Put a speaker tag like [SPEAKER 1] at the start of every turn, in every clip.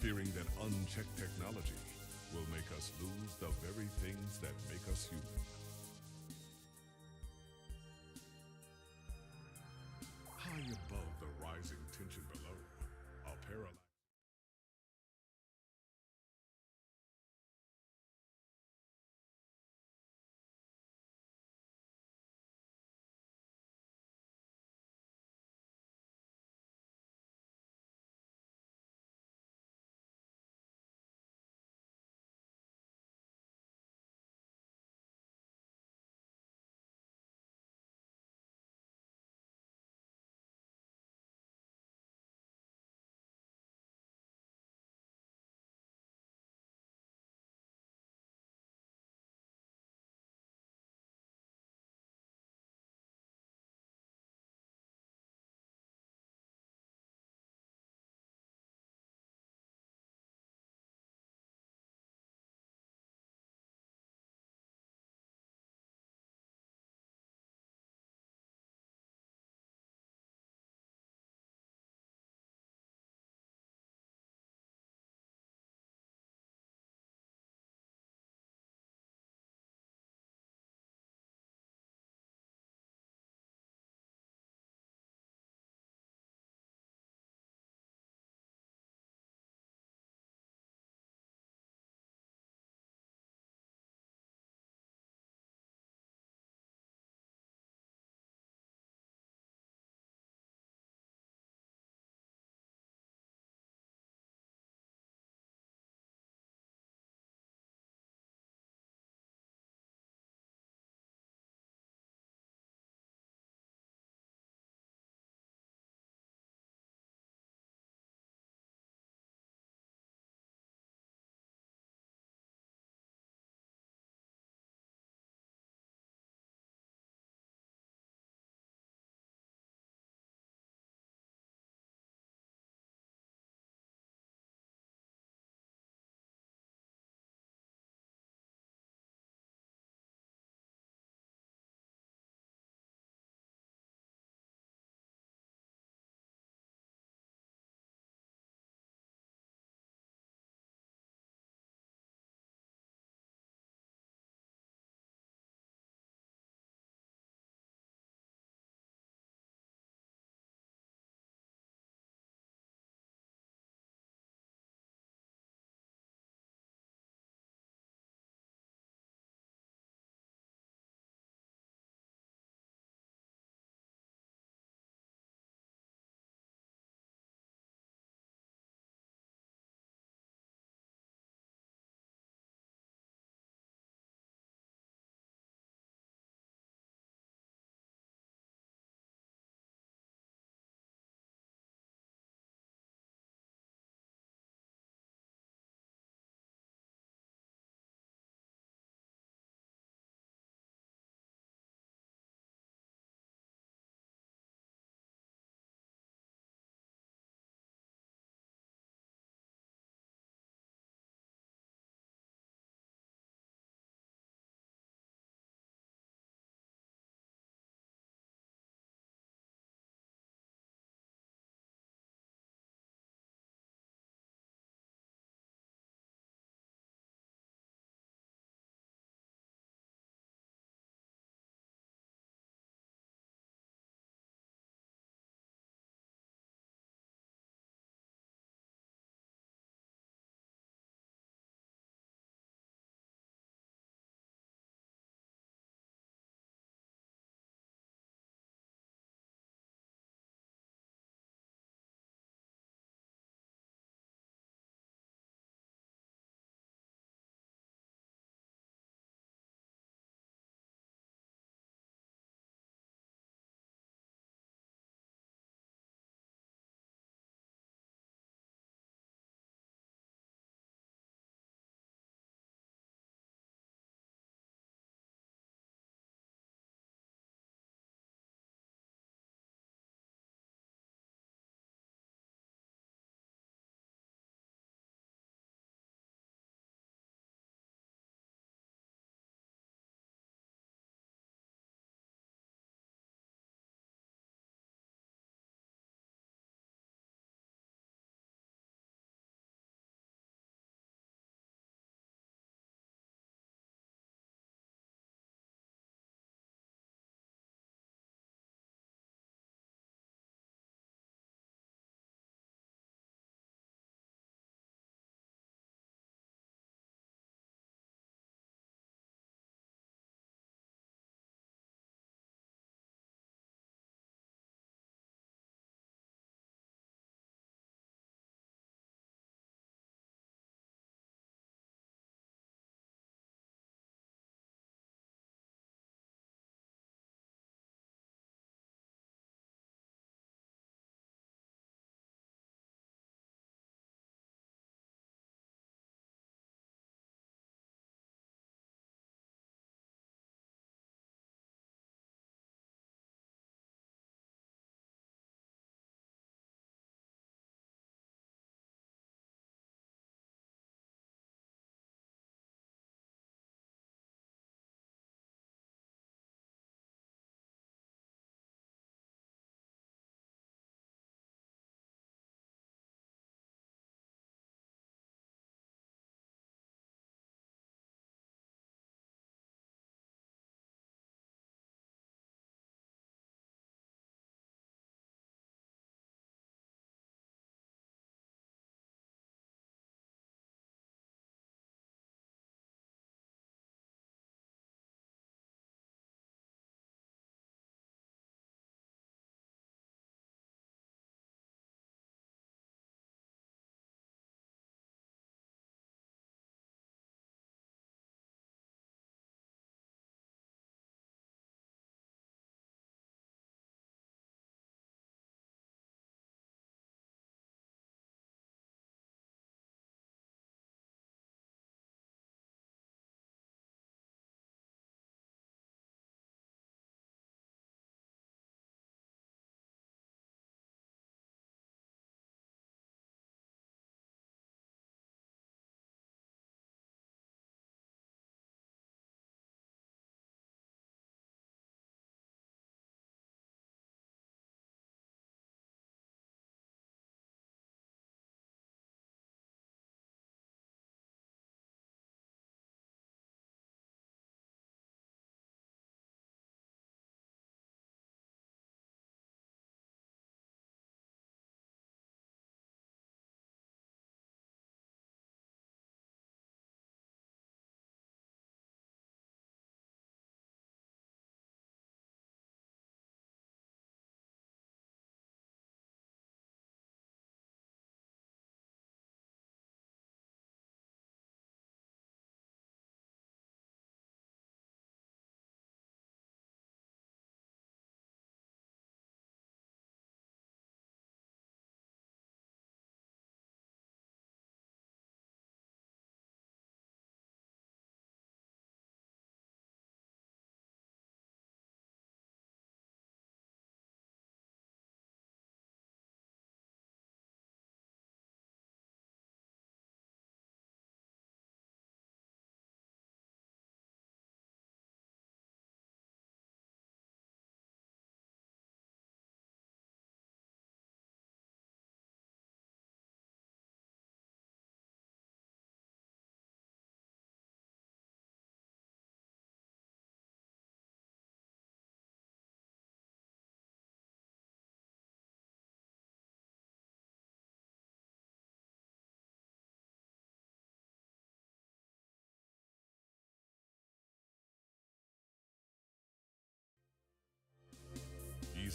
[SPEAKER 1] fearing that unchecked technology will make us lose the very things that make us human. High above the rising tension below, a parallax.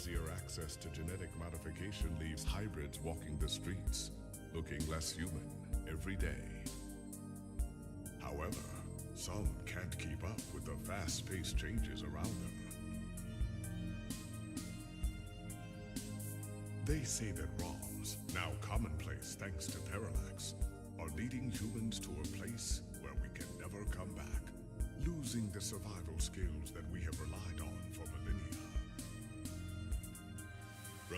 [SPEAKER 1] Easier access to genetic modification leaves hybrids walking the streets, looking less human every day. However, some can't keep up with the fast-paced changes around them. They say that ROMs, now commonplace thanks to parallax, are leading humans to a place where we can never come back, losing the survival skills that we have relied on for millennia.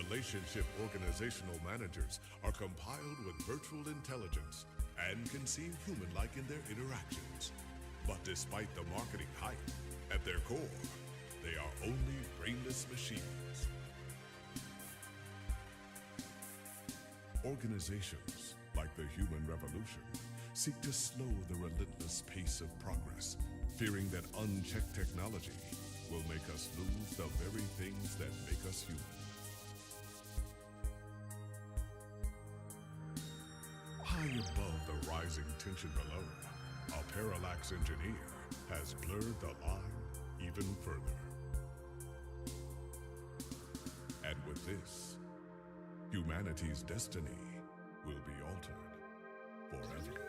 [SPEAKER 1] Relationship organizational managers are compiled with virtual intelligence and can seem human-like in their interactions. But despite the marketing hype, at their core, they are only brainless machines. Organizations, like the human revolution, seek to slow the relentless pace of progress, fearing that unchecked technology will make us lose the very things that make us human. High above the rising tension below, a parallax engineer has blurred the line even further. And with this, humanity's destiny will be altered forever.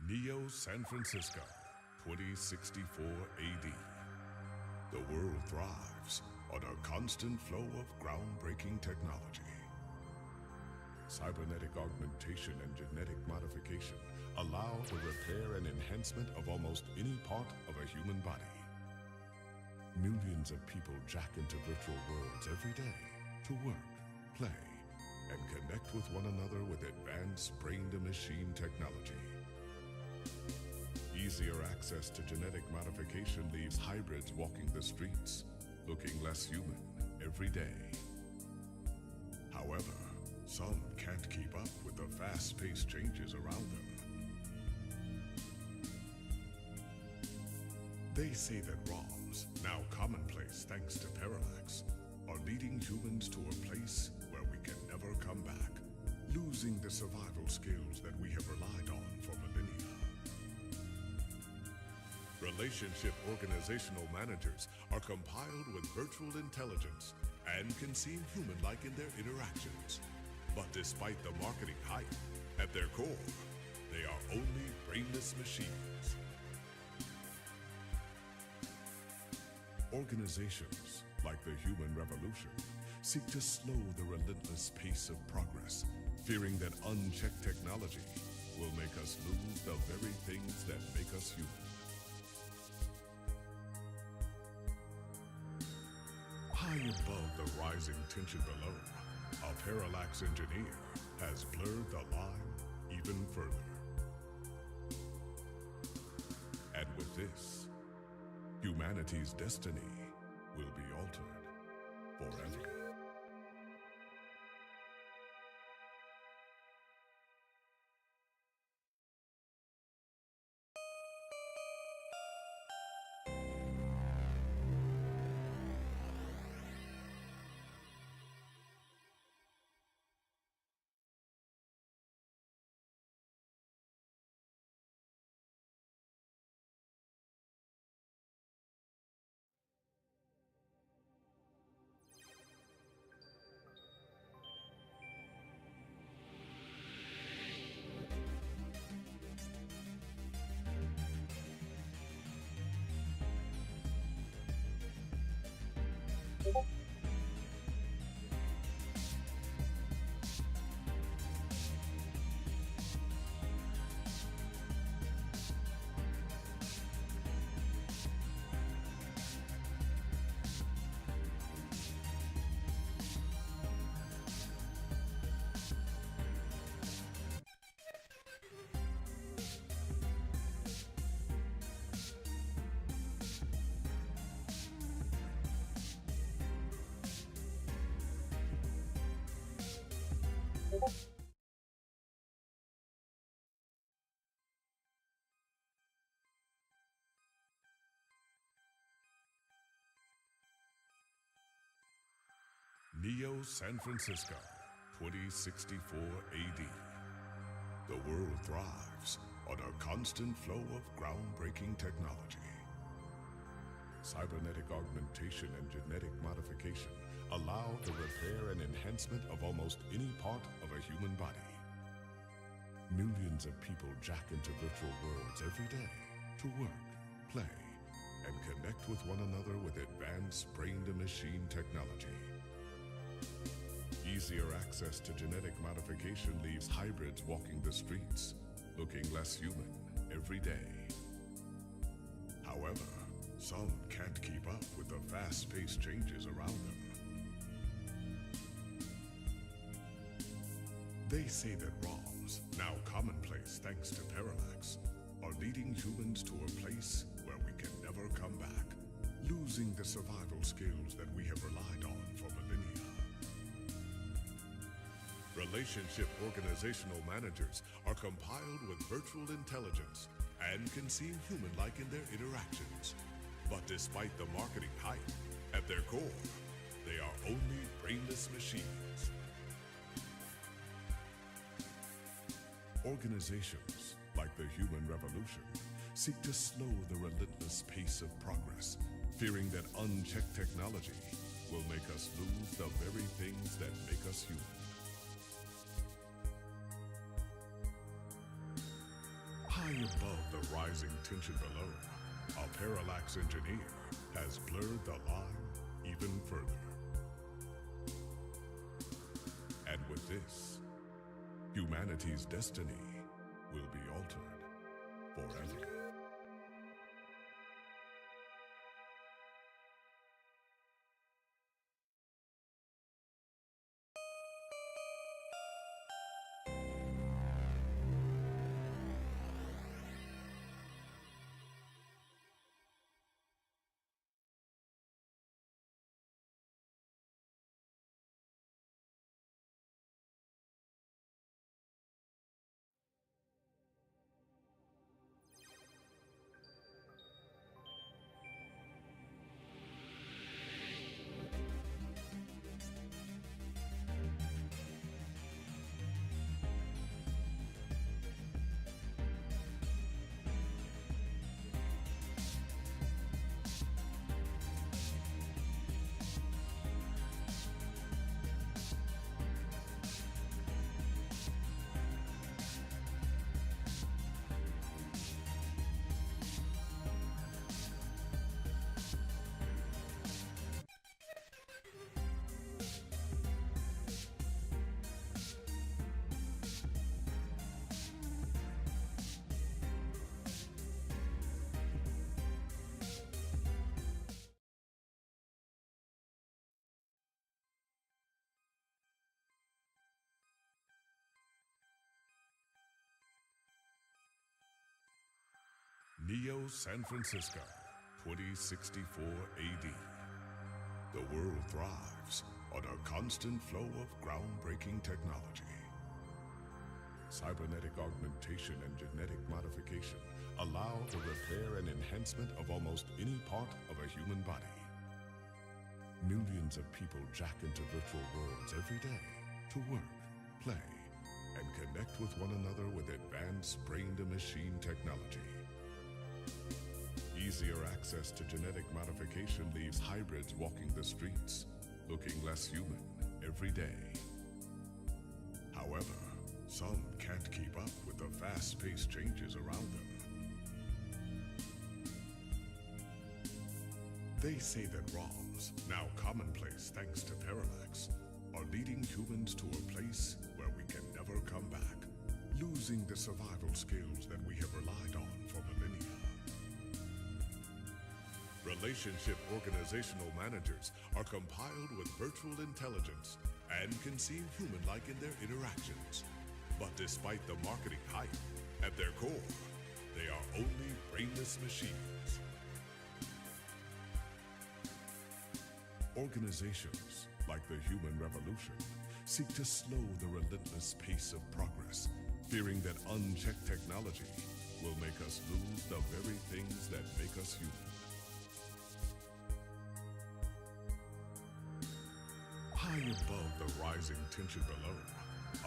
[SPEAKER 1] Neo San Francisco, 2064 AD. The world thrives on a constant flow of groundbreaking technology. Cybernetic augmentation and genetic modification allow the repair and enhancement of almost any part of a human body. Millions of people jack into virtual worlds every day to work, play, and connect with one another with advanced brain-to-machine technology. Easier access to genetic modification leaves hybrids walking the streets, looking less human every day. However, some can't keep up with the fast-paced changes around them. They say that ROMs, now commonplace thanks to parallax, are leading humans to a place where we can never come back, losing the survival skills that we have relied on for millennia. Relationship organizational managers are compiled with virtual intelligence and can seem human-like in their interactions. But despite the marketing hype, at their core, they are only brainless machines. Organizations, like the human revolution, seek to slow the relentless pace of progress, fearing that unchecked technology will make us lose the very things that make us human. High above the rising tension below, a parallax engineer has blurred the line even further. And with this, humanity's destiny will be altered forever. Neo San Francisco, 2064 AD. The world thrives on a constant flow of groundbreaking technology. Cybernetic augmentation and genetic modification allow the repair and enhancement of almost any part of a human body. Millions of people jack into virtual worlds every day to work, play, and connect with one another with advanced brain-to-machine technology. Easier access to genetic modification leaves hybrids walking the streets, looking less human every day. However, some can't keep up with the fast-paced changes around them. They say that ROMs, now commonplace thanks to parallax, are leading humans to a place where we can never come back, losing the survival skills that we have relied on for millennia. Relationship organizational managers are compiled with virtual intelligence and can seem human-like in their interactions. But despite the marketing hype, at their core, they are only brainless machines. Organizations, like the Human Revolution, seek to slow the relentless pace of progress, fearing that unchecked technology will make us lose the very things that make us human. High above the rising tension below, a parallax engineer has blurred the line even further. And with this, humanity's destiny will be altered forever. Neo San Francisco, 2064 AD. The world thrives on a constant flow of groundbreaking technology. Cybernetic augmentation and genetic modification allow the repair and enhancement of almost any part of a human body. Millions of people jack into virtual worlds every day to work, play, and connect with one another with advanced brain-to-machine technology. Easier access to genetic modification leaves hybrids walking the streets, looking less human every day. However, some can't keep up with the fast-paced changes around them. They say that ROMs, realms, now commonplace thanks to parallax, are leading humans to a place where we can never come back, losing the survival skills that we have relied on for millennia. Relationship organizational managers are compiled with virtual intelligence and can seem human-like in their interactions. But despite the marketing hype, at their core, they are only brainless machines. Organizations, like the human revolution, seek to slow the relentless pace of progress, fearing that unchecked technology will make us lose the very things that make us human. High above the rising tension below,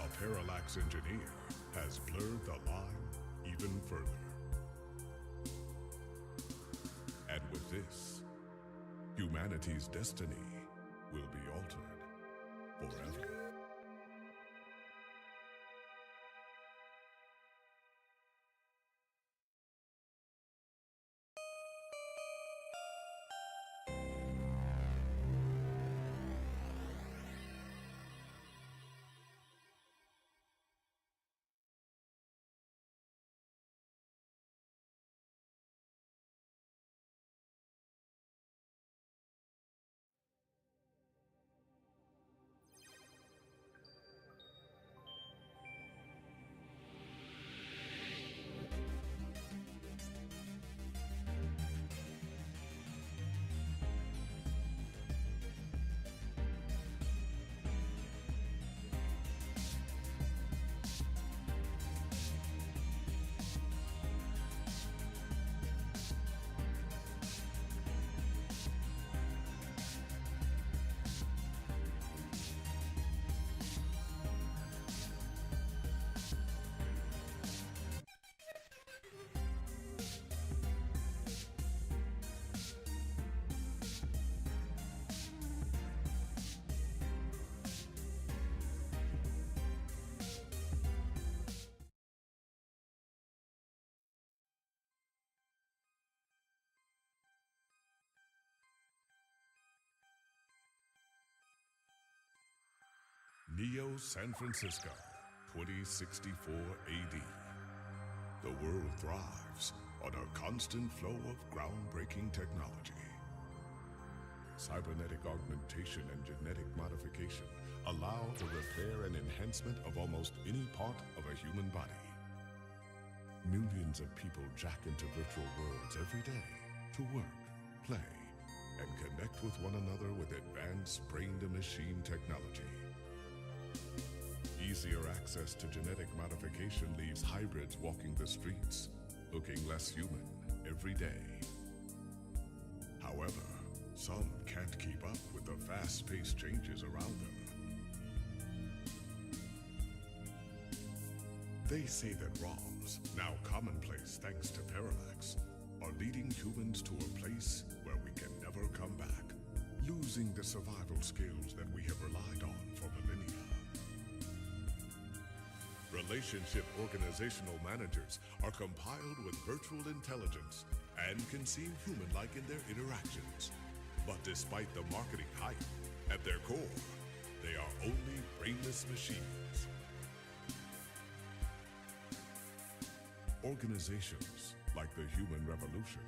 [SPEAKER 1] a parallax engineer has blurred the line even further. And with this, humanity's destiny will be altered forever. Neo San Francisco, 2064 AD. The world thrives on a constant flow of groundbreaking technology. Cybernetic augmentation and genetic modification allow the repair and enhancement of almost any part of a human body. Millions of people jack into virtual worlds every day to work, play, and connect with one another with advanced brain-to-machine technology. Easier access to genetic modification leaves hybrids walking the streets, looking less human every day. However, some can't keep up with the fast-paced changes around them. They say that ROMs, now commonplace thanks to parallax, are leading humans to a place where we can never come back, losing the survival skills that we have relied on for millennia. Relationship organizational managers are compiled with virtual intelligence and can seem human-like in their interactions. But despite the marketing hype, at their core, they are only brainless machines. Organizations, like the human revolution,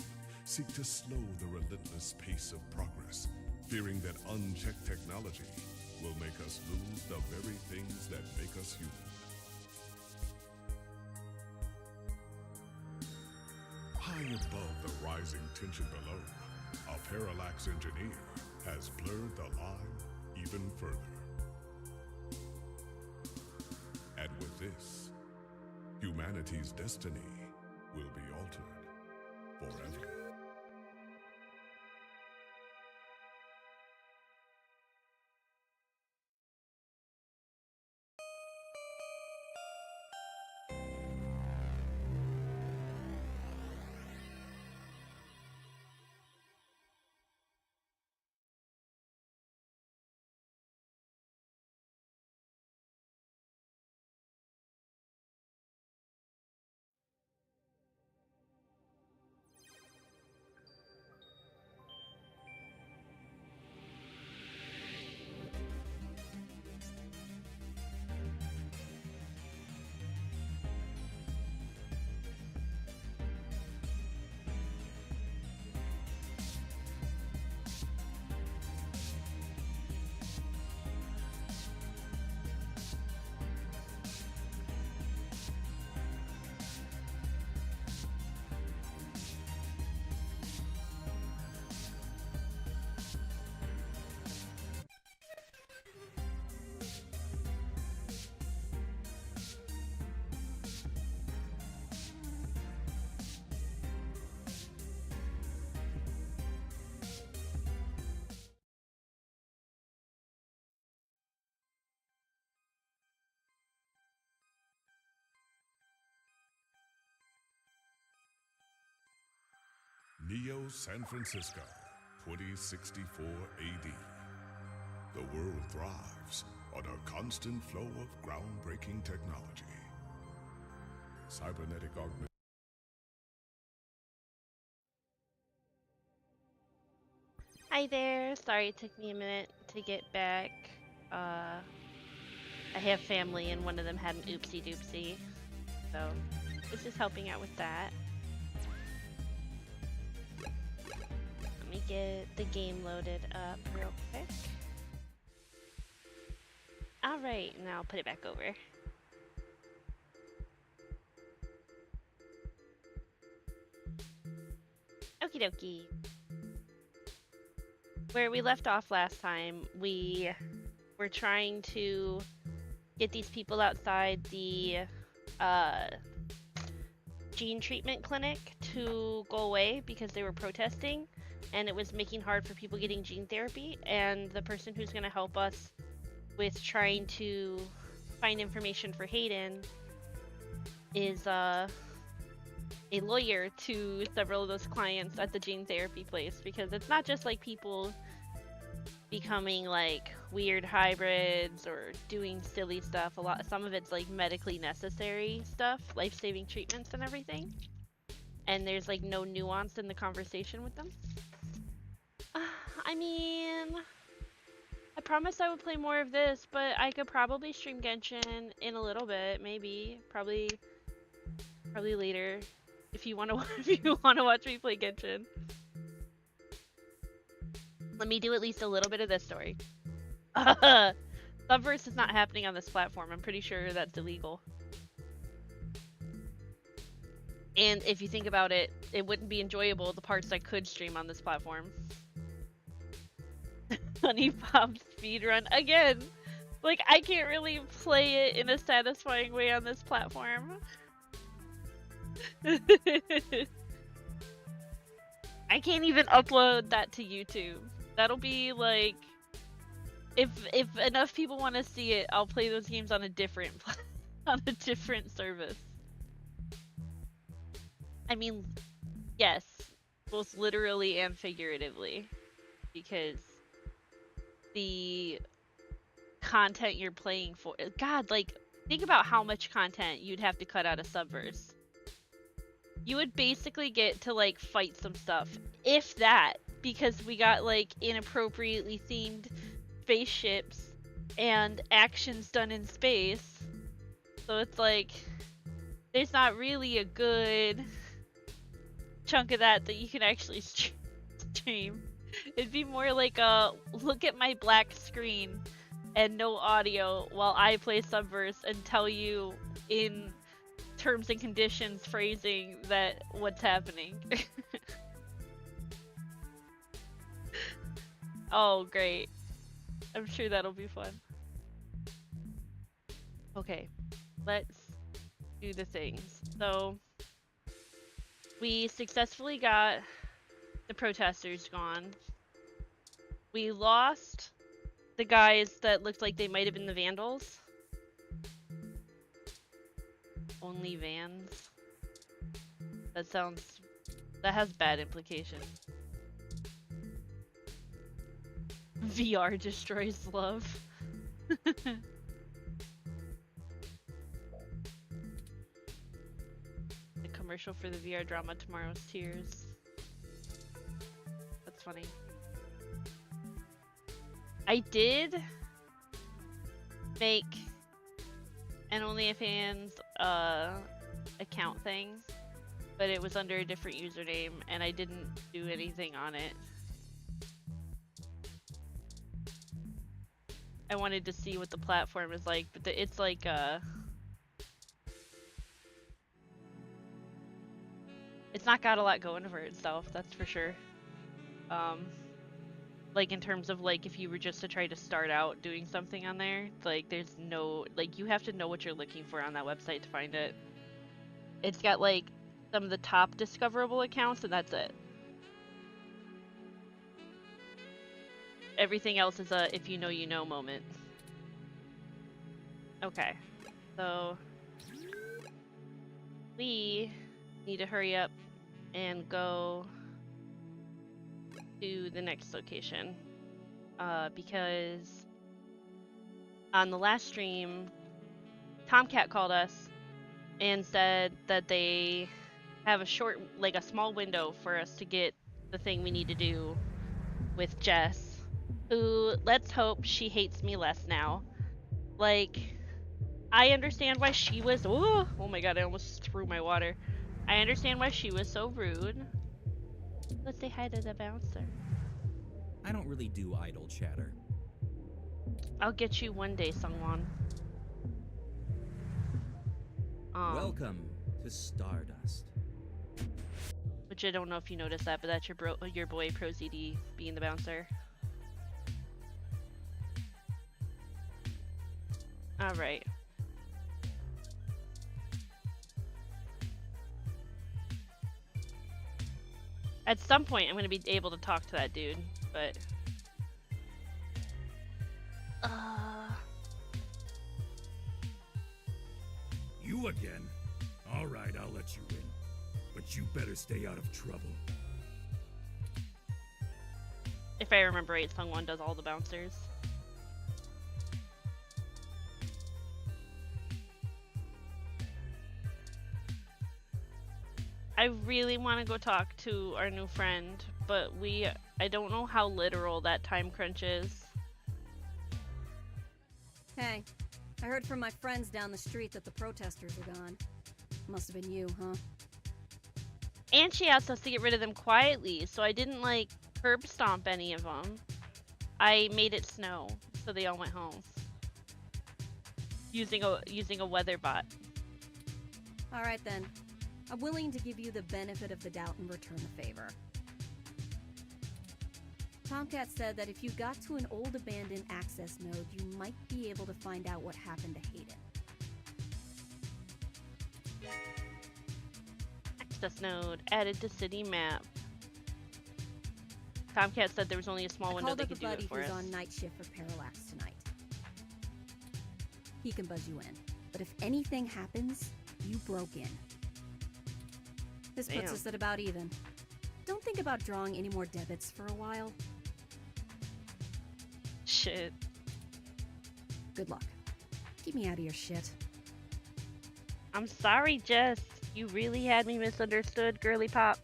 [SPEAKER 1] seek to slow the relentless pace of progress, fearing that unchecked technology will make us lose the very things that make us human. High above the rising tension below, a parallax engineer has blurred the line even further. And with this, humanity's destiny will be altered forever. Neo San Francisco, 2064 AD. The world thrives on a constant flow of groundbreaking technology. Cybernetic augmentation.
[SPEAKER 2] Hi there. Sorry it took me a minute to get back. I have family and one of them had an oopsie doopsie. So this is helping out with that. Let me get the game loaded up real quick. Alright, now I'll put it back over. Okie dokie. Where we left off last time, we were trying to get these people outside the gene treatment clinic to go away because they were protesting and it was making hard for people getting gene therapy, and the person who's going to help us with trying to find information for Hayden is a lawyer to several of those clients at the gene therapy place, because it's not just like people becoming like weird hybrids or doing silly stuff. Some of it's like medically necessary stuff, life-saving treatments and everything, and there's like no nuance in the conversation with them. I mean, I promised I would play more of this, but I could probably stream Genshin in a little bit, maybe, probably later. If you want to watch me play Genshin. Let me do at least a little bit of this story. Subverse is not happening on this platform. I'm pretty sure that's illegal. And if you think about it, it wouldn't be enjoyable, the parts I could stream on this platform. Honey Pop speedrun again! Like, I can't really play it in a satisfying way on this platform. I can't even upload that to YouTube. That'll be like, if enough people want to see it, I'll play those games on a different service. I mean, yes, both literally and figuratively, because the content you're playing for, God, like, think about how much content you'd have to cut out of Subverse. You would basically get to like fight some stuff, if that, because we got like inappropriately themed spaceships and actions done in space. So it's like, there's not really a good chunk of that you can actually stream. It'd be more like a look at my black screen and no audio while I play Subverse and tell you in terms and conditions phrasing that what's happening. Oh, great. I'm sure that'll be fun. Okay, let's do the things. So, we successfully got the protesters gone. We lost the guys that looked like they might have been the vandals. Only vans? That has bad implications. VR destroys love. The commercial for the VR drama Tomorrow's Tears. That's funny. I did make an OnlyFans account thing, but it was under a different username and I didn't do anything on it. I wanted to see what the platform is like, but it's like it's not got a lot going for itself, that's for sure. Like in terms of like if you were just to try to start out doing something on there, like there's no, like you have to know what you're looking for on that website to find it. It's got like some of the top discoverable accounts and that's it. Everything else is a if you know you know moment. Okay, so we need to hurry up and go to the next location. Because on the last stream, Tomcat called us and said that they have a small window for us to get the thing we need to do with Jess, who, let's hope she hates me less now. Like, I understand why she was, oh my god, I almost threw my water. I understand why she was so rude. Let's say hi to the bouncer.
[SPEAKER 3] I don't really do idle chatter.
[SPEAKER 2] I'll get you one day, Sungwon.
[SPEAKER 3] Welcome to Stardust.
[SPEAKER 2] Which I don't know if you noticed that, but that's your boy ProZD being the bouncer. Alright. At some point, I'm going to be able to talk to that dude, but...
[SPEAKER 4] You again? Alright, I'll let you in. But you better stay out of trouble.
[SPEAKER 2] If I remember right, Sungwon does all the bouncers. I really want to go talk to our new friend, but I don't know how literal that time crunch is.
[SPEAKER 5] Hey, I heard from my friends down the street that the protesters are gone. Must have been you, huh?
[SPEAKER 2] And she asked us to get rid of them quietly, so I didn't, like, curb stomp any of them. I made it snow, so they all went home. Using a weather bot.
[SPEAKER 5] Alright then. I'm willing to give you the benefit of the doubt and return the favor. Tomcat said that if you got to an old abandoned access node, you might be able to find out what happened to Hayden.
[SPEAKER 2] Access node added to city map. Tomcat said there was only a small window they could do it for us.
[SPEAKER 5] I called up a buddy who's on night shift for Parallax tonight. He can buzz you in, but if anything happens, you broke in. This puts us at about even. Don't think about drawing any more debits for a while.
[SPEAKER 2] Shit.
[SPEAKER 5] Good luck. Keep me out of your shit.
[SPEAKER 2] I'm sorry, Jess. You really had me misunderstood, girly pop.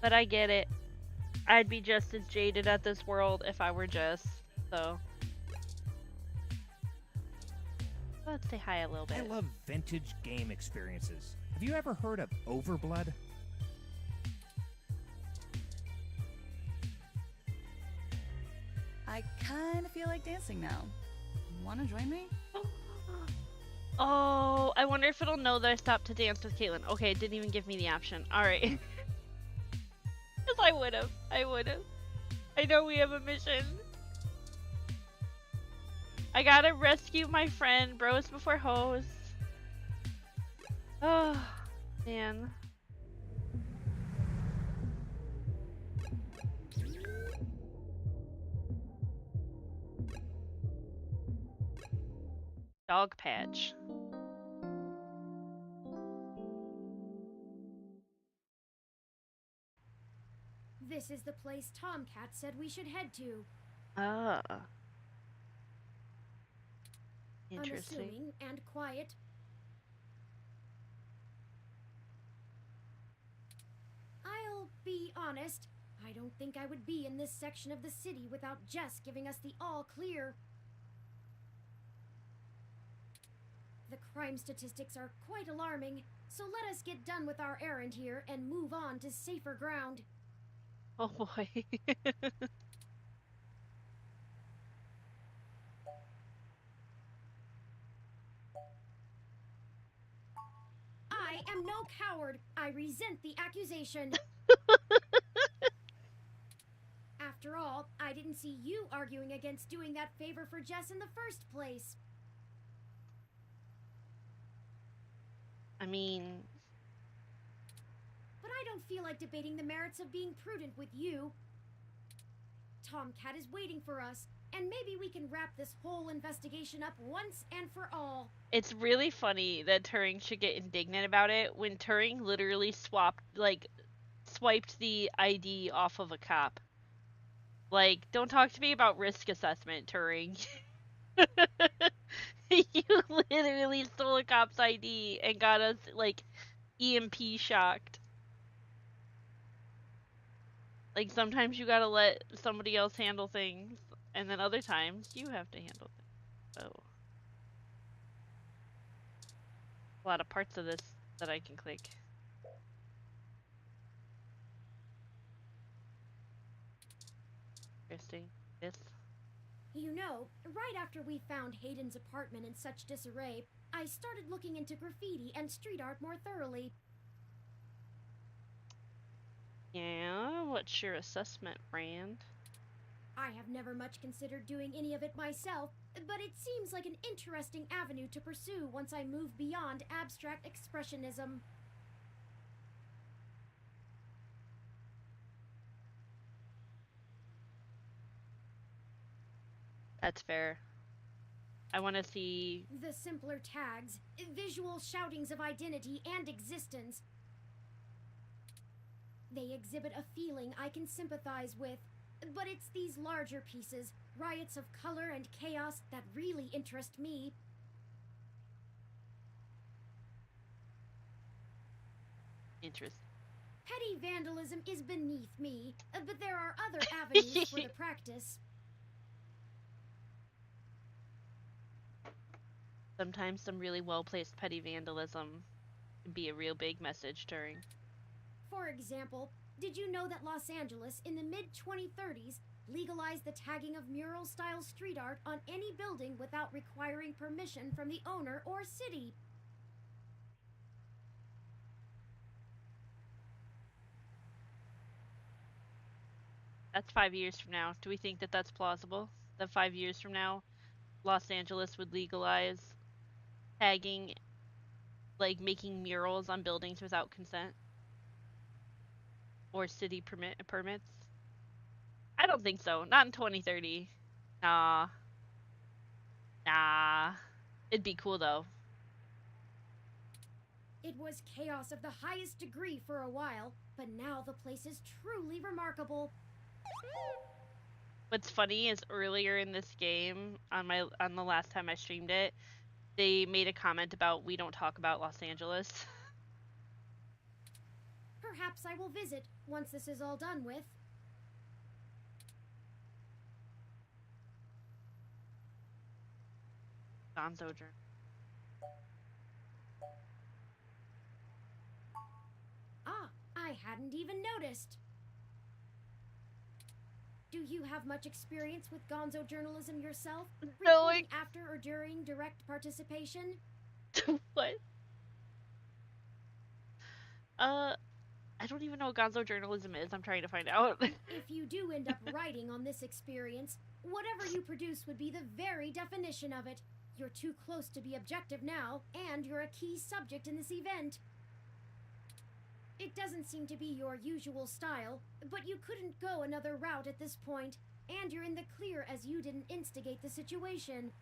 [SPEAKER 2] But I get it. I'd be just as jaded at this world if I were Jess, so... Let's say hi a little bit.
[SPEAKER 6] I love vintage game experiences. Have you ever heard of Overblood?
[SPEAKER 7] I kind of feel like dancing now. Want to join me?
[SPEAKER 2] Oh, I wonder if it'll know that I stopped to dance with Caitlin. Okay, it didn't even give me the option. Alright. Because I would've. I know we have a mission. I gotta rescue my friend, bros before hoes. Oh, man. Dog patch.
[SPEAKER 8] This is the place Tomcat said we should head to.
[SPEAKER 2] Ah. Interesting.
[SPEAKER 8] Unassuming and quiet. I'll be honest, I don't think I would be in this section of the city without Jess giving us the all clear. The crime statistics are quite alarming, so let us get done with our errand here and move on to safer ground.
[SPEAKER 2] Oh boy.
[SPEAKER 8] I am no coward. I resent the accusation. After all, I didn't see you arguing against doing that favor for Jess in the first place.
[SPEAKER 2] I mean...
[SPEAKER 8] But I don't feel like debating the merits of being prudent with you. Tomcat is waiting for us, and maybe we can wrap this whole investigation up once and for all.
[SPEAKER 2] It's really funny that Turing should get indignant about it when Turing literally swapped swiped the ID off of a cop. Like, don't talk to me about risk assessment, Turing. You literally stole a cop's ID and got us, like, EMP shocked. Like, sometimes you gotta let somebody else handle things, and then other times you have to handle things. Oh. A lot of parts of this that I can click. Interesting. This.
[SPEAKER 8] You know, right after we found Hayden's apartment in such disarray, I started looking into graffiti and street art more thoroughly.
[SPEAKER 2] Yeah, what's your assessment, Rand?
[SPEAKER 8] I have never much considered doing any of it myself, but it seems like an interesting avenue to pursue once I move beyond abstract expressionism.
[SPEAKER 2] That's fair. I want to see...
[SPEAKER 8] The simpler tags, visual shoutings of identity and existence. They exhibit a feeling I can sympathize with, but it's these larger pieces, riots of color and chaos, that really interest me.
[SPEAKER 2] Interesting.
[SPEAKER 8] Petty vandalism is beneath me, but there are other avenues for the practice.
[SPEAKER 2] Sometimes some really well-placed petty vandalism can be a real big message, Turing.
[SPEAKER 8] For example, did you know that Los Angeles in the mid-2030s legalized the tagging of mural-style street art on any building without requiring permission from the owner or city?
[SPEAKER 2] That's 5 years from now. Do we think that that's plausible? That 5 years from now, Los Angeles would legalize tagging, like making murals on buildings without consent? Or city permits? I don't think so. Not in 2030. Nah. Nah. It'd be cool though.
[SPEAKER 8] It was chaos of the highest degree for a while, but now the place is truly remarkable.
[SPEAKER 2] What's funny is earlier in this game, on the last time I streamed it, they made a comment about we don't talk about Los Angeles.
[SPEAKER 8] Perhaps I will visit once this is all done with.
[SPEAKER 2] Gonzo Journal.
[SPEAKER 8] Ah, I hadn't even noticed. Do you have much experience with gonzo journalism yourself?
[SPEAKER 2] No,
[SPEAKER 8] Reporting after or during direct participation?
[SPEAKER 2] What? I don't even know what gonzo journalism is. I'm trying to find out.
[SPEAKER 8] If you do end up writing on this experience, whatever you produce would be the very definition of it. You're too close to be objective now, and you're a key subject in this event. It doesn't seem to be your usual style, but you couldn't go another route at this point, and you're in the clear as you didn't instigate the situation.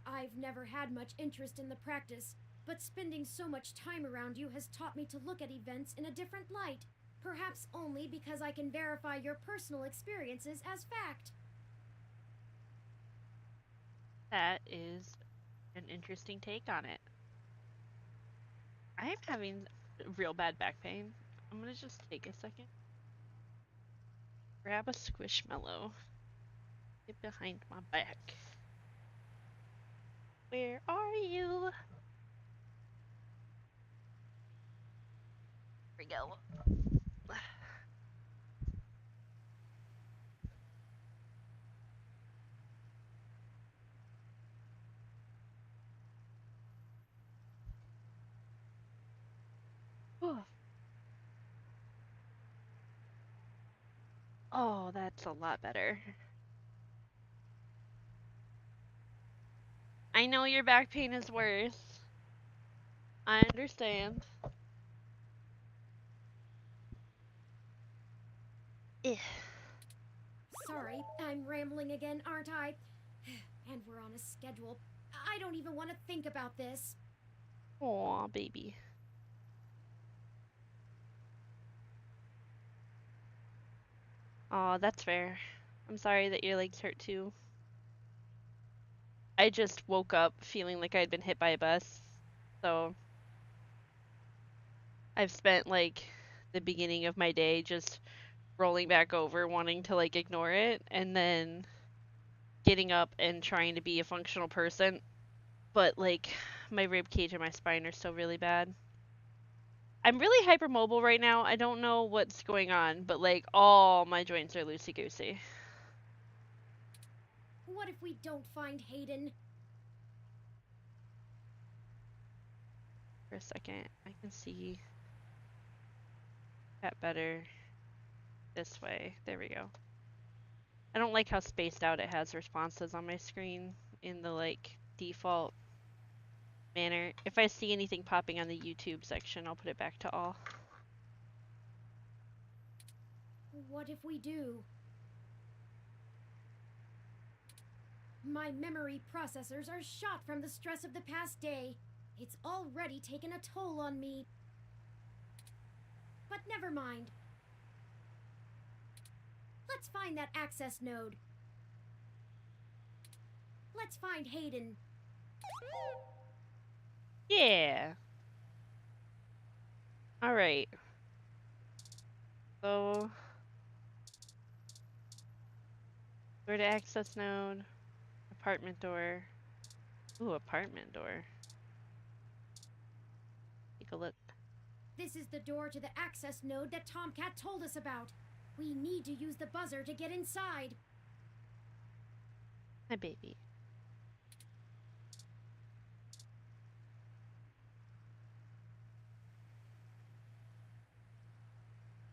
[SPEAKER 8] I've never had much interest in the practice, but spending so much time around you has taught me to look at events in a different light, perhaps only because I can verify your personal experiences as fact.
[SPEAKER 2] That is an interesting take on it. I'm having real bad back pain. I'm gonna just take a second. Grab a Squishmallow. Get behind my back. Where are you? Here we go. Oh, that's a lot better. I know your back pain is worse. I understand.
[SPEAKER 8] Sorry, I'm rambling again, aren't I? And we're on a schedule. I don't even want to think about this.
[SPEAKER 2] Aw, baby. Oh, that's fair. I'm sorry that your legs hurt too. I just woke up feeling like I'd been hit by a bus. So I've spent like the beginning of my day just rolling back over, wanting to like ignore it, and then getting up and trying to be a functional person. But like my rib cage and my spine are still really bad. I'm really hypermobile right now. I don't know what's going on, but like all my joints are loosey-goosey.
[SPEAKER 8] What if we don't find Hayden?
[SPEAKER 2] For a second, I can see that better this way. There we go. I don't like how spaced out it has responses on my screen in the like default manner. If I see anything popping on the YouTube section, I'll put it back to all.
[SPEAKER 8] What if we do? My memory processors are shot from the stress of the past day. It's already taken a toll on me. But never mind. Let's find that access node. Let's find Hayden.
[SPEAKER 2] Yeah. All right. So, door to access node, apartment door. Ooh, apartment door. Take a look.
[SPEAKER 8] This is the door to the access node that Tomcat told us about. We need to use the buzzer to get inside.
[SPEAKER 2] Hi, baby.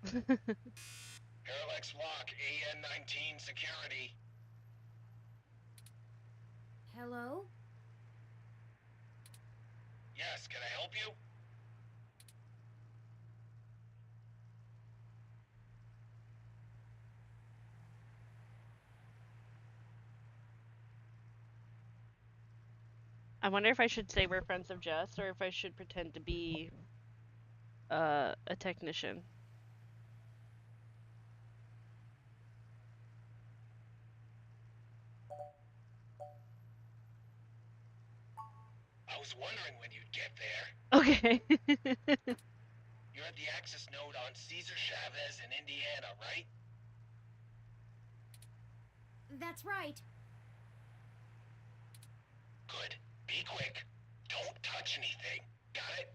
[SPEAKER 9] Parallax Lock, AN-19 security.
[SPEAKER 8] Hello?
[SPEAKER 9] Yes, can I help you?
[SPEAKER 2] I wonder if I should say we're friends of Jess or if I should pretend to be a technician.
[SPEAKER 9] I was wondering when you'd get there.
[SPEAKER 2] Okay.
[SPEAKER 9] You're at the access node on Cesar Chavez in Indiana, right?
[SPEAKER 8] That's right.
[SPEAKER 9] Good. Be quick. Don't touch anything. Got it?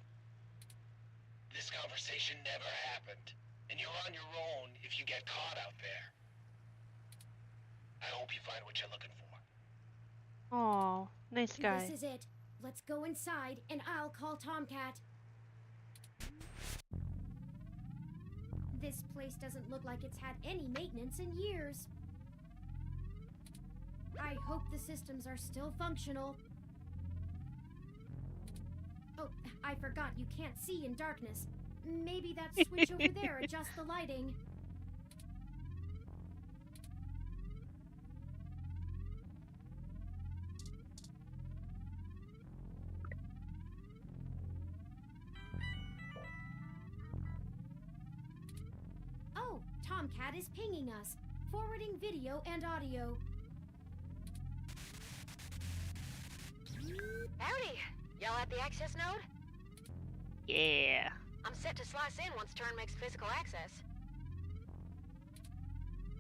[SPEAKER 9] This conversation never happened, and you're on your own if you get caught out there. I hope you find what you're looking for.
[SPEAKER 2] Aw, nice guy.
[SPEAKER 8] This is it. Let's go inside, and I'll call Tomcat. This place doesn't look like it's had any maintenance in years. I hope the systems are still functional. Oh, I forgot you can't see in darkness. Maybe that switch over there adjusts the lighting. Oh, Tomcat is pinging us, forwarding video and audio.
[SPEAKER 10] Howdy! Y'all at the access node?
[SPEAKER 2] Yeah.
[SPEAKER 10] I'm set to slice in once turn makes physical access.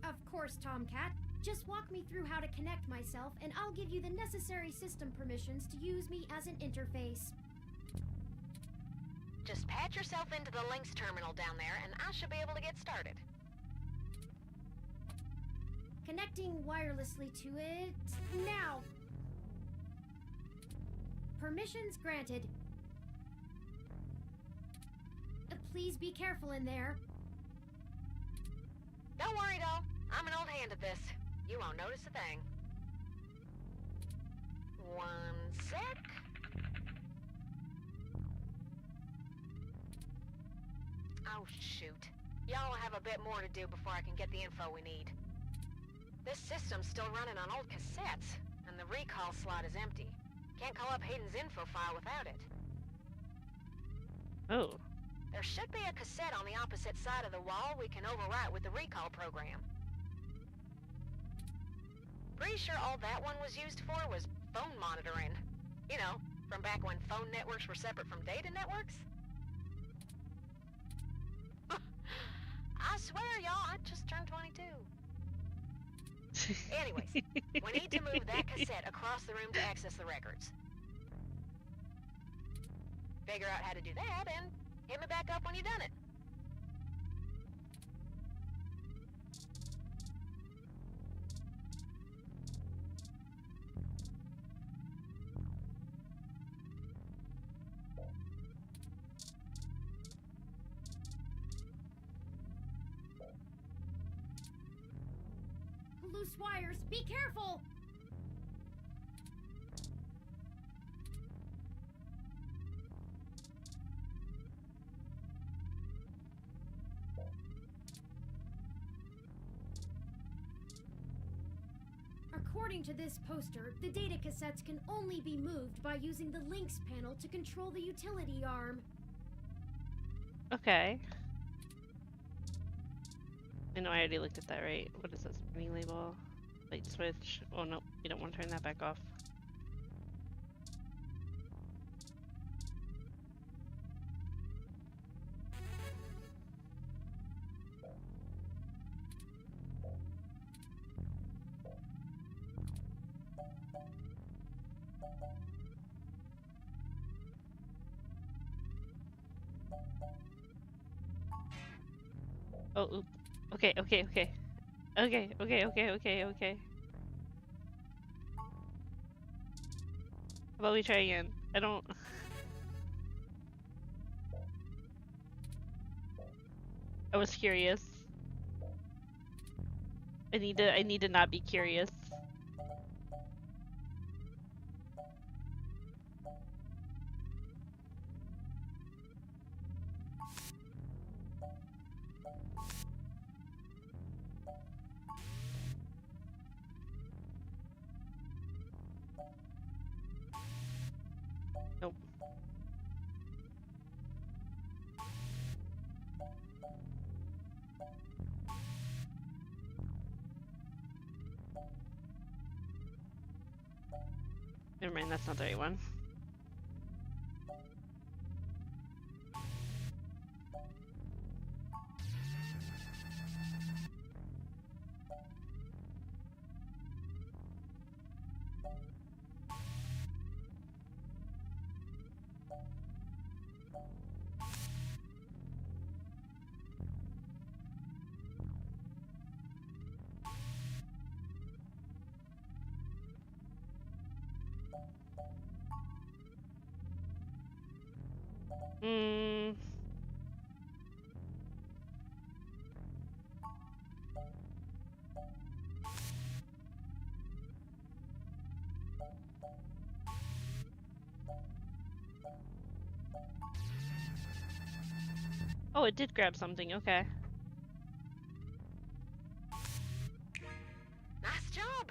[SPEAKER 8] Of course, Tomcat. Just walk me through how to connect myself, and I'll give you the necessary system permissions to use me as an interface.
[SPEAKER 10] Just patch yourself into the links terminal down there, and I should be able to get started.
[SPEAKER 8] Connecting wirelessly to it now. Permissions granted. Please be careful in there.
[SPEAKER 10] Don't worry, doll. I'm an old hand at this. You won't notice a thing. 1 sec. Oh, shoot. Y'all will have a bit more to do before I can get the info we need. This system's still running on old cassettes, and the recall slot is empty. Can't call up Hayden's info file without it.
[SPEAKER 2] Oh.
[SPEAKER 10] There should be a cassette on the opposite side of the wall we can overwrite with the recall program. Pretty sure all that one was used for was phone monitoring. You know, from back when phone networks were separate from data networks. I swear, y'all, I just turned 22. Anyways, we need to move that cassette across the room to access the records. Figure out how to do that, and hit me back up when you've done it.
[SPEAKER 8] Loose wires, be careful! According to this poster, the data cassettes can only be moved by using the links panel to control the utility arm.
[SPEAKER 2] Okay. I know I already looked at that, right? What is this? Mini label? Light switch? Oh no, you don't want to turn that back off. Oh, oop. Okay. Okay. How about we try again? I don't... I was curious. I need to not be curious. Nope. Never mind, that's not the right one. Oh, it did grab something, okay.
[SPEAKER 10] Nice job!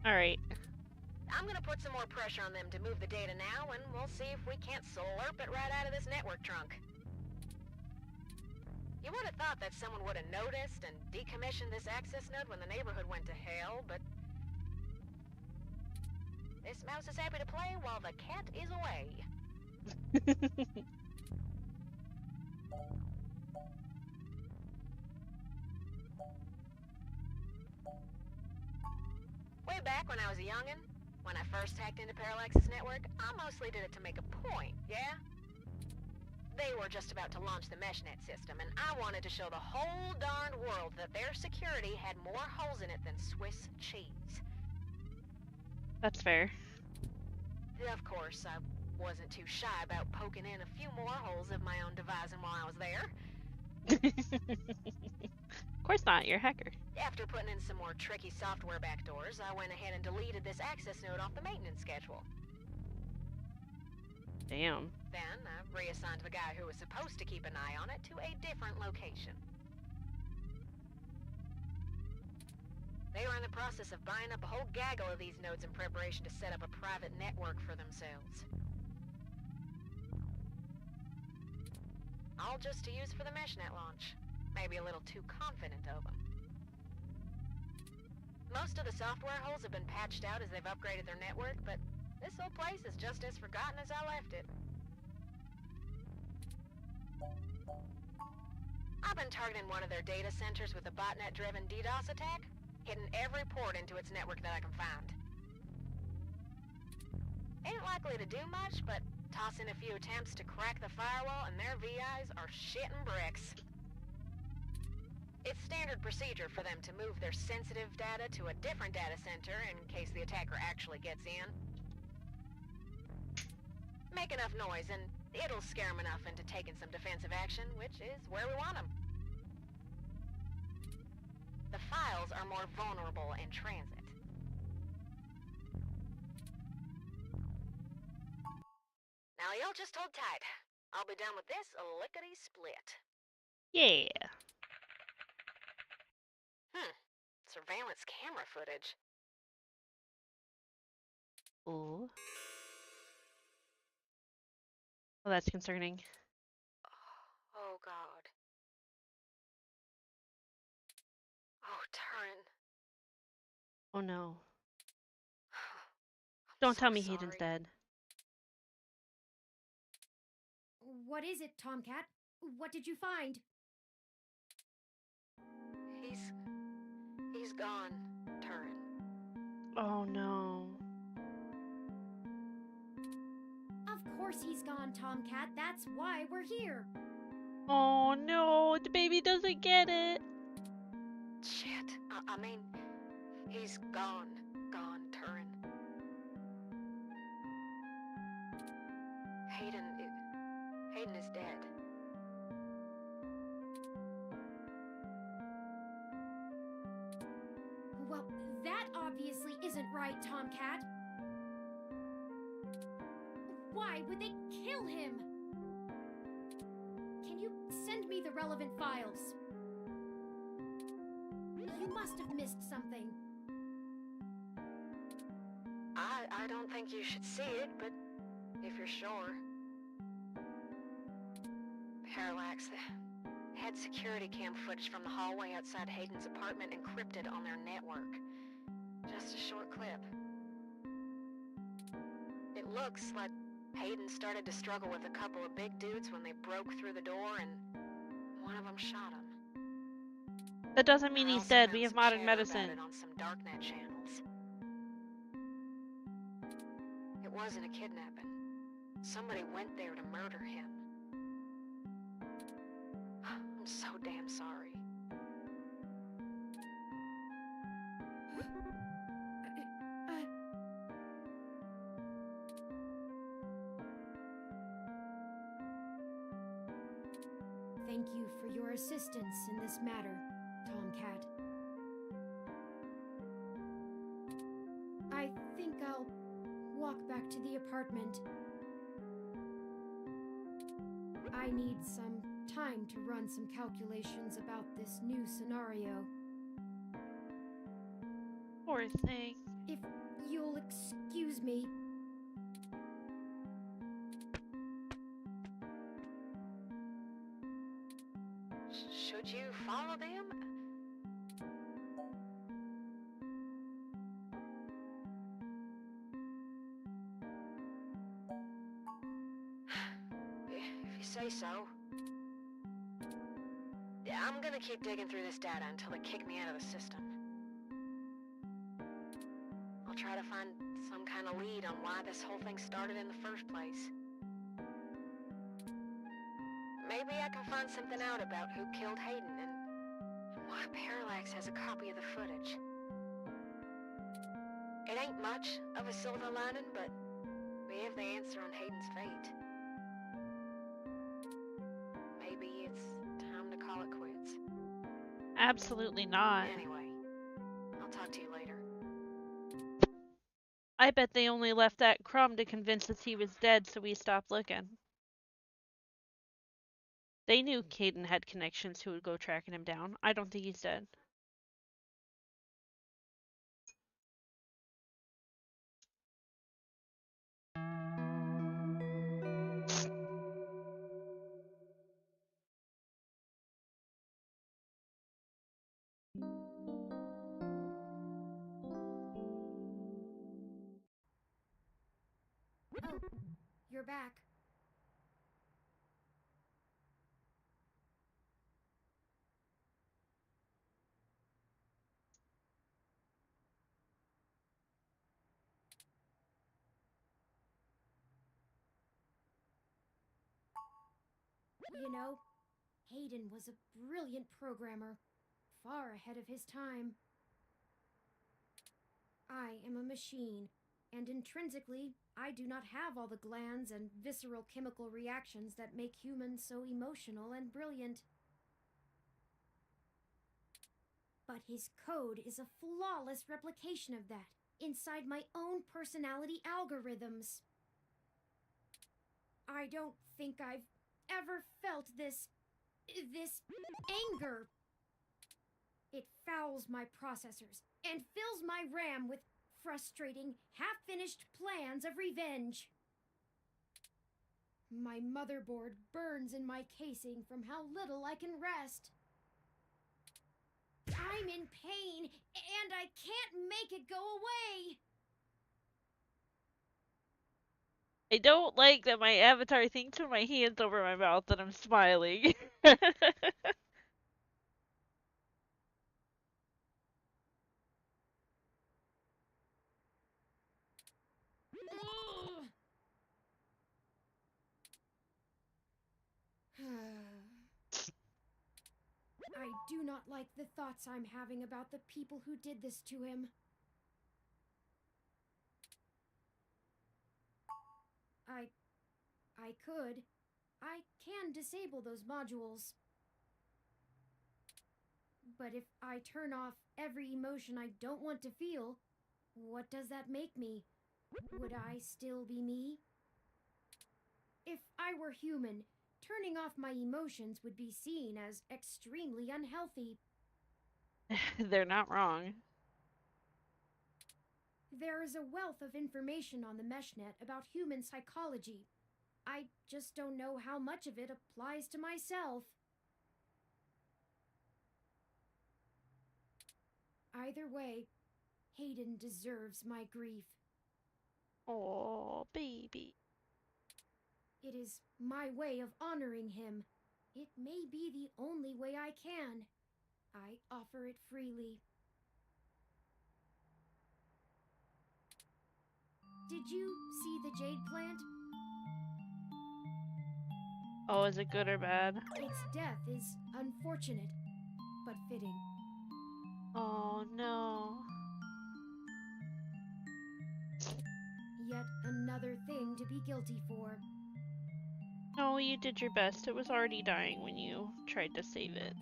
[SPEAKER 2] Alright.
[SPEAKER 10] I'm gonna put some more pressure on them to move the data now, and we'll see if we can't slurp it right out of this network trunk. You would have thought that someone would have noticed and decommissioned this access node when the neighborhood went to hell, but... this mouse is happy to play while the cat is away. Way back when I was a youngin', when I first hacked into Parallax's network, I mostly did it to make a point, yeah? They were just about to launch the meshnet system, and I wanted to show the whole darned world that their security had more holes in it than Swiss cheese.
[SPEAKER 2] That's fair.
[SPEAKER 10] Of course, I wasn't too shy about poking in a few more holes of my own devising while I was there.
[SPEAKER 2] Of course not, you're a hacker.
[SPEAKER 10] After putting in some more tricky software backdoors, I went ahead and deleted this access node off the maintenance schedule.
[SPEAKER 2] Damn.
[SPEAKER 10] Then I reassigned the guy who was supposed to keep an eye on it to a different location. They were in the process of buying up a whole gaggle of these nodes in preparation to set up a private network for themselves. All just to use for the meshnet launch. Maybe a little too confident of them. Most of the software holes have been patched out as they've upgraded their network, but this whole place is just as forgotten as I left it. I've been targeting one of their data centers with a botnet-driven DDoS attack, hitting every port into its network that I can find. Ain't likely to do much, but toss in a few attempts to crack the firewall and their VIs are shitting bricks. It's standard procedure for them to move their sensitive data to a different data center in case the attacker actually gets in. Make enough noise and it'll scare them enough into taking some defensive action, which is where we want them. The files are more vulnerable in transit. Now y'all just hold tight. I'll be done with this lickety-split.
[SPEAKER 2] Yeah.
[SPEAKER 10] Surveillance camera footage.
[SPEAKER 2] Ooh. Well, that's concerning.
[SPEAKER 10] Oh, God. Oh, Turin.
[SPEAKER 2] Oh no.
[SPEAKER 10] I'm
[SPEAKER 2] Don't
[SPEAKER 10] so
[SPEAKER 2] tell me
[SPEAKER 10] sorry.
[SPEAKER 2] Hayden's dead.
[SPEAKER 8] What is it, Tomcat? What did you find?
[SPEAKER 10] He's gone, Turin.
[SPEAKER 2] Oh no.
[SPEAKER 8] Of course he's gone, Tomcat. That's why we're here.
[SPEAKER 2] Oh no, the baby doesn't get it.
[SPEAKER 10] Shit. I mean, he's gone, Turin. Hayden is dead.
[SPEAKER 8] Well, that obviously isn't right, Tomcat. Why would they kill him? Can you send me the relevant files? You must have missed something.
[SPEAKER 10] I don't think you should see it, but if you're sure. Parallax had security cam footage from the hallway outside Hayden's apartment encrypted on their network. Just a short clip. It looks like Hayden started to struggle with a couple of big dudes when they broke through the door and one of them shot him.
[SPEAKER 2] That doesn't mean
[SPEAKER 10] I
[SPEAKER 2] he's
[SPEAKER 10] also
[SPEAKER 2] dead.
[SPEAKER 10] found
[SPEAKER 2] We have
[SPEAKER 10] some
[SPEAKER 2] modern
[SPEAKER 10] chatter
[SPEAKER 2] medicine.
[SPEAKER 10] about it on some darknet channels. It wasn't a kidnapping. Somebody went there to murder him. I'm so damn sorry.
[SPEAKER 8] Thank you for your assistance in this matter, Tomcat. I think I'll walk back to the apartment. I need some time to run some calculations about this new scenario.
[SPEAKER 2] Poor thing.
[SPEAKER 8] If you'll excuse me.
[SPEAKER 10] Should you follow them? If you say so. Yeah, I'm gonna keep digging through this data until they kick me out of the system. I'll try to find some kind of lead on why this whole thing started in the first place. Maybe I can find something out about who killed Hayden and why Parallax has a copy of the footage. It ain't much of a silver lining, but we have the answer on Hayden's fate. Maybe it's time to call it quits.
[SPEAKER 2] Absolutely not.
[SPEAKER 10] Anyway, I'll talk to you later.
[SPEAKER 2] I bet they only left that crumb to convince us he was dead, so we stopped looking. They knew Hayden had connections who would go tracking him down. I don't think he's dead.
[SPEAKER 8] Oh, you're back. You know, Hayden was a brilliant programmer, far ahead of his time. I am a machine, and intrinsically, I do not have all the glands and visceral chemical reactions that make humans so emotional and brilliant. But his code is a flawless replication of that, inside my own personality algorithms. I don't think I've ever felt this anger. It fouls my processors and fills my RAM with frustrating, half-finished plans of revenge. My motherboard burns in my casing from how little I can rest. I'm in pain, and I can't make it go away.
[SPEAKER 2] I don't like that my avatar thinks with my hands over my mouth that I'm smiling.
[SPEAKER 8] I do not like the thoughts I'm having about the people who did this to him. I can disable those modules. But if I turn off every emotion I don't want to feel, what does that make me? Would I still be me? If I were human, turning off my emotions would be seen as extremely unhealthy.
[SPEAKER 2] They're not wrong.
[SPEAKER 8] There is a wealth of information on the meshnet about human psychology. I just don't know how much of it applies to myself. Either way, Hayden deserves my grief.
[SPEAKER 2] Oh, baby.
[SPEAKER 8] It is my way of honoring him. It may be the only way I can. I offer it freely. Did you see the jade plant?
[SPEAKER 2] Oh, is it good or bad?
[SPEAKER 8] Its death is unfortunate, but fitting.
[SPEAKER 2] Oh, no.
[SPEAKER 8] Yet another thing to be guilty for.
[SPEAKER 2] No, you did your best. It was already dying when you tried to save it.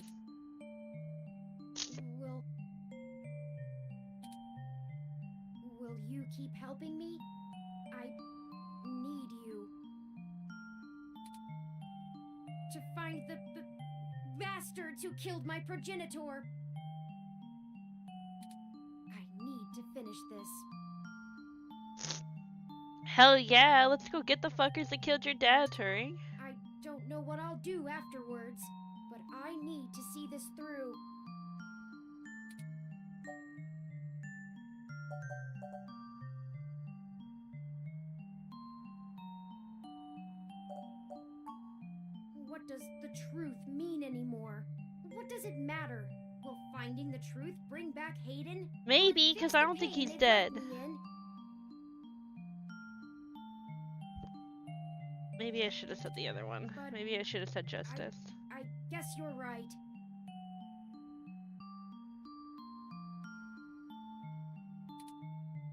[SPEAKER 8] Will you keep helping me? I need you. To find the bastards who killed my progenitor. I need to finish this.
[SPEAKER 2] Hell yeah, let's go get the fuckers that killed your dad, Turing.
[SPEAKER 8] I don't know what I'll do afterwards, but I need to see this through. What does the truth mean anymore? What does it matter? Will finding the truth bring back Hayden?
[SPEAKER 2] Maybe, because I don't think he's dead. Maybe I should have said the other one.
[SPEAKER 8] But
[SPEAKER 2] maybe I should have said justice.
[SPEAKER 8] I guess you're right.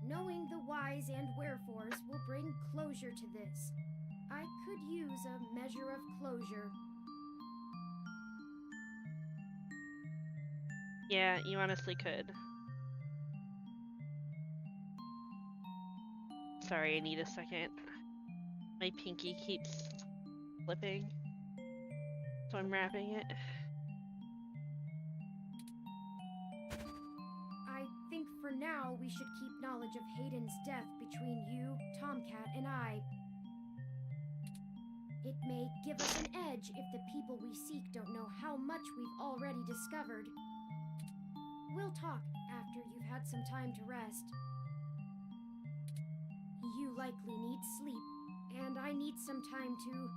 [SPEAKER 8] Knowing the whys and wherefores will bring closure to this. I could use a measure of closure.
[SPEAKER 2] Yeah, you honestly could. Sorry, I need a second. My pinky keeps slipping, so I'm wrapping it.
[SPEAKER 8] I think for now we should keep knowledge of Hayden's death between you, Tomcat, and I. It may give us an edge if the people we seek don't know how much we've already discovered. We'll talk after you've had some time to rest. You likely need sleep, and I need some time to...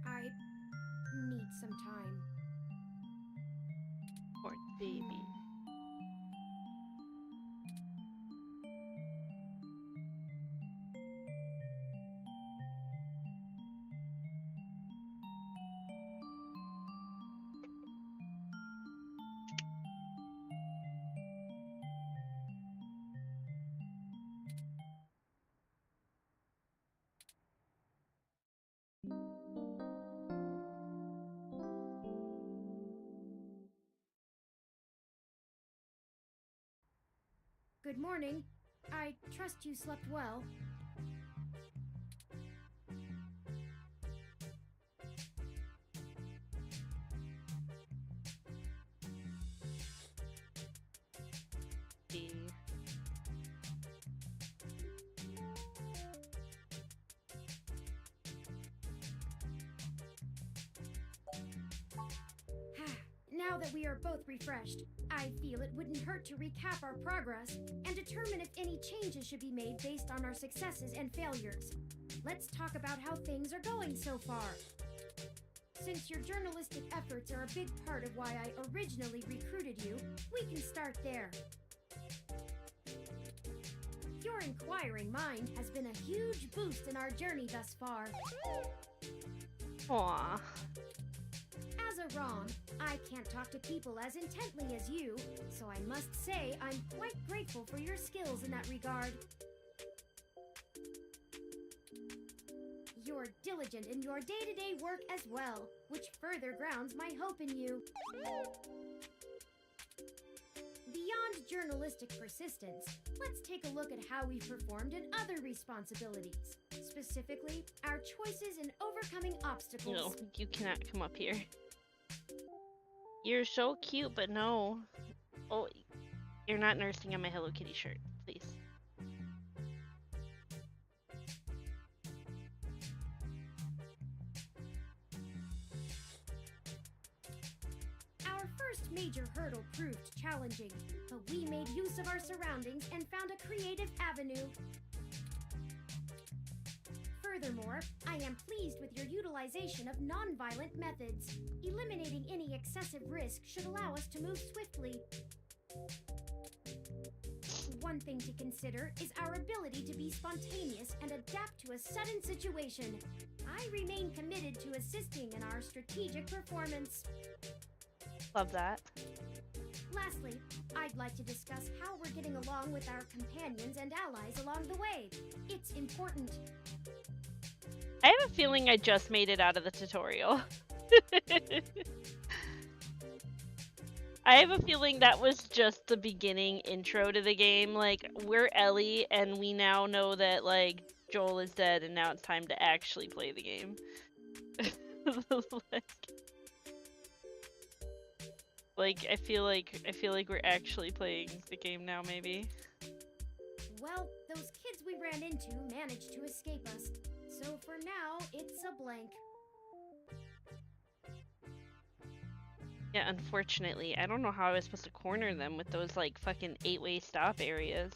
[SPEAKER 8] I need some time.
[SPEAKER 2] Poor baby.
[SPEAKER 8] Good morning. I trust you slept well.
[SPEAKER 2] The
[SPEAKER 8] Now that we are both refreshed, I feel it wouldn't hurt to recap our progress and determine if any changes should be made based on our successes and failures. Let's talk about how things are going so far. Since your journalistic efforts are a big part of why I originally recruited you, we can start there. Your inquiring mind has been a huge boost in our journey thus far.
[SPEAKER 2] Aww.
[SPEAKER 8] As a Rom, I can't talk to people as intently as you, so I must say I'm quite grateful for your skills in that regard. You're diligent in your day-to-day work as well, which further grounds my hope in you. Beyond journalistic persistence, let's take a look at how we've performed in other responsibilities. Specifically, our choices in overcoming obstacles.
[SPEAKER 2] No, you cannot come up here. You're so cute, but no. Oh, you're not nursing on my Hello Kitty shirt, please.
[SPEAKER 8] Our first major hurdle proved challenging, but we made use of our surroundings and found a creative avenue. Furthermore, I am pleased with your utilization of non-violent methods. Eliminating any excessive risk should allow us to move swiftly. One thing to consider is our ability to be spontaneous and adapt to a sudden situation. I remain committed to assisting in our strategic performance.
[SPEAKER 2] Love that.
[SPEAKER 8] Lastly, I'd like to discuss how we're getting along with our companions and allies along the way. It's important.
[SPEAKER 2] I have a feeling I just made it out of the tutorial. I have a feeling that was just the beginning intro to the game. Like, we're Ellie, and we now know that, like, Joel is dead, and now it's time to actually play the game. Like, I feel like we're actually playing the game now, maybe.
[SPEAKER 8] Well, those kids we ran into managed to escape us. So for now, it's a blank.
[SPEAKER 2] Yeah, unfortunately. I don't know how I was supposed to corner them with those, like, fucking 8-way stop areas.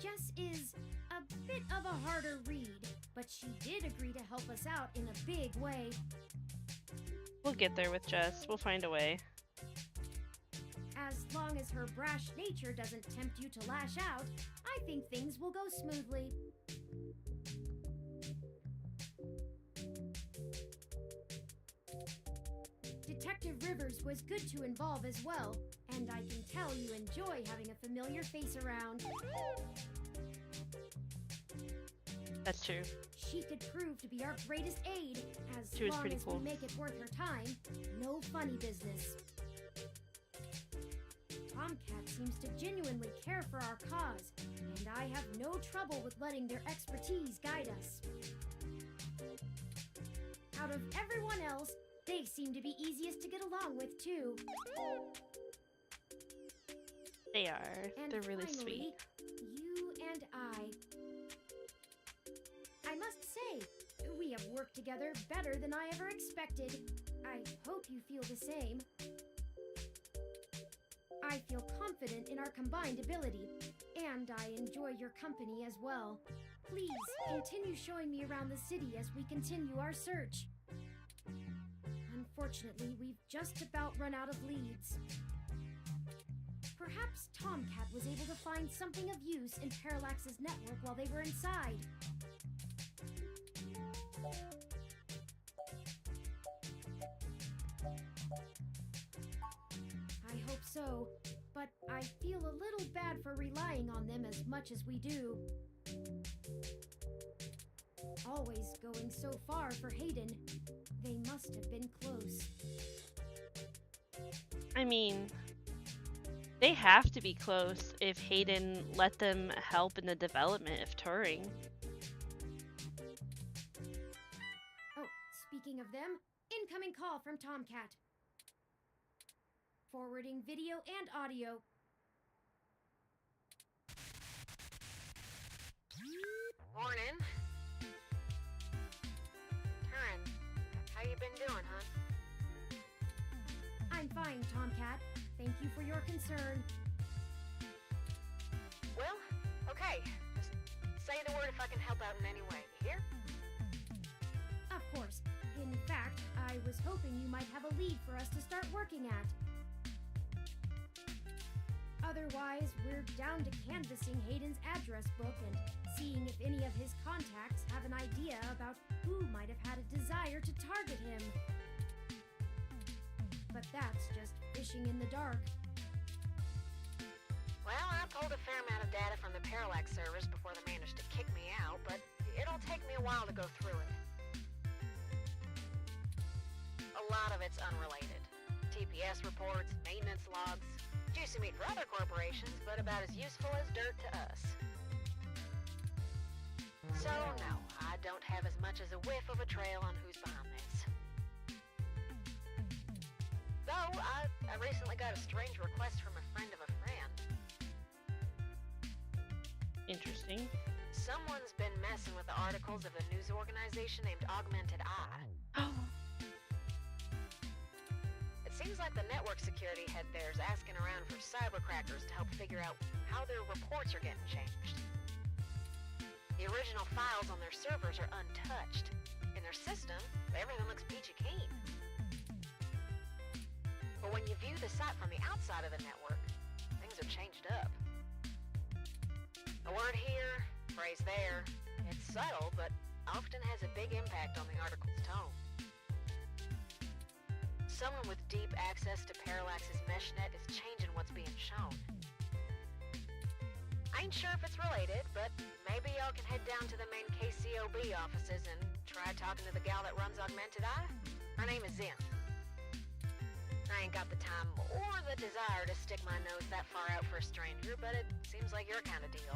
[SPEAKER 8] Jess is a bit of a harder read, but she did agree to help us out in a big way.
[SPEAKER 2] We'll get there with Jess. We'll find a way.
[SPEAKER 8] As long as her brash nature doesn't tempt you to lash out, I think things will go smoothly. Detective Rivers was good to involve as well, and I can tell you enjoy having a familiar face around.
[SPEAKER 2] That's true.
[SPEAKER 8] She could prove to be our greatest aid, as
[SPEAKER 2] She was
[SPEAKER 8] long
[SPEAKER 2] pretty
[SPEAKER 8] as
[SPEAKER 2] cool.
[SPEAKER 8] we make it worth her time. No funny business. Tomcat seems to genuinely care for our cause, and I have no trouble with letting their expertise guide us. Out of everyone else, they seem to be easiest to get along with, too.
[SPEAKER 2] They are.
[SPEAKER 8] And
[SPEAKER 2] They're really
[SPEAKER 8] finally,
[SPEAKER 2] sweet.
[SPEAKER 8] you and I must say, we have worked together better than I ever expected. I hope you feel the same. I feel confident in our combined ability. And I enjoy your company as well. Please, continue showing me around the city as we continue our search. Unfortunately, we've just about run out of leads. Perhaps Tomcat was able to find something of use in Parallax's network while they were inside. I hope so, but I feel a little bad for relying on them as much as we do. Always going so far for Hayden. They must have been close.
[SPEAKER 2] I mean, they have to be close if Hayden let them help in the development of Turing.
[SPEAKER 8] Oh, speaking of them, incoming call from Tomcat. Forwarding video and audio.
[SPEAKER 10] Morning. Turin, how you been doing, hon?
[SPEAKER 8] I'm fine, Tomcat. Thank you for your concern.
[SPEAKER 10] Well, okay. Just say the word if I can help out in any way. You hear?
[SPEAKER 8] Of course. In fact, I was hoping you might have a lead for us to start working at. Otherwise, we're down to canvassing Hayden's address book and seeing if any of his contacts have an idea about who might have had a desire to target him. But that's just fishing in the dark.
[SPEAKER 10] Well, I pulled a fair amount of data from the Parallax servers before they managed to kick me out, but it'll take me a while to go through it. A lot of it's unrelated. TPS reports, maintenance logs, juicy meat for other corporations, but about as useful as dirt to us. So, no, I don't have as much as a whiff of a trail on who's behind this. Though, I recently got a strange request from a friend of a friend.
[SPEAKER 2] Interesting.
[SPEAKER 10] Someone's been messing with the articles of a news organization named Augmented Eye. It seems like the network security head there's asking around for cybercrackers to help figure out how their reports are getting changed. The original files on their servers are untouched. In their system, everything looks peachy keen. But when you view the site from the outside of the network, things are changed up. A word here, phrase there. It's subtle, but often has a big impact on the article's tone. Someone with deep access to Parallax's meshnet is changing what's being shown. I ain't sure if it's related, but maybe y'all can head down to the main KCOB offices and try talking to the gal that runs Augmented Eye. Her name is Zen. I ain't got the time or the desire to stick my nose that far out for a stranger, but it seems like your kind of deal.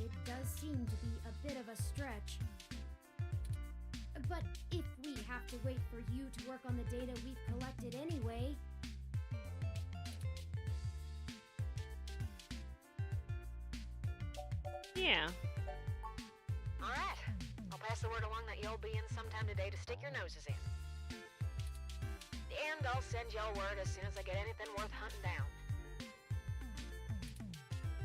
[SPEAKER 8] It does seem to be a bit of a stretch. But if we have to wait for you to work on the data we've collected anyway...
[SPEAKER 2] Yeah.
[SPEAKER 10] Alright. I'll pass the word along that you'll be in sometime today to stick your noses in. And I'll send y'all word as soon as I get anything worth hunting down.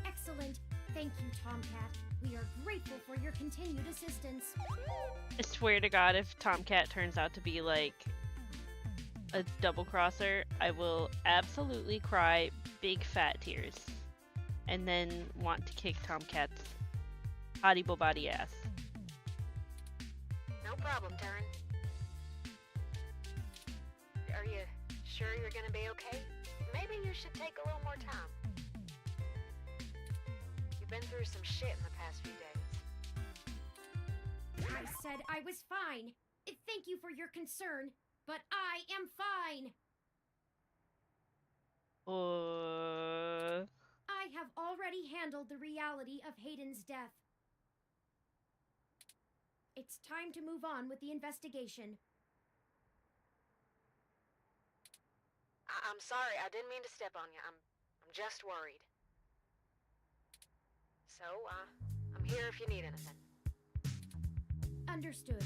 [SPEAKER 8] Excellent. Thank you, Tomcat. We are grateful for your continued assistance.
[SPEAKER 2] I swear to God, if Tomcat turns out to be like a double crosser, I will absolutely cry big fat tears and then want to kick Tomcat's body body ass.
[SPEAKER 10] No problem, Turin. Are you sure you're gonna be okay? Maybe you should take a little more time. Been through some shit in the past few days.
[SPEAKER 8] I said I was fine. Thank you for your concern, but I am fine. I have already handled the reality of Hayden's death. It's time to move on with the investigation.
[SPEAKER 10] I'm sorry, I didn't mean to step on you. I'm just worried. So, I'm here if you need anything.
[SPEAKER 8] Understood.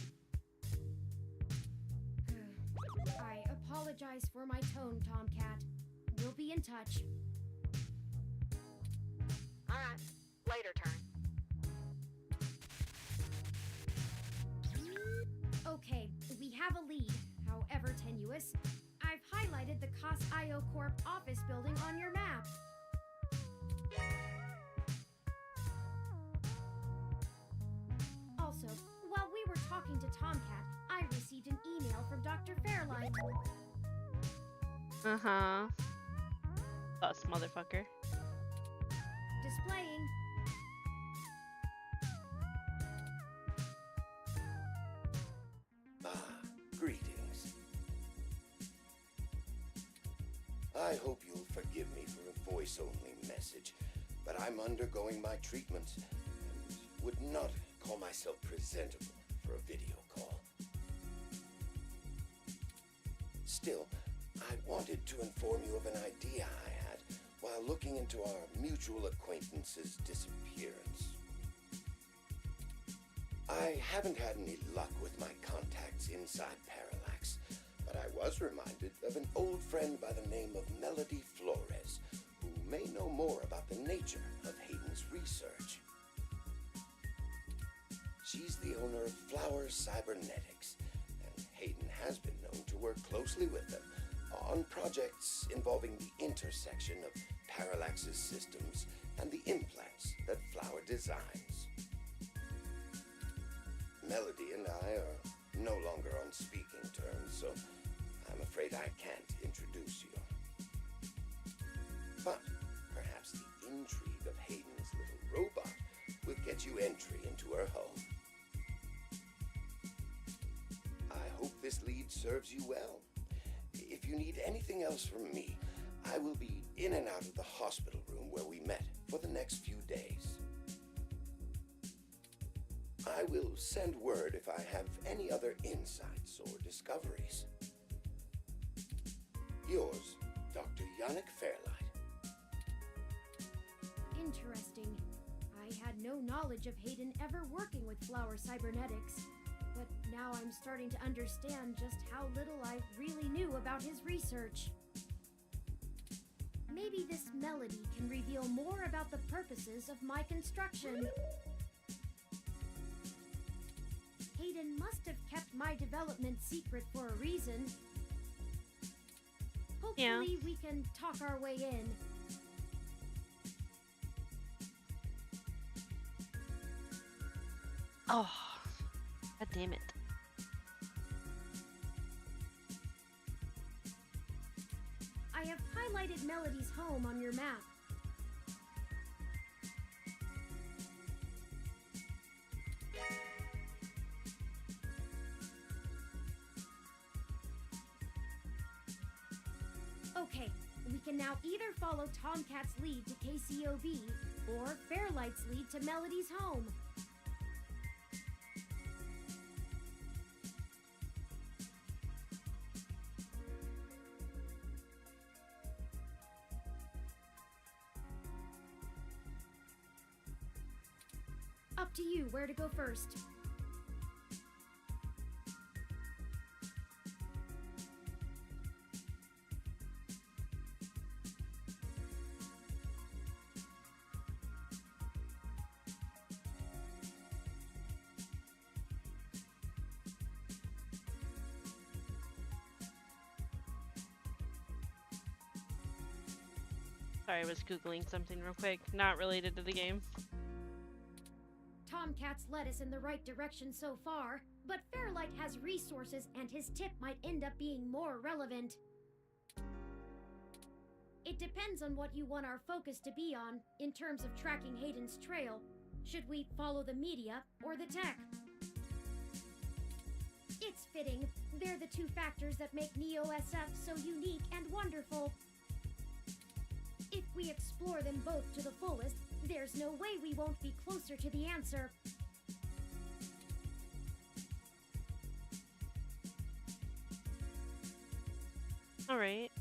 [SPEAKER 8] I apologize for my tone, Tomcat. We'll be in touch.
[SPEAKER 10] Alright, later turn.
[SPEAKER 8] Okay, we have a lead, however tenuous. I've highlighted the COS IO Corp office building on your map. Also, while we were talking to Tomcat, I received an email from Dr. Fairlight.
[SPEAKER 2] Uh-huh. Us, motherfucker.
[SPEAKER 8] Displaying.
[SPEAKER 11] Greetings. I hope you'll forgive me for a voice-only message, but I'm undergoing my treatments and would not call myself presentable for a video call. Still, I wanted to inform you of an idea I had while looking into our mutual acquaintance's disappearance. I haven't had any luck with my contacts inside Parallax, but I was reminded of an old friend by the name of Melody Flores, who may know more about the nature of Hayden's research. She's the owner of Flower Cybernetics, and Hayden has been known to work closely with them on projects involving the intersection of Parallax's systems and the implants that Flower designs. Melody and I are no longer on speaking terms, so I'm afraid I can't introduce you. But perhaps the intrigue of Hayden's little robot will get you entry into her home. I hope this lead serves you well. If you need anything else from me, I will be in and out of the hospital room where we met for the next few days. I will send word if I have any other insights or discoveries. Yours, Dr. Yannick Fairlight.
[SPEAKER 8] Interesting. I had no knowledge of Hayden ever working with Flower Cybernetics, but now I'm starting to understand just how little I really knew about his research. Maybe this Melody can reveal more about the purposes of my construction. Hayden must have kept my development secret for a reason. Hopefully we can talk our way in.
[SPEAKER 2] Oh, god damn it.
[SPEAKER 8] I have highlighted Melody's home on your map. Okay, we can now either follow Tomcat's lead to KCOB, or Fairlight's lead to Melody's home. Up to you where to go first.
[SPEAKER 2] Sorry, I was Googling something real quick, not related to the game.
[SPEAKER 8] Tomcat's led us in the right direction so far, but Fairlight has resources and his tip might end up being more relevant. It depends on what you want our focus to be on in terms of tracking Hayden's trail. Should we follow the media or the tech? It's fitting. They're the two factors that make Neo-SF so unique and wonderful. If we explore them both to the fullest, there's no way we won't be closer to the answer.
[SPEAKER 2] All right.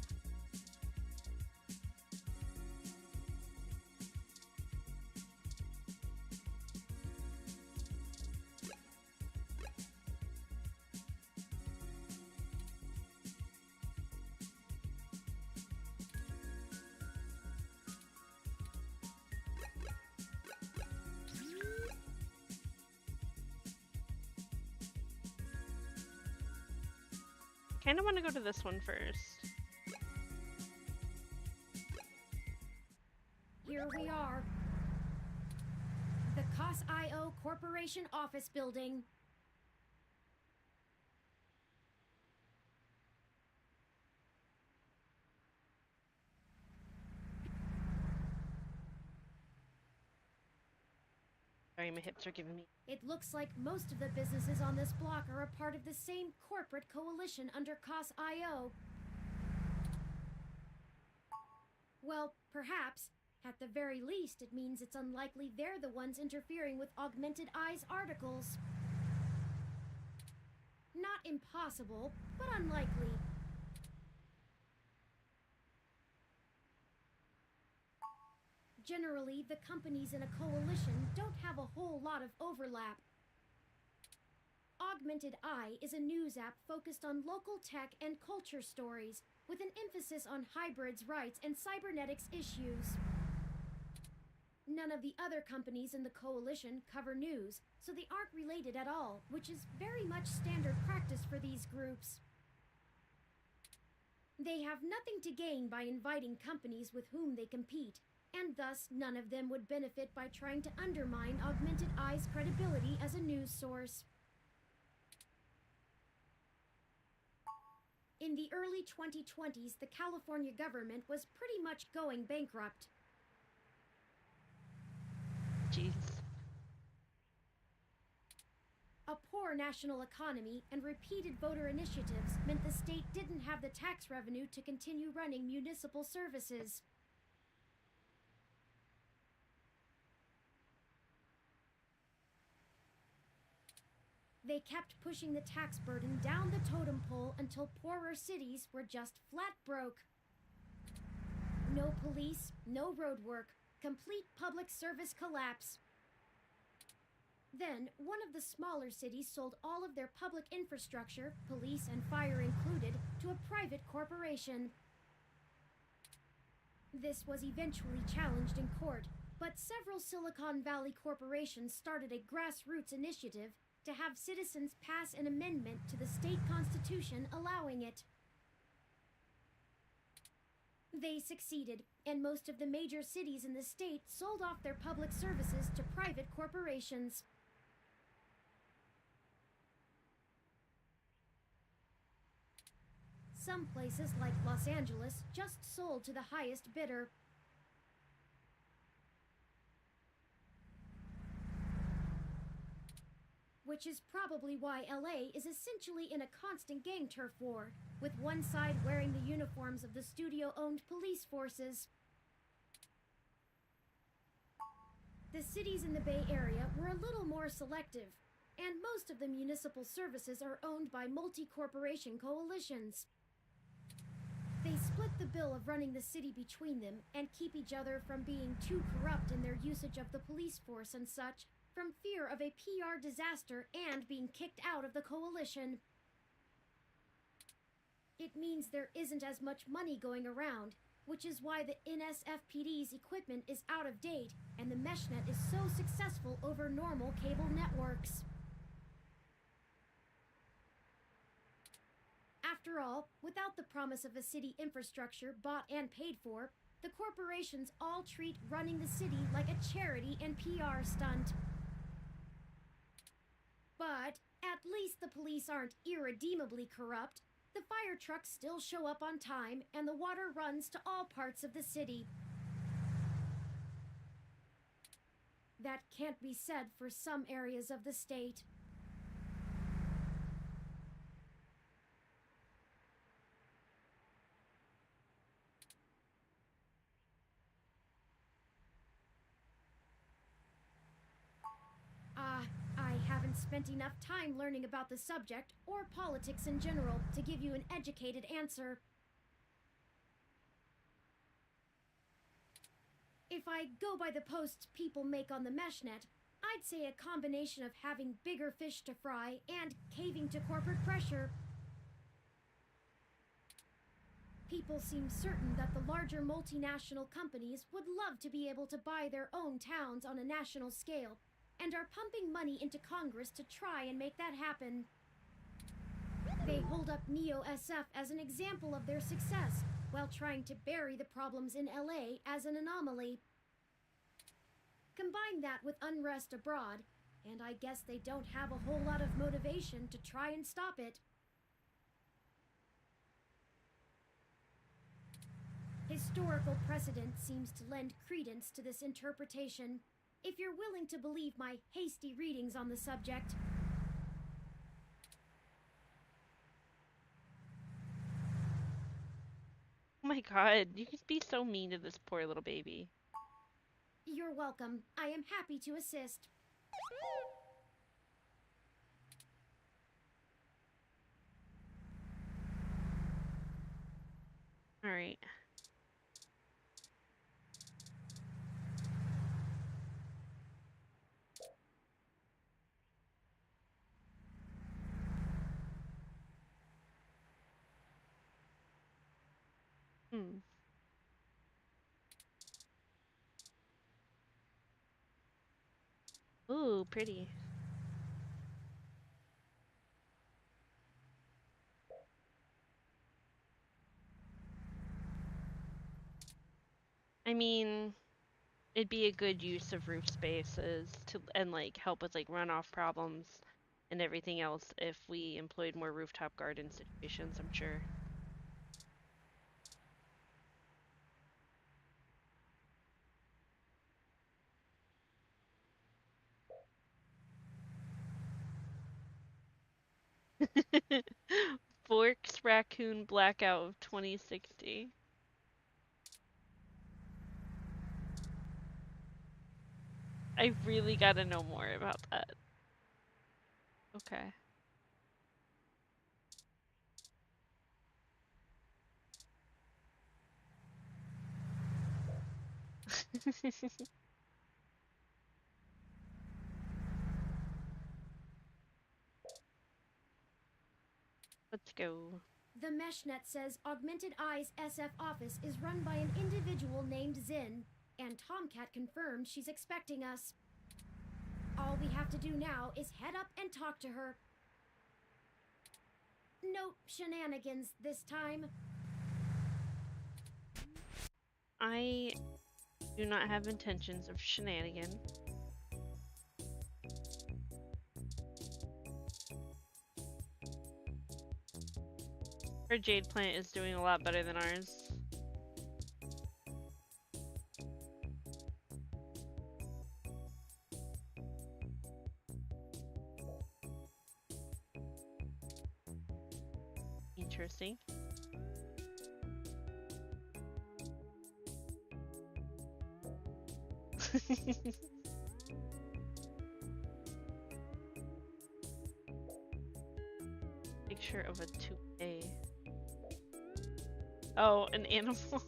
[SPEAKER 2] kind of want to go to this one first.
[SPEAKER 8] Here we are. The COS.io Corporation office building.
[SPEAKER 2] Sorry, my hips are giving me.
[SPEAKER 8] It looks like most of the businesses on this block are a part of the same corporate coalition under COS.io. Well, perhaps. At the very least, it means it's unlikely they're the ones interfering with Augmented Eye's articles. Not impossible, but unlikely. Generally, the companies in a coalition don't have a whole lot of overlap. Augmented Eye is a news app focused on local tech and culture stories, with an emphasis on hybrids' rights and cybernetics issues. None of the other companies in the coalition cover news, so they aren't related at all, which is very much standard practice for these groups. They have nothing to gain by inviting companies with whom they compete, and thus none of them would benefit by trying to undermine Augmented Eye's credibility as a news source. In the early 2020s, the California government was pretty much going bankrupt.
[SPEAKER 2] Jeez.
[SPEAKER 8] A poor national economy and repeated voter initiatives meant the state didn't have the tax revenue to continue running municipal services. They kept pushing the tax burden down the totem pole until poorer cities were just flat broke. No police, no road work, complete public service collapse. Then, one of the smaller cities sold all of their public infrastructure, police and fire included, to a private corporation. This was eventually challenged in court, but several Silicon Valley corporations started a grassroots initiative to have citizens pass an amendment to the state constitution allowing it. They succeeded, and most of the major cities in the state sold off their public services to private corporations. Some places, like Los Angeles, just sold to the highest bidder. Which is probably why LA is essentially in a constant gang turf war, with one side wearing the uniforms of the studio-owned police forces. The cities in the Bay Area were a little more selective, and most of the municipal services are owned by multi-corporation coalitions. They split the bill of running the city between them and keep each other from being too corrupt in their usage of the police force and such, from fear of a PR disaster and being kicked out of the coalition. It means there isn't as much money going around, which is why the NSFPD's equipment is out of date and the meshnet is so successful over normal cable networks. After all, without the promise of a city infrastructure bought and paid for, the corporations all treat running the city like a charity and PR stunt. But at least the police aren't irredeemably corrupt. The fire trucks still show up on time, and the water runs to all parts of the city. That can't be said for some areas of the state. I haven't spent enough time learning about the subject, or politics in general, to give you an educated answer. If I go by the posts people make on the meshnet, I'd say a combination of having bigger fish to fry and caving to corporate pressure. People seem certain that the larger multinational companies would love to be able to buy their own towns on a national scale, and are pumping money into Congress to try and make that happen. They hold up Neo SF as an example of their success, while trying to bury the problems in LA as an anomaly. Combine that with unrest abroad, and I guess they don't have a whole lot of motivation to try and stop it. Historical precedent seems to lend credence to this interpretation, if you're willing to believe my hasty readings on the subject.
[SPEAKER 2] Oh my god, you could be so mean to this poor little baby.
[SPEAKER 8] You're welcome. I am happy to assist.
[SPEAKER 2] Alright. Ooh, pretty. I mean, it'd be a good use of roof spaces to and like help with like runoff problems and everything else if we employed more rooftop garden situations, I'm sure. Forks Raccoon Blackout of 2060. I really gotta know more about that. Okay. Let's go.
[SPEAKER 8] The MeshNet says Augmented Eye's SF office is run by an individual named Zin, and Tomcat confirmed she's expecting us. All we have to do now is head up and talk to her. No shenanigans this time.
[SPEAKER 2] I do not have intentions of shenanigan. Our jade plant is doing a lot better than ours. Interesting. Picture of a toupee. Oh, an animal.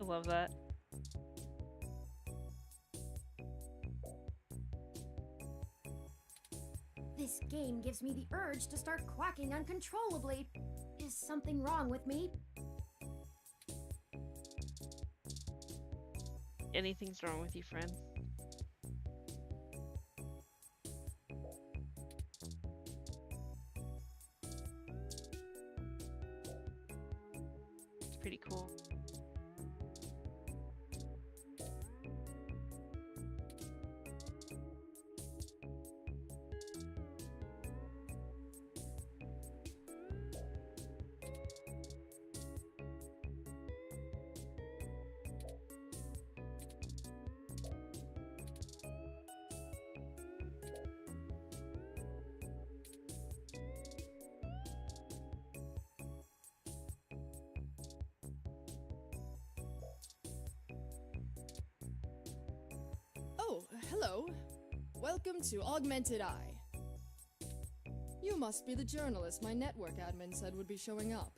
[SPEAKER 2] I love that.
[SPEAKER 8] This game gives me the urge to start quacking uncontrollably. Is something wrong with me?
[SPEAKER 2] Anything's wrong with you, friend. It's pretty cool.
[SPEAKER 12] Oh, hello. Welcome to Augmented Eye. You must be the journalist my network admin said would be showing up.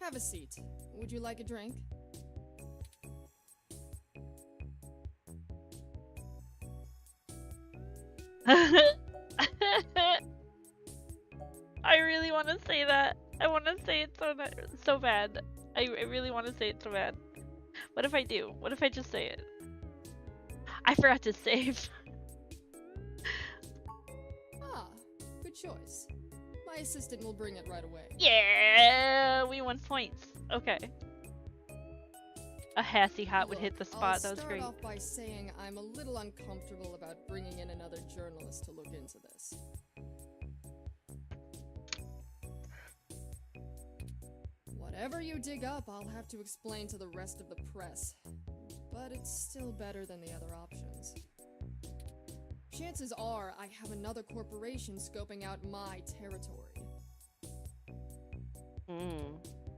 [SPEAKER 12] Have a seat. Would you like a drink?
[SPEAKER 2] really want to say that. I want to say it so bad. I really want to say it so bad. What if I do? What if I just say it? I forgot to save.
[SPEAKER 12] Ah, good choice. My assistant will bring it right away.
[SPEAKER 2] Yeah, we won points. Okay. A Hassy Hot would hit the spot. That was
[SPEAKER 12] I'll
[SPEAKER 2] great.
[SPEAKER 12] start off by saying I'm a little uncomfortable about bringing in another journalist to look into this. Whatever you dig up, I'll have to explain to the rest of the press. But it's still better than the other options. Chances are I have another corporation scoping out my territory.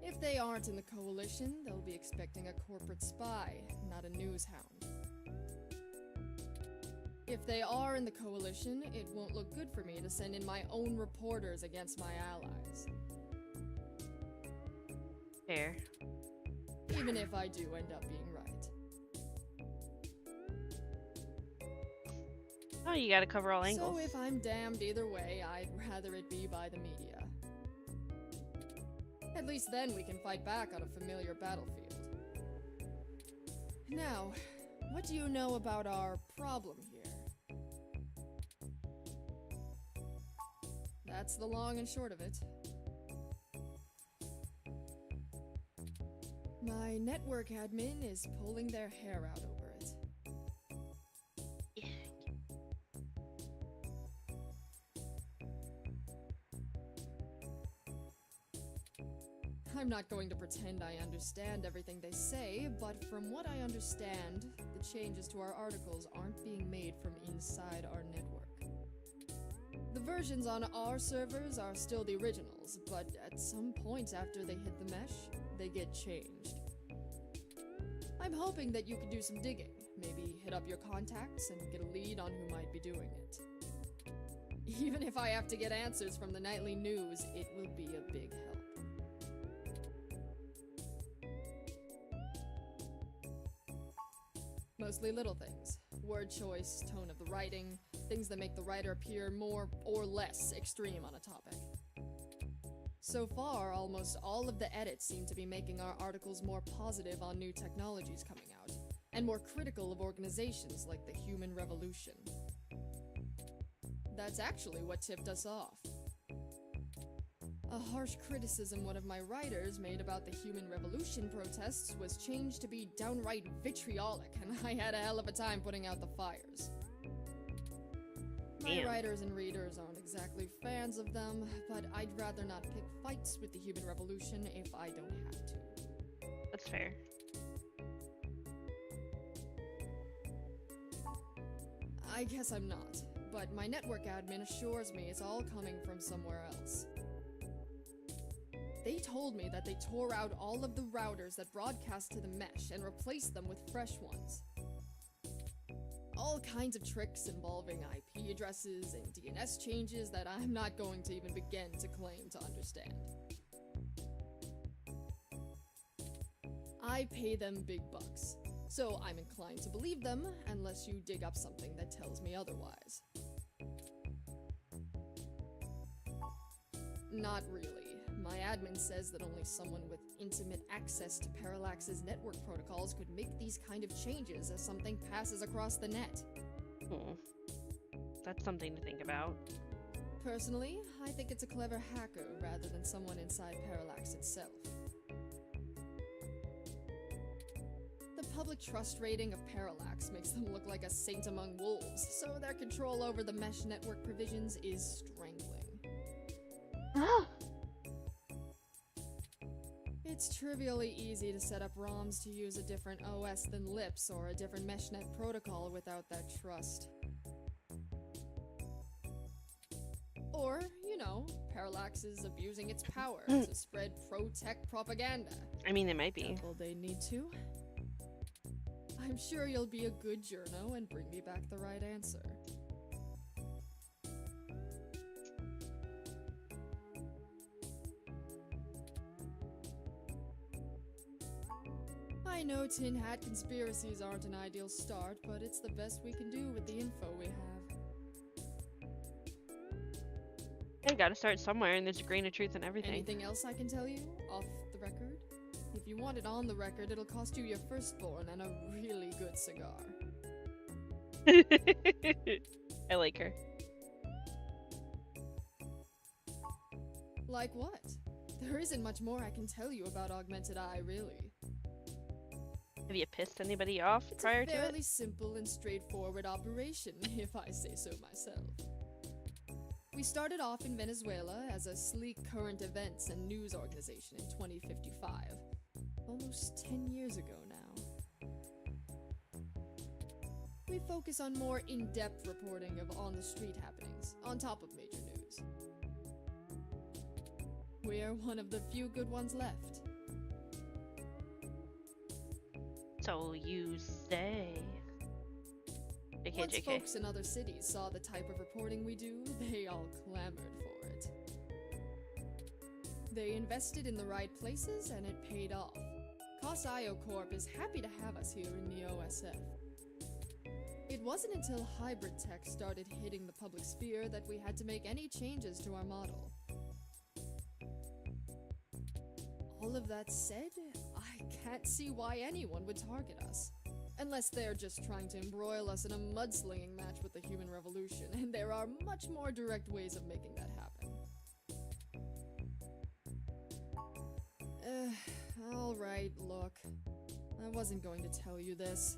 [SPEAKER 12] If they aren't in the coalition, they'll be expecting a corporate spy, not a news hound. If they are in the coalition, it won't look good for me to send in my own reporters against my allies.
[SPEAKER 2] Fair.
[SPEAKER 12] Even if I do end up being right.
[SPEAKER 2] Oh, you gotta cover all angles.
[SPEAKER 12] So if I'm damned either way, I'd rather it be by the media. At least then we can fight back on a familiar battlefield. Now, what do you know about our problem here? That's the long and short of it. My network admin is pulling their hair out over it. I'm not going to pretend I understand everything they say, but from what I understand, the changes to our articles aren't being made from inside our network. The versions on our servers are still the originals, but at some point after they hit the mesh, they get changed. I'm hoping that you can do some digging, maybe hit up your contacts and get a lead on who might be doing it. Even if I have to get answers from the nightly news, it will be a big help. Mostly little things. Word choice, tone of the writing, things that make the writer appear more or less extreme on a topic. So far, almost all of the edits seem to be making our articles more positive on new technologies coming out, and more critical of organizations like the Human Revolution. That's actually what tipped us off. A harsh criticism one of my writers made about the Human Revolution protests was changed to be downright vitriolic, and I had a hell of a time putting out the fires. My writers and readers aren't exactly fans of them, but I'd rather not pick fights with the Human Revolution if I don't have to.
[SPEAKER 2] That's fair.
[SPEAKER 12] I guess I'm not, but my network admin assures me it's all coming from somewhere else. They told me that they tore out all of the routers that broadcast to the mesh and replaced them with fresh ones. All kinds of tricks involving IP addresses and DNS changes that I'm not going to even begin to claim to understand. I pay them big bucks, so I'm inclined to believe them unless you dig up something that tells me otherwise. Not really. My admin says that only someone with intimate access to Parallax's network protocols could make these kind of changes as something passes across the net.
[SPEAKER 2] That's something to think about.
[SPEAKER 12] Personally, I think it's a clever hacker rather than someone inside Parallax itself. The public trust rating of Parallax makes them look like a saint among wolves, so their control over the mesh network provisions is strangling. It's trivially easy to set up ROMs to use a different OS than LIPS or a different meshnet protocol without that trust. Or, you know, Parallax is abusing its power to spread pro-tech propaganda.
[SPEAKER 2] I mean, it might be.
[SPEAKER 12] Well, they need to. I'm sure you'll be a good journo and bring me back the right answer. I know tin hat conspiracies aren't an ideal start, but it's the best we can do with the info we have.
[SPEAKER 2] I gotta start somewhere, and there's a grain of truth in everything.
[SPEAKER 12] Anything else I can tell you off the record? If you want it on the record, it'll cost you your firstborn and a really good cigar.
[SPEAKER 2] I like her.
[SPEAKER 12] Like what? There isn't much more I can tell you about Augmented Eye, really.
[SPEAKER 2] Have you pissed anybody off prior to
[SPEAKER 12] It's a
[SPEAKER 2] it?
[SPEAKER 12] fairly simple and straightforward operation, if I say so myself. We started off in Venezuela as a sleek current events and news organization in 2055. Almost 10 years ago now. We focus on more in-depth reporting of on-the-street happenings, on top of major news. We're one of the few good ones left.
[SPEAKER 2] So you say. JK,
[SPEAKER 12] Once
[SPEAKER 2] JK.
[SPEAKER 12] folks in other cities saw the type of reporting we do, they all clamored for it. They invested in the right places and it paid off. COS-IO Corp is happy to have us here in the OSF. It wasn't until hybrid tech started hitting the public sphere that we had to make any changes to our model. All of that said, I can't see why anyone would target us. Unless they're just trying to embroil us in a mudslinging match with the human revolution, and there are much more direct ways of making that happen. Alright, look. I wasn't going to tell you this.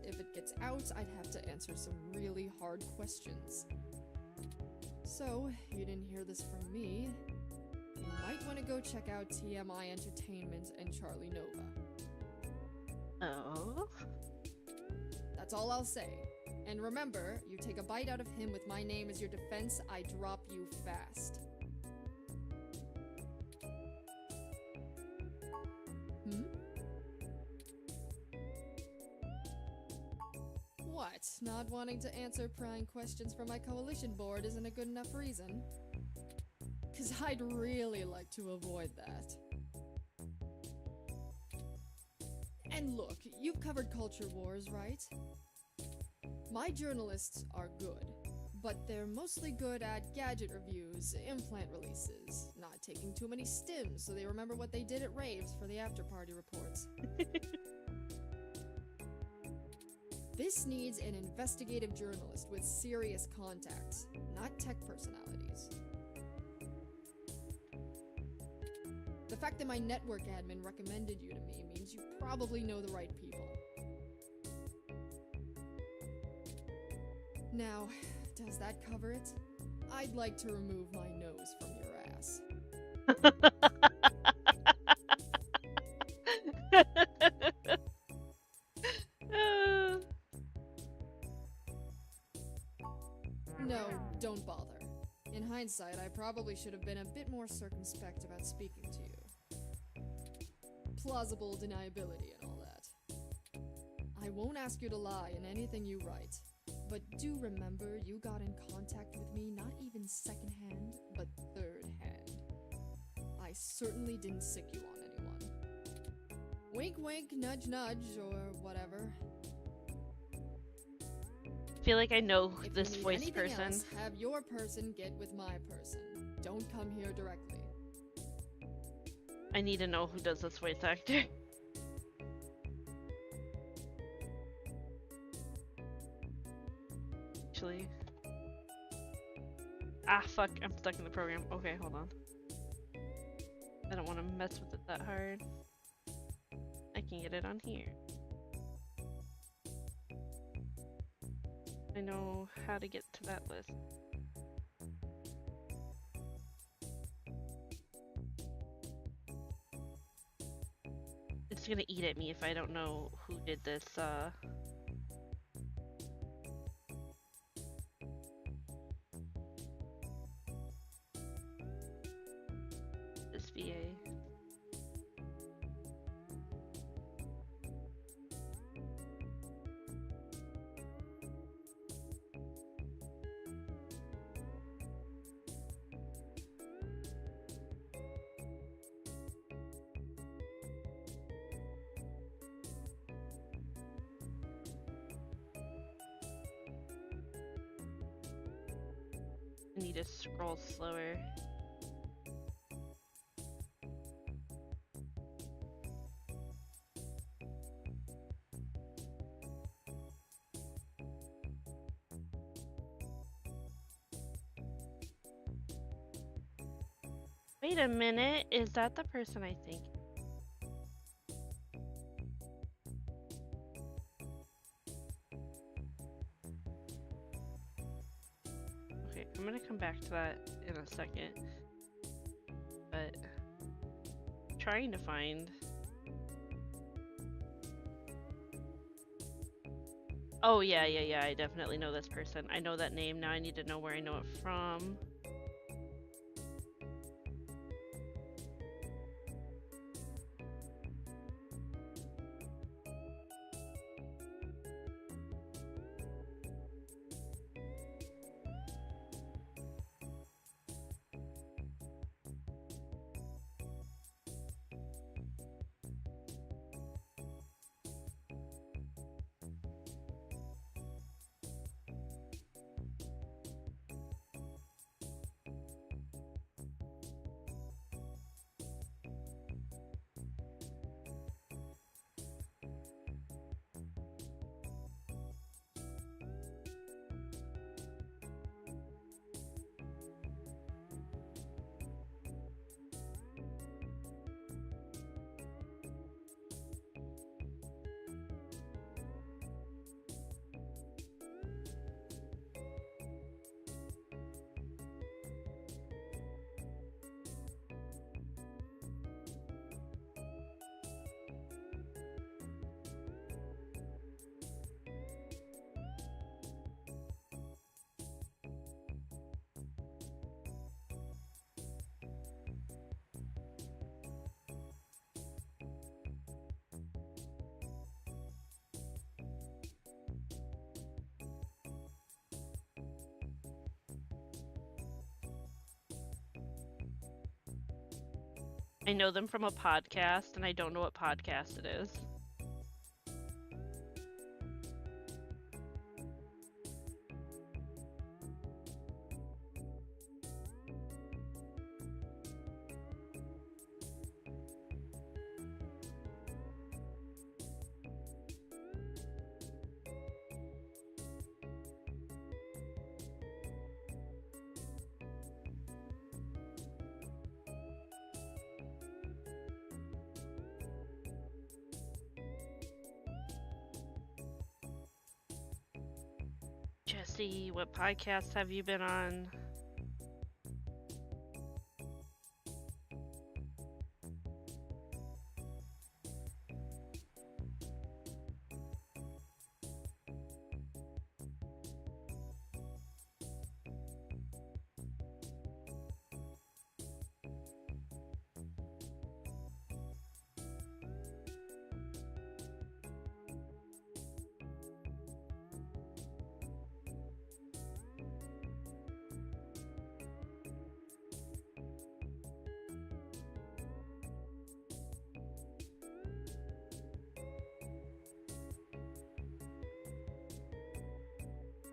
[SPEAKER 12] If it gets out, I'd have to answer some really hard questions. So, you didn't hear this from me. You might want to go check out TMI Entertainment and Charlie Nova.
[SPEAKER 2] Oh?
[SPEAKER 12] That's all I'll say. And remember, you take a bite out of him with my name as your defense, I drop you fast. What? Not wanting to answer prying questions from my coalition board isn't a good enough reason? 'Cause I'd really like to avoid that. And look, you've covered culture wars, right? My journalists are good, but they're mostly good at gadget reviews, implant releases, not taking too many stims so they remember what they did at raves for the after-party reports. This needs an investigative journalist with serious contacts, not tech personalities. The fact that my network admin recommended you to me means you probably know the right people. Now, does that cover it? I'd like to remove my nose from your ass. No, don't bother. In hindsight, I probably should have been a bit more circumspect about speaking to you. Plausible deniability and all that. I won't ask you to lie in anything you write, but do remember you got in contact with me not even secondhand, but third-hand. I certainly didn't sick you on anyone. Wink wink, nudge nudge, or whatever.
[SPEAKER 2] I feel like I know
[SPEAKER 12] If
[SPEAKER 2] this
[SPEAKER 12] you need
[SPEAKER 2] voice
[SPEAKER 12] anything
[SPEAKER 2] person.
[SPEAKER 12] else, have your person get with my person. Don't come here directly.
[SPEAKER 2] I need to know who does this voice actor. Actually. Ah, fuck. I'm stuck in the program. Okay, hold on. I don't want to mess with it that hard. I can get it on here. I know how to get to that list. It's gonna eat at me if I don't know who did this, this VA. need to scroll slower. Wait a minute, is that the person I think? Okay, I'm gonna come back to that in a second. But I'm trying to find. Oh yeah, I definitely know this person. I know that name. Now I need to know where I know it from. I know them from a podcast, and I don't know what podcast it is. Jesse, what podcasts have you been on?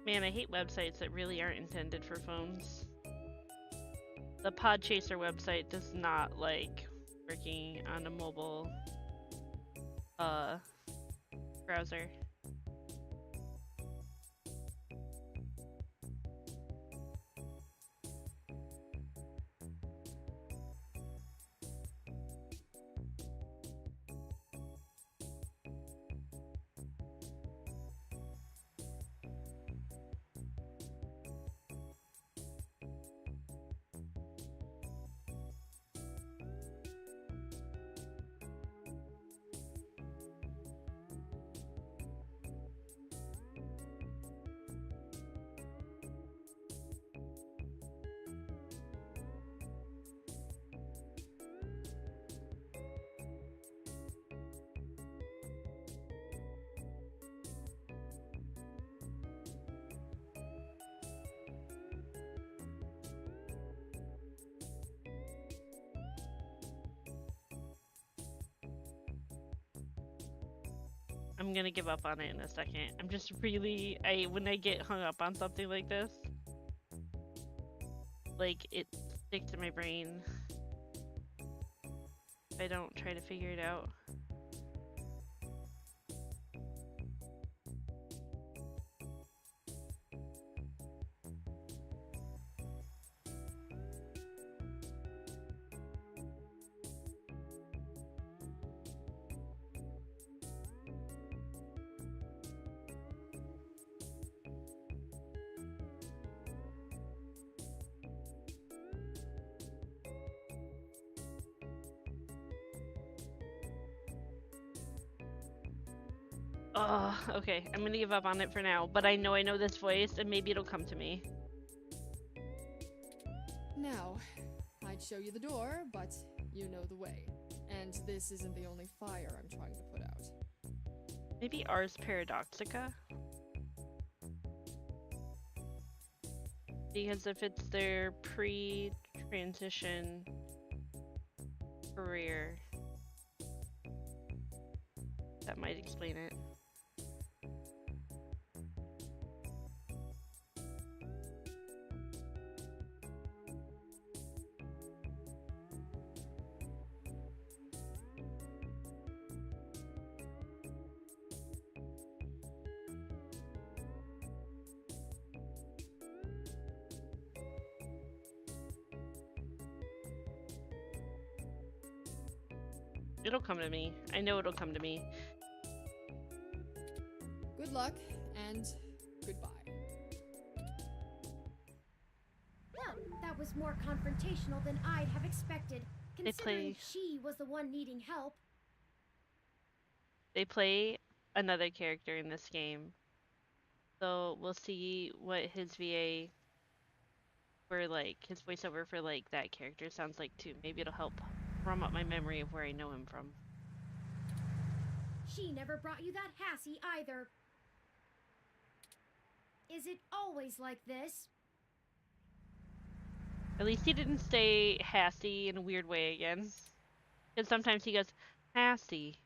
[SPEAKER 2] Man, I hate websites that really aren't intended for phones. The Podchaser website does not like working on a mobile browser. I'm gonna give up on it in a second. I'm just really, when I get hung up on something like this, like it sticks in my brain if I don't try to figure it out. Oh, okay. I'm gonna give up on it for now, but I know this voice, and maybe it'll come to me.
[SPEAKER 12] Now, I'd show you the door, but you know the way. And this isn't the only fire I'm trying to put out.
[SPEAKER 2] Maybe Ars Paradoxica? Because if it's their pre-transition career, that might explain it. It'll come to me. I know it'll come to me.
[SPEAKER 12] Good luck, and goodbye.
[SPEAKER 8] Well, that was more confrontational than I'd have expected, considering she was the one needing help.
[SPEAKER 2] They play another character in this game. So we'll see what his VA for like his voiceover for like that character sounds like too. Maybe it'll help drum up my memory of where I know him from.
[SPEAKER 8] She never brought you that Hassie either. Is it always like this?
[SPEAKER 2] At least he didn't say Hassie in a weird way again. Because sometimes he goes, Hassie.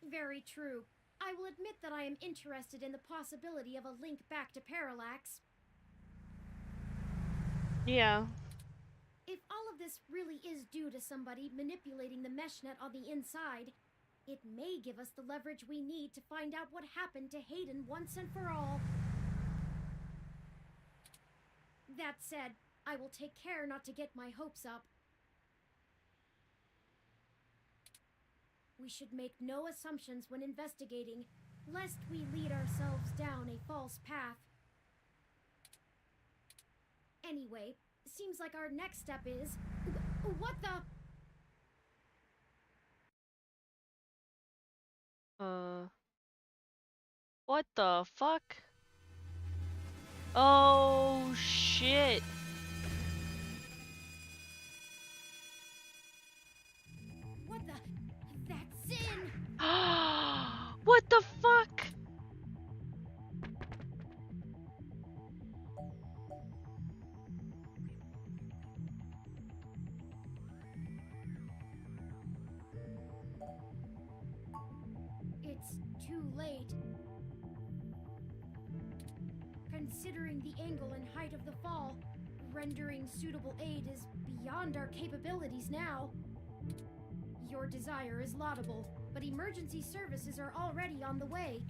[SPEAKER 8] Very true. I will admit that I am interested in the possibility of a link back to Parallax.
[SPEAKER 2] Yeah.
[SPEAKER 8] If all of this really is due to somebody manipulating the mesh net on the inside, it may give us the leverage we need to find out what happened to Hayden once and for all. That said, I will take care not to get my hopes up. We should make no assumptions when investigating, lest we lead ourselves down a false path. Anyway, seems like our next step is... What the...
[SPEAKER 2] What the fuck? Oh, shit.
[SPEAKER 8] What the... That's in...
[SPEAKER 2] What the fuck?
[SPEAKER 8] It's too late. Considering the angle and height of the fall, rendering suitable aid is beyond our capabilities now. Your desire is laudable, but emergency services are already on the way.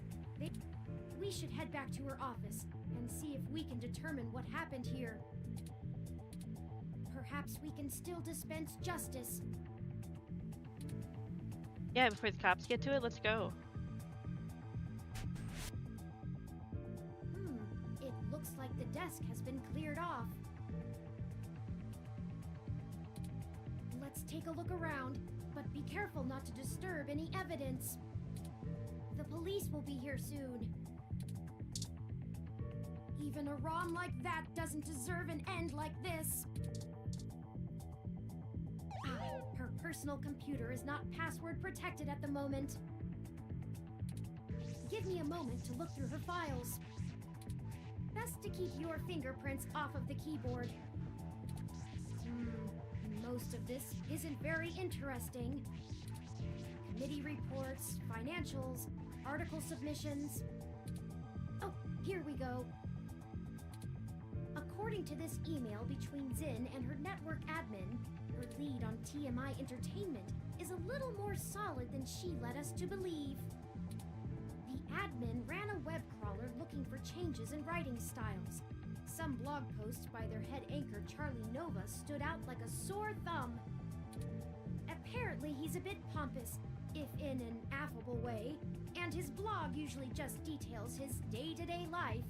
[SPEAKER 8] We should head back to her office and see if we can determine what happened here. Perhaps we can still dispense justice.
[SPEAKER 2] Yeah, before the cops get to it, let's go.
[SPEAKER 8] It looks like the desk has been cleared off. Let's take a look around, but be careful not to disturb any evidence. The police will be here soon. Even a ROM like that doesn't deserve an end like this. Her personal computer is not password protected at the moment. Give me a moment to look through her files. Best to keep your fingerprints off of the keyboard. Most of this isn't very interesting. committee reports, financials, article submissions. Oh, here we go. According to this email between Zin and her network admin, her lead on TMI Entertainment is a little more solid than she led us to believe. The admin ran a web crawler looking for changes in writing styles. Some blog posts by their head anchor Charlie Nova stood out like a sore thumb. Apparently he's a bit pompous, if in an affable way, and his blog usually just details his day-to-day life.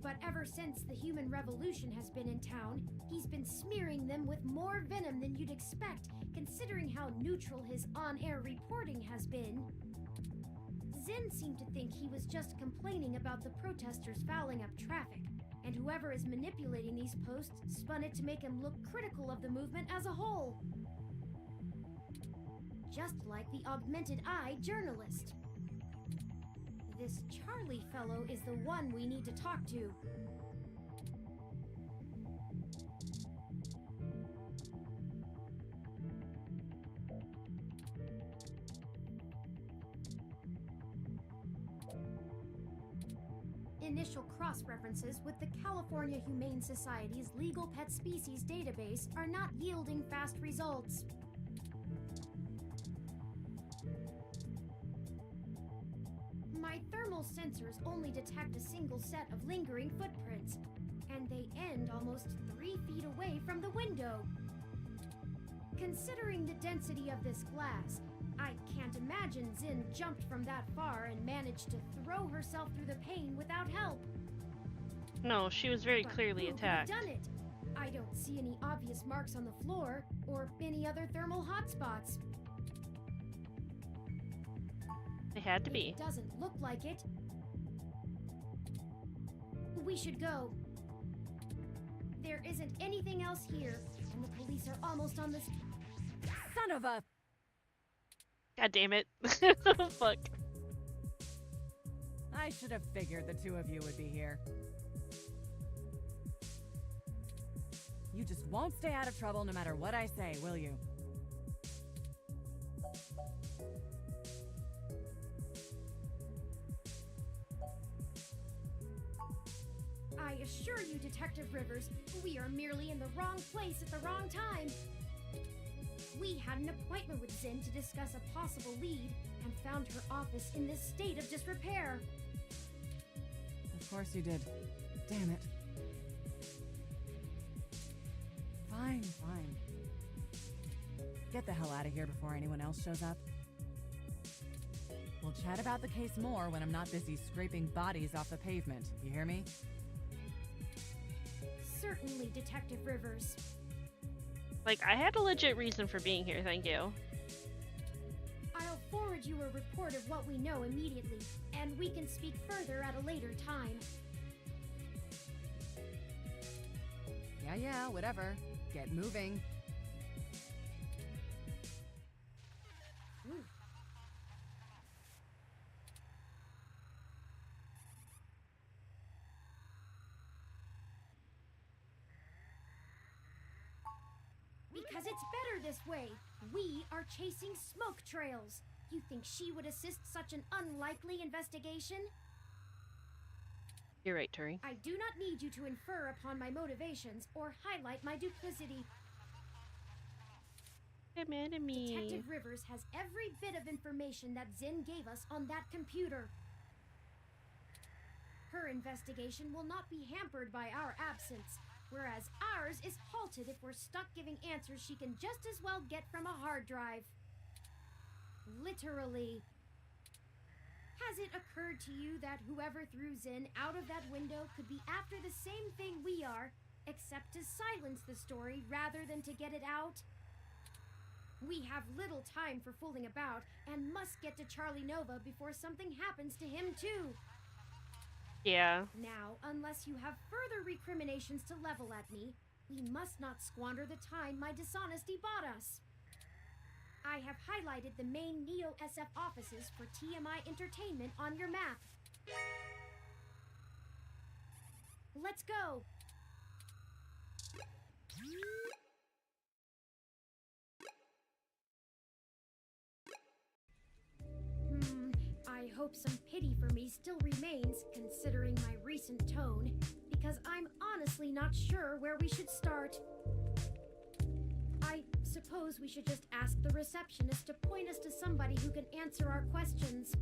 [SPEAKER 8] But ever since the human revolution has been in town, he's been smearing them with more venom than you'd expect, considering how neutral his on-air reporting has been. Zin seemed to think he was just complaining about the protesters fouling up traffic, and whoever is manipulating these posts spun it to make him look critical of the movement as a whole. Just like the Augmented Eye journalist. This Charlie fellow is the one we need to talk to. Initial cross-references with the California Humane Society's legal pet species database are not yielding fast results. My thermal sensors only detect a single set of lingering footprints, and they end almost 3 feet away from the window. Considering the density of this glass, I can't imagine Zin jumped from that far and managed to throw herself through the pane without help.
[SPEAKER 2] No, she was very
[SPEAKER 8] But
[SPEAKER 2] clearly
[SPEAKER 8] who could
[SPEAKER 2] attacked.
[SPEAKER 8] have done it? I don't see any obvious marks on the floor or any other thermal hotspots.
[SPEAKER 2] They had to be.
[SPEAKER 8] It doesn't look like it. We should go. There isn't anything else here, and the police are almost on this.
[SPEAKER 5] Son of a...
[SPEAKER 2] God damn it. Fuck.
[SPEAKER 13] I should have figured the two of you would be here. You just won't stay out of trouble no matter what I say, will you?
[SPEAKER 8] I assure you, Detective Rivers, we are merely in the wrong place at the wrong time. We had an appointment with Zin to discuss a possible lead and found her office in this state of disrepair.
[SPEAKER 13] Of course you did. Damn it. Fine, fine. Get the hell out of here before anyone else shows up. We'll chat about the case more when I'm not busy scraping bodies off the pavement. You hear me?
[SPEAKER 8] Certainly, Detective Rivers.
[SPEAKER 2] Like, I had a legit reason for being here, thank you.
[SPEAKER 8] I'll forward you a report of what we know immediately, and we can speak further at a later time.
[SPEAKER 13] Yeah, whatever. Get moving.
[SPEAKER 8] Because it's better this way. We are chasing smoke trails. You think she would assist such an unlikely investigation?
[SPEAKER 2] You're right, Turi.
[SPEAKER 8] I do not need you to infer upon my motivations or highlight my duplicity.
[SPEAKER 2] Come at me.
[SPEAKER 8] Detective Rivers has every bit of information that Zin gave us on that computer. Her investigation will not be hampered by our absence, whereas ours is halted if we're stuck giving answers she can just as well get from a hard drive. Literally. Has it occurred to you that whoever threw Zin out of that window could be after the same thing we are, except to silence the story rather than to get it out? We have little time for fooling about and must get to Charlie Nova before something happens to him too.
[SPEAKER 2] Yeah.
[SPEAKER 8] Now, unless you have further recriminations to level at me, we must not squander the time my dishonesty bought us. I have highlighted the main Neo-SF offices for TMI Entertainment on your map. Let's go! hope some pity for me still remains, considering my recent tone, because I'm honestly not sure where we should start. I suppose we should just ask the receptionist to point us to somebody who can answer our questions.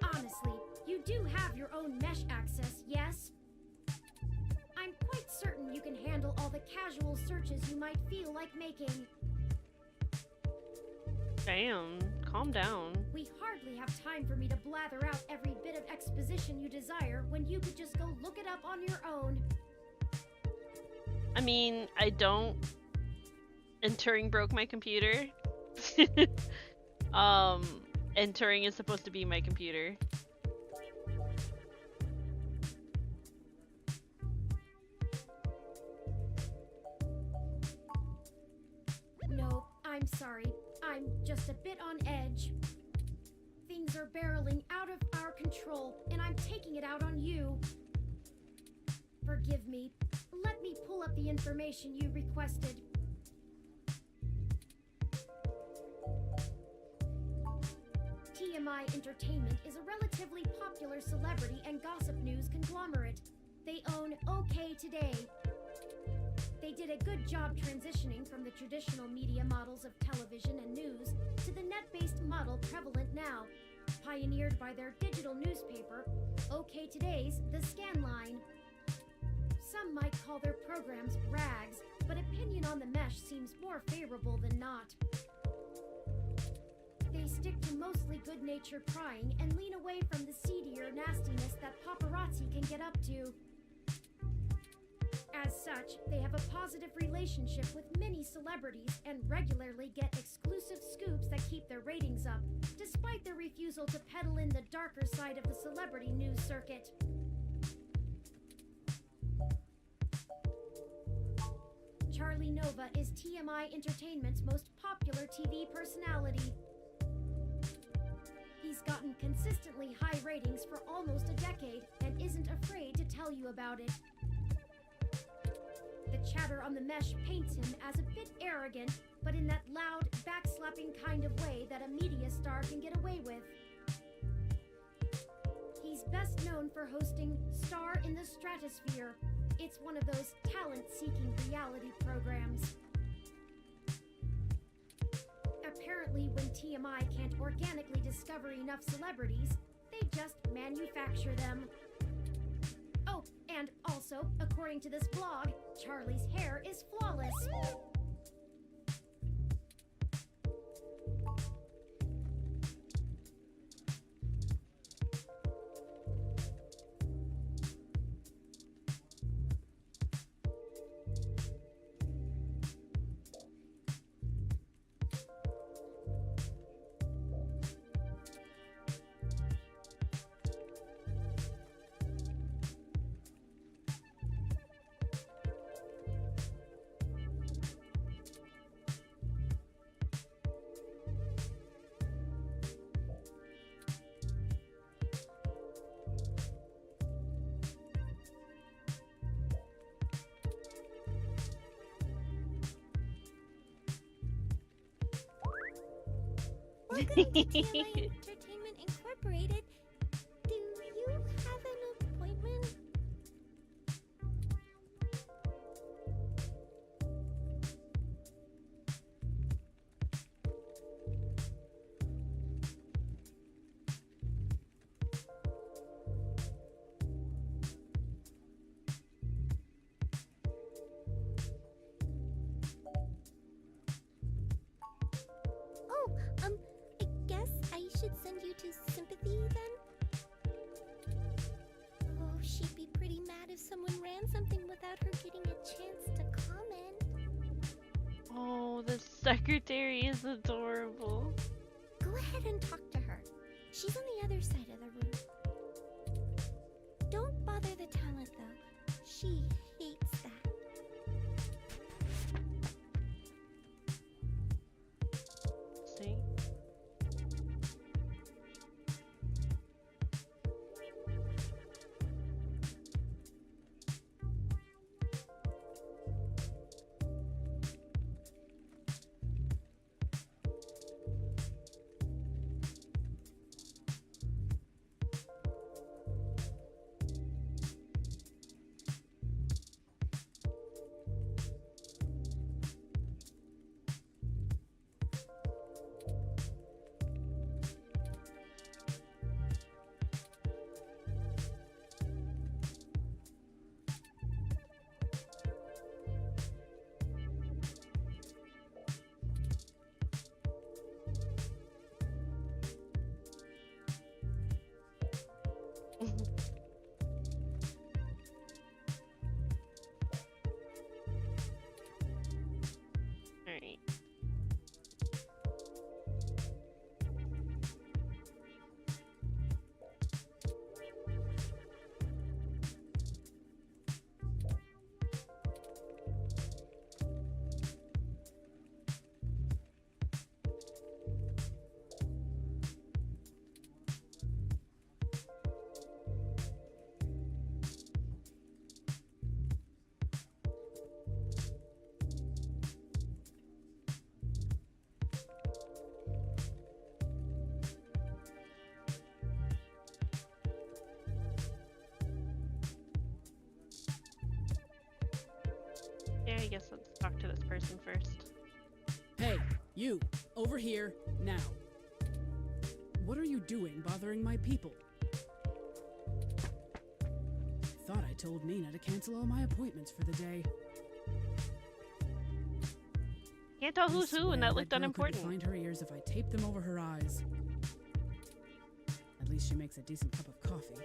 [SPEAKER 8] Honestly, you do have your own mesh access, yes? I'm quite certain you can handle all the casual searches you might feel like making.
[SPEAKER 2] Damn, calm down.
[SPEAKER 8] We hardly have time for me to blather out every bit of exposition you desire when you could just go look it up on your own.
[SPEAKER 2] I mean, I don't. And Turing broke my computer. And Turing is supposed to be my computer.
[SPEAKER 8] No, I'm sorry. I'm just a bit on edge. Things are barreling out of our control, and I'm taking it out on you. Forgive me. Let me pull up the information you requested. TMI Entertainment is a relatively popular celebrity and gossip news conglomerate. They own OK Today. They did a good job transitioning from the traditional media models of television and news to the net-based model prevalent now, pioneered by their digital newspaper, OK Today's The Scanline. Some might call their programs rags, but opinion on the mesh seems more favorable than not. They stick to mostly good-natured prying and lean away from the seedier nastiness that paparazzi can get up to. As such, they have a positive relationship with many celebrities and regularly get exclusive scoops that keep their ratings up, despite their refusal to peddle in the darker side of the celebrity news circuit. Charlie Nova is TMI Entertainment's most popular TV personality. He's gotten consistently high ratings for almost a decade and isn't afraid to tell you about it. The chatter on the mesh paints him as a bit arrogant, but in that loud, backslapping kind of way that a media star can get away with. He's best known for hosting Star in the Stratosphere. It's one of those talent-seeking reality programs. Apparently, when TMI can't organically discover enough celebrities, they just manufacture them. Oh, and also, according to this blog, Charlie's hair is flawless.
[SPEAKER 14] Welcome to TMI Entertainment Incorporated. Do you have an appointment? Send you to sympathy then? Oh, she'd be pretty mad if someone ran something without her getting a chance to comment.
[SPEAKER 2] Oh, the secretary is adorable.
[SPEAKER 14] Go ahead and talk to her. She's on the other side of the room. Don't bother the talent though. She hates that.
[SPEAKER 2] See? I guess let's talk to this person first.
[SPEAKER 15] Hey, you! Over here, now. What are you doing bothering my people? Thought I told Nina to cancel all my appointments for the day.
[SPEAKER 2] Can't tell who's who, and that looked unimportant.
[SPEAKER 15] Find her ears if I tape them over her eyes. At least she makes a decent cup of coffee.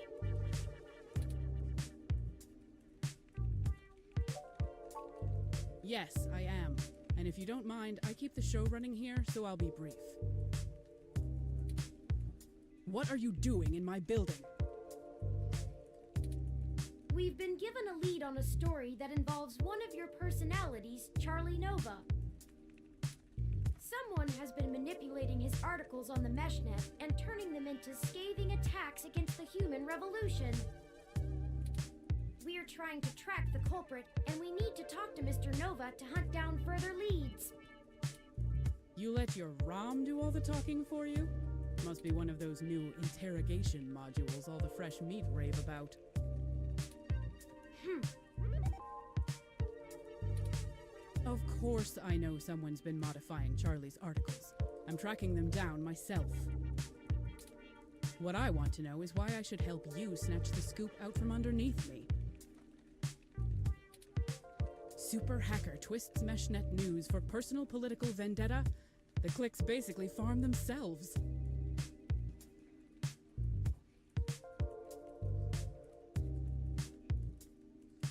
[SPEAKER 15] Yes, I am. And if you don't mind, I keep the show running here, so I'll be brief. What are you doing in my building?
[SPEAKER 8] We've been given a lead on a story that involves one of your personalities, Charlie Nova. Someone has been manipulating his articles on the meshnet and turning them into scathing attacks against the human revolution. We're trying to track the culprit, and we need to talk to Mr. Nova to hunt down further leads.
[SPEAKER 15] You let your ROM do all the talking for you? Must be one of those new interrogation modules all the fresh meat rave about. Of course I know someone's been modifying Charlie's articles. I'm tracking them down myself. What I want to know is why I should help you snatch the scoop out from underneath me. Super hacker twists meshnet news for personal political vendetta? The clicks basically farm themselves.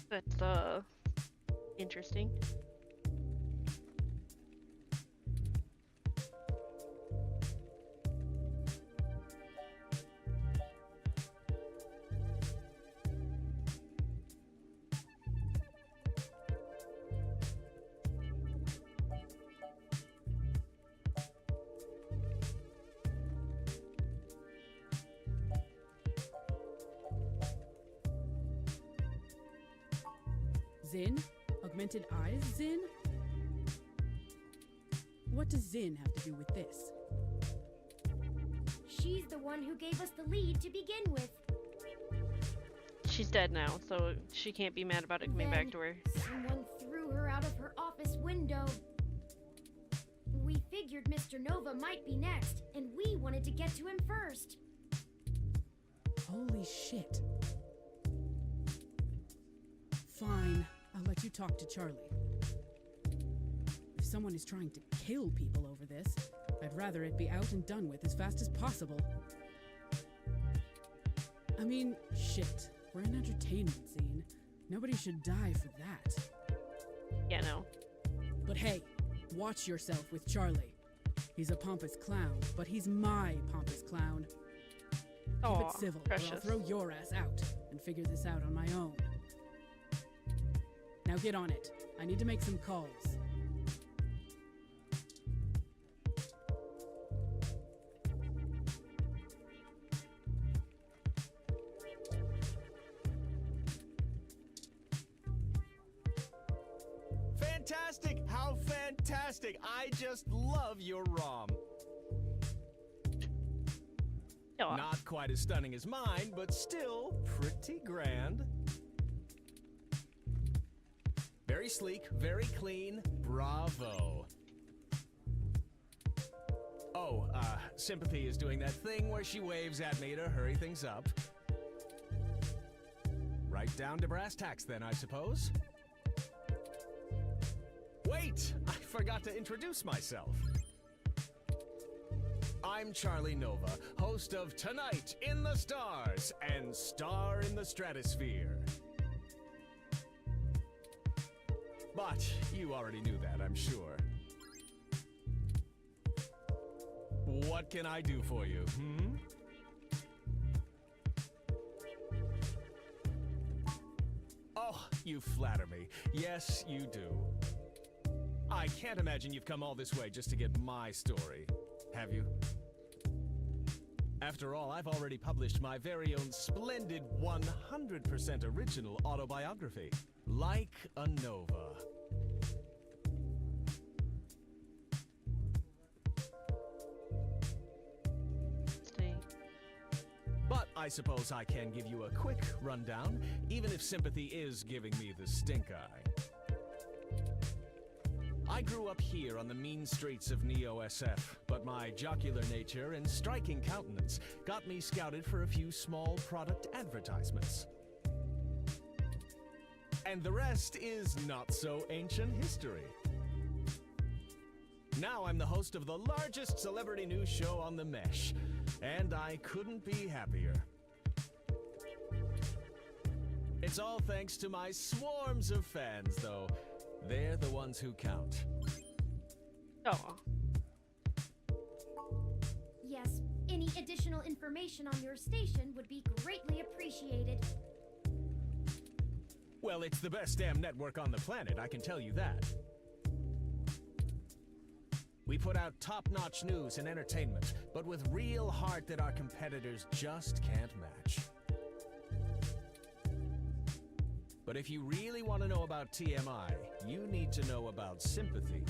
[SPEAKER 2] That's, interesting.
[SPEAKER 15] Zin? Augmented eyes, Zin? What does Zin have to do with this?
[SPEAKER 8] She's the one who gave us the lead to begin with.
[SPEAKER 2] She's dead now, so she can't be mad about it coming back to her.
[SPEAKER 8] Someone threw her out of her office window. We figured Mr. Nova might be next, and we wanted to get to him first.
[SPEAKER 15] Holy shit. Fine, I'll let you talk to Charlie. If someone is trying to kill people over this, I'd rather it be out and done with as fast as possible. I mean, shit. We're an entertainment scene. Nobody should die for that.
[SPEAKER 2] Yeah, no.
[SPEAKER 15] But hey, watch yourself with Charlie. He's a pompous clown, but he's my pompous clown. Keep it civil,
[SPEAKER 2] precious.
[SPEAKER 15] or I'll throw your ass out and figure this out on my own. Now get on it. I need to make some calls.
[SPEAKER 16] Fantastic! How fantastic! I just love your ROM.
[SPEAKER 2] Aww.
[SPEAKER 16] Not quite as stunning as mine, but still pretty grand. Very sleek, very clean. Bravo. Oh, Sympathy is doing that thing where she waves at me to hurry things up. Right down to brass tacks then, I suppose. Wait! I forgot to introduce myself. I'm Charlie Nova, host of Tonight in the Stars and Star in the Stratosphere. But you already knew that, I'm sure. What can I do for you, Oh, you flatter me. Yes, you do. I can't imagine you've come all this way just to get my story, have you? After all, I've already published my very own splendid 100% original autobiography, Like a Nova. But I suppose I can give you a quick rundown, even if Sympathy is giving me the stink eye. I grew up here on the mean streets of Neo-SF, but my jocular nature and striking countenance got me scouted for a few small product advertisements. And the rest is not so ancient history. Now I'm the host of the largest celebrity news show on the Mesh, and I couldn't be happier. It's all thanks to my swarms of fans, though. They're the ones who count.
[SPEAKER 2] Oh.
[SPEAKER 8] Yes, any additional information on your station would be greatly appreciated.
[SPEAKER 16] Well, it's the best damn network on the planet, I can tell you that. We put out top-notch news and entertainment, but with real heart that our competitors just can't match. But if you really want to know about TMI, you need to know about Sympathy.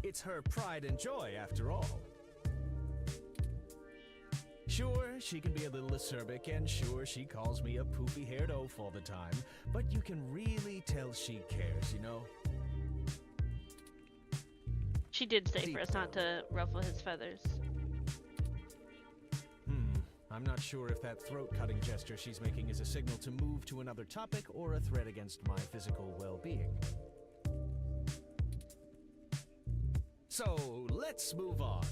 [SPEAKER 16] It's her pride and joy, after all. Sure, she can be a little acerbic, and sure, she calls me a poofy-haired oaf all the time, but you can really tell she cares, you know?
[SPEAKER 2] She did say for us not to ruffle his feathers.
[SPEAKER 16] I'm not sure if that throat-cutting gesture she's making is a signal to move to another topic or a threat against my physical well-being. So, let's move on.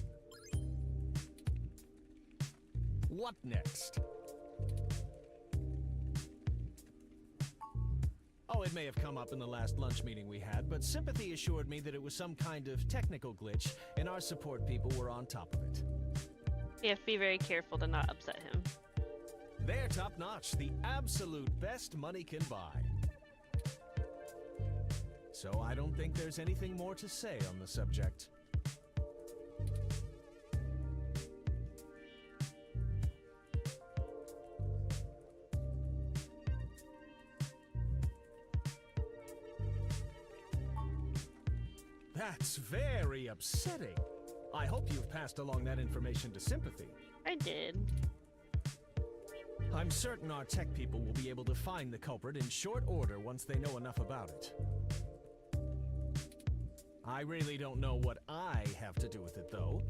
[SPEAKER 16] What next? Oh, it may have come up in the last lunch meeting we had, but Sympathy assured me that it was some kind of technical glitch, and our support people were on top of it.
[SPEAKER 2] You have to be very careful to not upset him.
[SPEAKER 16] They're top-notch, the absolute best money can buy. So I don't think there's anything more to say on the subject. That's very upsetting. I hope you've passed along that information to Sympathy.
[SPEAKER 2] I did.
[SPEAKER 16] I'm certain our tech people will be able to find the culprit in short order once they know enough about it. I really don't know what I have to do with it, though.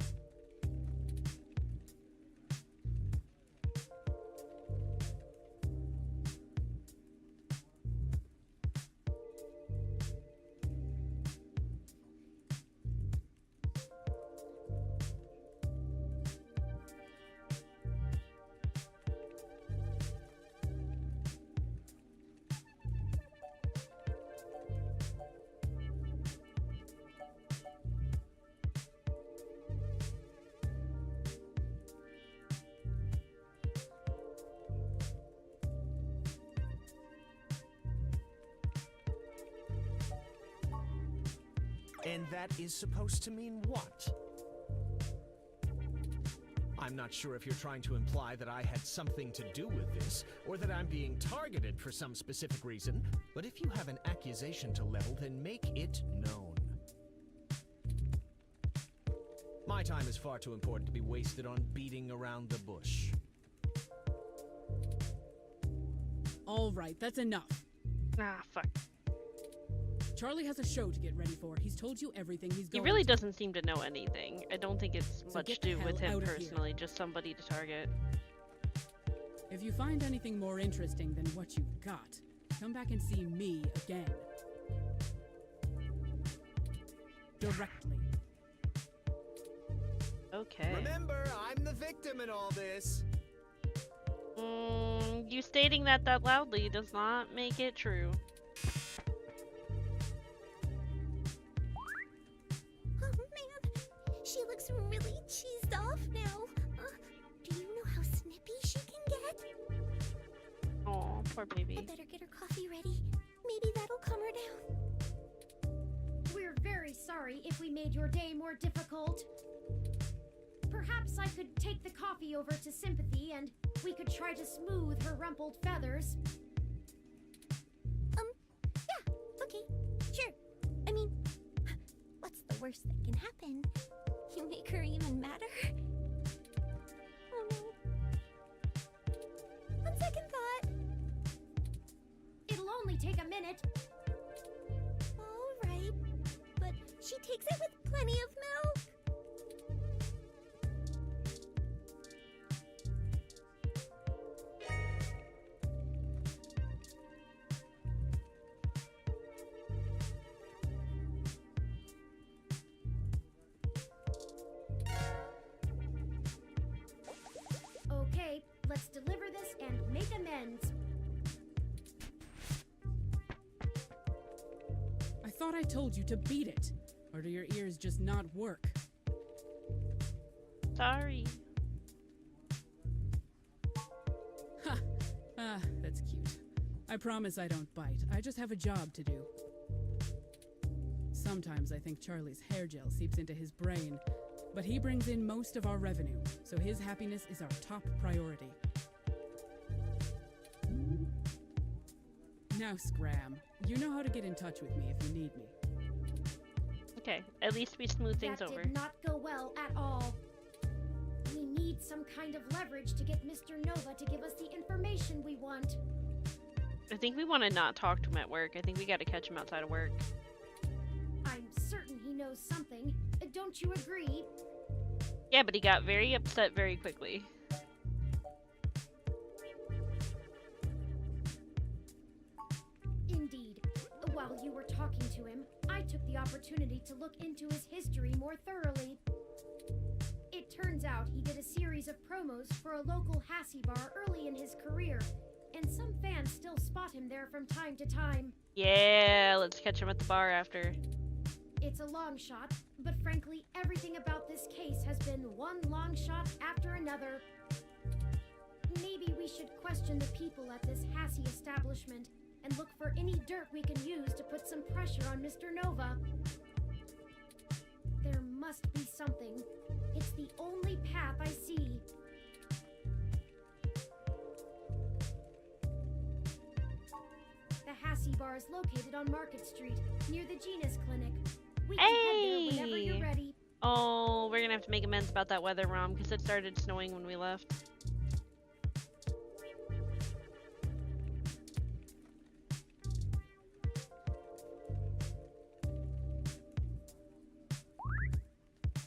[SPEAKER 16] And that is supposed to mean what? I'm not sure if you're trying to imply that I had something to do with this, or that I'm being targeted for some specific reason, but if you have an accusation to level, then make it known. My time is far too important to be wasted on beating around the bush.
[SPEAKER 15] All right, that's enough.
[SPEAKER 2] Ah, fuck.
[SPEAKER 15] Charlie has a show to get ready for. He's told you everything he's going
[SPEAKER 2] He really
[SPEAKER 15] to.
[SPEAKER 2] doesn't seem to know anything. I don't think it's
[SPEAKER 15] So
[SPEAKER 2] much
[SPEAKER 15] get
[SPEAKER 2] to
[SPEAKER 15] the
[SPEAKER 2] do with
[SPEAKER 15] hell
[SPEAKER 2] him
[SPEAKER 15] out of here.
[SPEAKER 2] personally, just somebody to target.
[SPEAKER 15] If you find anything more interesting than what you've got, come back and see me again. Directly.
[SPEAKER 2] Okay.
[SPEAKER 16] Remember, I'm the victim in all this.
[SPEAKER 2] You stating that loudly does not make it true.
[SPEAKER 14] Oh man, she looks really cheesed off now. Do you know how snippy she can get?
[SPEAKER 2] Oh, poor baby.
[SPEAKER 14] I better get her coffee ready. Maybe that'll calm her down.
[SPEAKER 8] We're very sorry if we made your day more difficult. Perhaps I could take the coffee over to Sympathy and we could try to smooth her rumpled feathers.
[SPEAKER 14] Yeah, okay, sure. I mean, what's the worst that can happen? You make her even madder? Oh no. On second thought.
[SPEAKER 8] It'll only take a minute.
[SPEAKER 14] All right. She takes it with plenty of milk.
[SPEAKER 8] Okay, let's deliver this and make amends.
[SPEAKER 15] I thought I told you to beat it. Or do your ears just not work?
[SPEAKER 2] Sorry.
[SPEAKER 15] Ha! Ah, that's cute. I promise I don't bite. I just have a job to do. Sometimes I think Charlie's hair gel seeps into his brain, but he brings in most of our revenue, so his happiness is our top priority. Now, Scram, you know how to get in touch with me if you need me.
[SPEAKER 2] Okay, at least we smooth things over.
[SPEAKER 8] That did not go well at all. We need some kind of leverage to get Mr. Nova to give us the information we want.
[SPEAKER 2] I think we want to not talk to him at work. I think we got to catch him outside of work.
[SPEAKER 8] I'm certain he knows something. Don't you agree?
[SPEAKER 2] Yeah, but he got very upset very quickly.
[SPEAKER 8] Indeed. While you were talking to him, I took the opportunity to look into his history more thoroughly. It turns out he did a series of promos for a local Hassie bar early in his career, and some fans still spot him there from time to time.
[SPEAKER 2] Yeah, let's catch him at the bar after.
[SPEAKER 8] It's a long shot, but frankly, everything about this case has been one long shot after another. Maybe we should question the people at this Hassie establishment and look for any dirt we can use to put some pressure on Mr. Nova. There must be something. It's the only path I see. The Hassie bar is located on Market Street, near the Genus Clinic. We can head there whenever you're ready.
[SPEAKER 2] Oh, we're gonna have to make amends about that weather, Rom, because it started snowing when we left.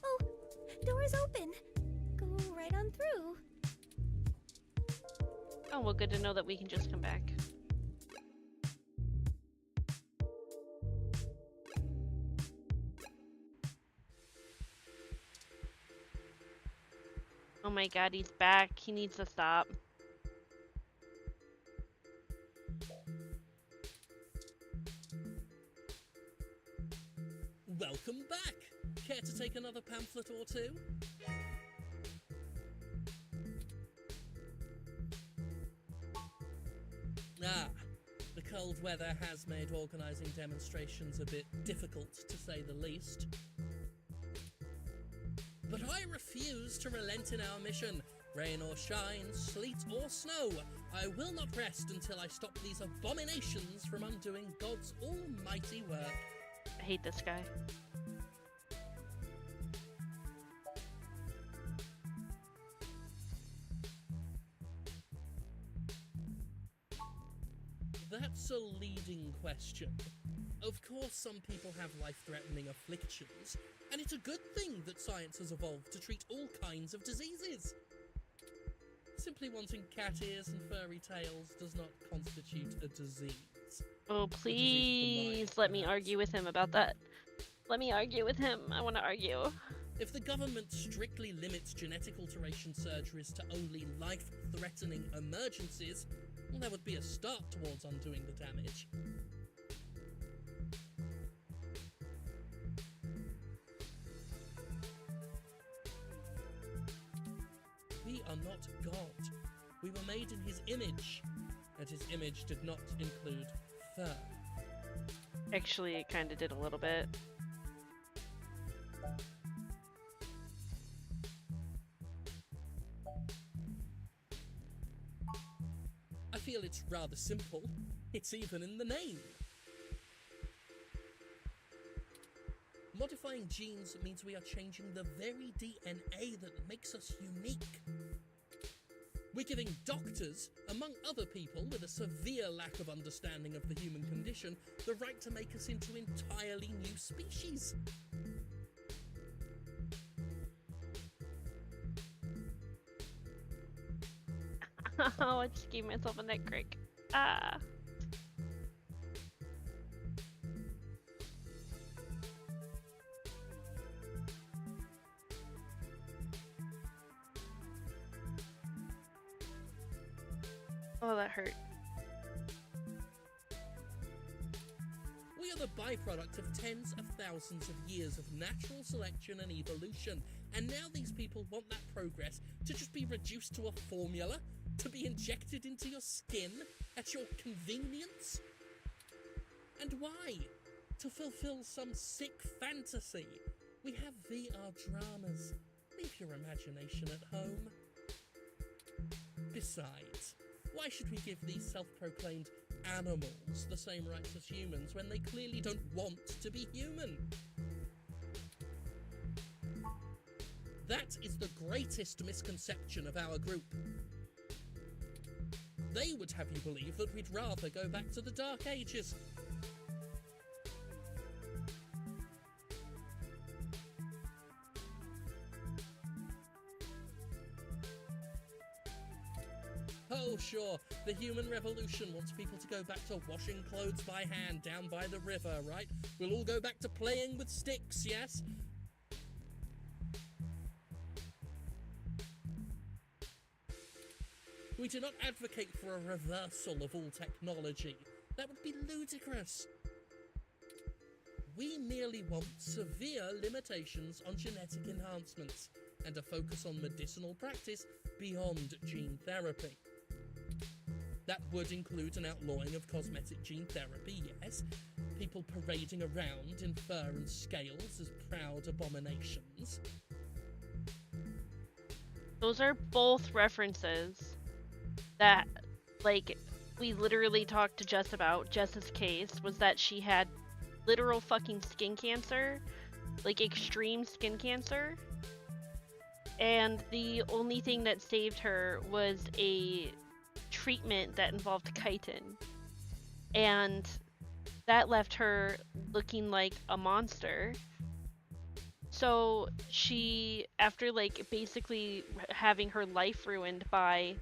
[SPEAKER 14] Oh, door's open. Go right on through.
[SPEAKER 2] Oh, well, good to know that we can just come back. Oh my god, he's back. He needs to stop.
[SPEAKER 17] Welcome back! Care to take another pamphlet or two? Ah, the cold weather has made organising demonstrations a bit difficult, to say the least. But I refuse to relent in our mission. Rain or shine, sleet or snow, I will not rest until I stop these abominations from undoing God's almighty work.
[SPEAKER 2] I hate this guy.
[SPEAKER 17] That's a leading question. Of course, some people have life-threatening afflictions, and it's a good thing that science has evolved to treat all kinds of diseases. Simply wanting cat ears and furry tails does not constitute a disease.
[SPEAKER 2] Oh, please let me argue with him about that. Let me argue with him. I want to argue.
[SPEAKER 17] If the government strictly limits genetic alteration surgeries to only life-threatening emergencies, well, there would be a start towards undoing the damage. We are not God. We were made in his image, and his image did not include fur.
[SPEAKER 2] Actually, it kind of did a little bit.
[SPEAKER 17] I feel it's rather simple. It's even in the name. Modifying genes means we are changing the very DNA that makes us unique. We're giving doctors, among other people with a severe lack of understanding of the human condition, the right to make us into entirely new species.
[SPEAKER 2] Oh, I just gave myself a neck crack. Ah. Oh, that hurt.
[SPEAKER 17] We are the byproduct of tens of thousands of years of natural selection and evolution, and now these people want that progress to just be reduced to a formula, to be injected into your skin at your convenience? And why? To fulfill some sick fantasy. We have VR dramas. Leave your imagination at home. Besides, why should we give these self-proclaimed animals the same rights as humans when they clearly don't want to be human? That is the greatest misconception of our group. They would have you believe that we'd rather go back to the Dark Ages. Oh sure, the human revolution wants people to go back to washing clothes by hand down by the river, right? We'll all go back to playing with sticks, yes? We do not advocate for a reversal of all technology. That would be ludicrous. We merely want severe limitations on genetic enhancements and a focus on medicinal practice beyond gene therapy. That would include an outlawing of cosmetic gene therapy, yes, people parading around in fur and scales as proud abominations.
[SPEAKER 2] Those are both references that, like, we literally talked to Jess about. Jess's case was that she had literal fucking skin cancer, like extreme skin cancer, and the only thing that saved her was a treatment that involved chitin, and that left her looking like a monster. So she, after like basically having her life ruined by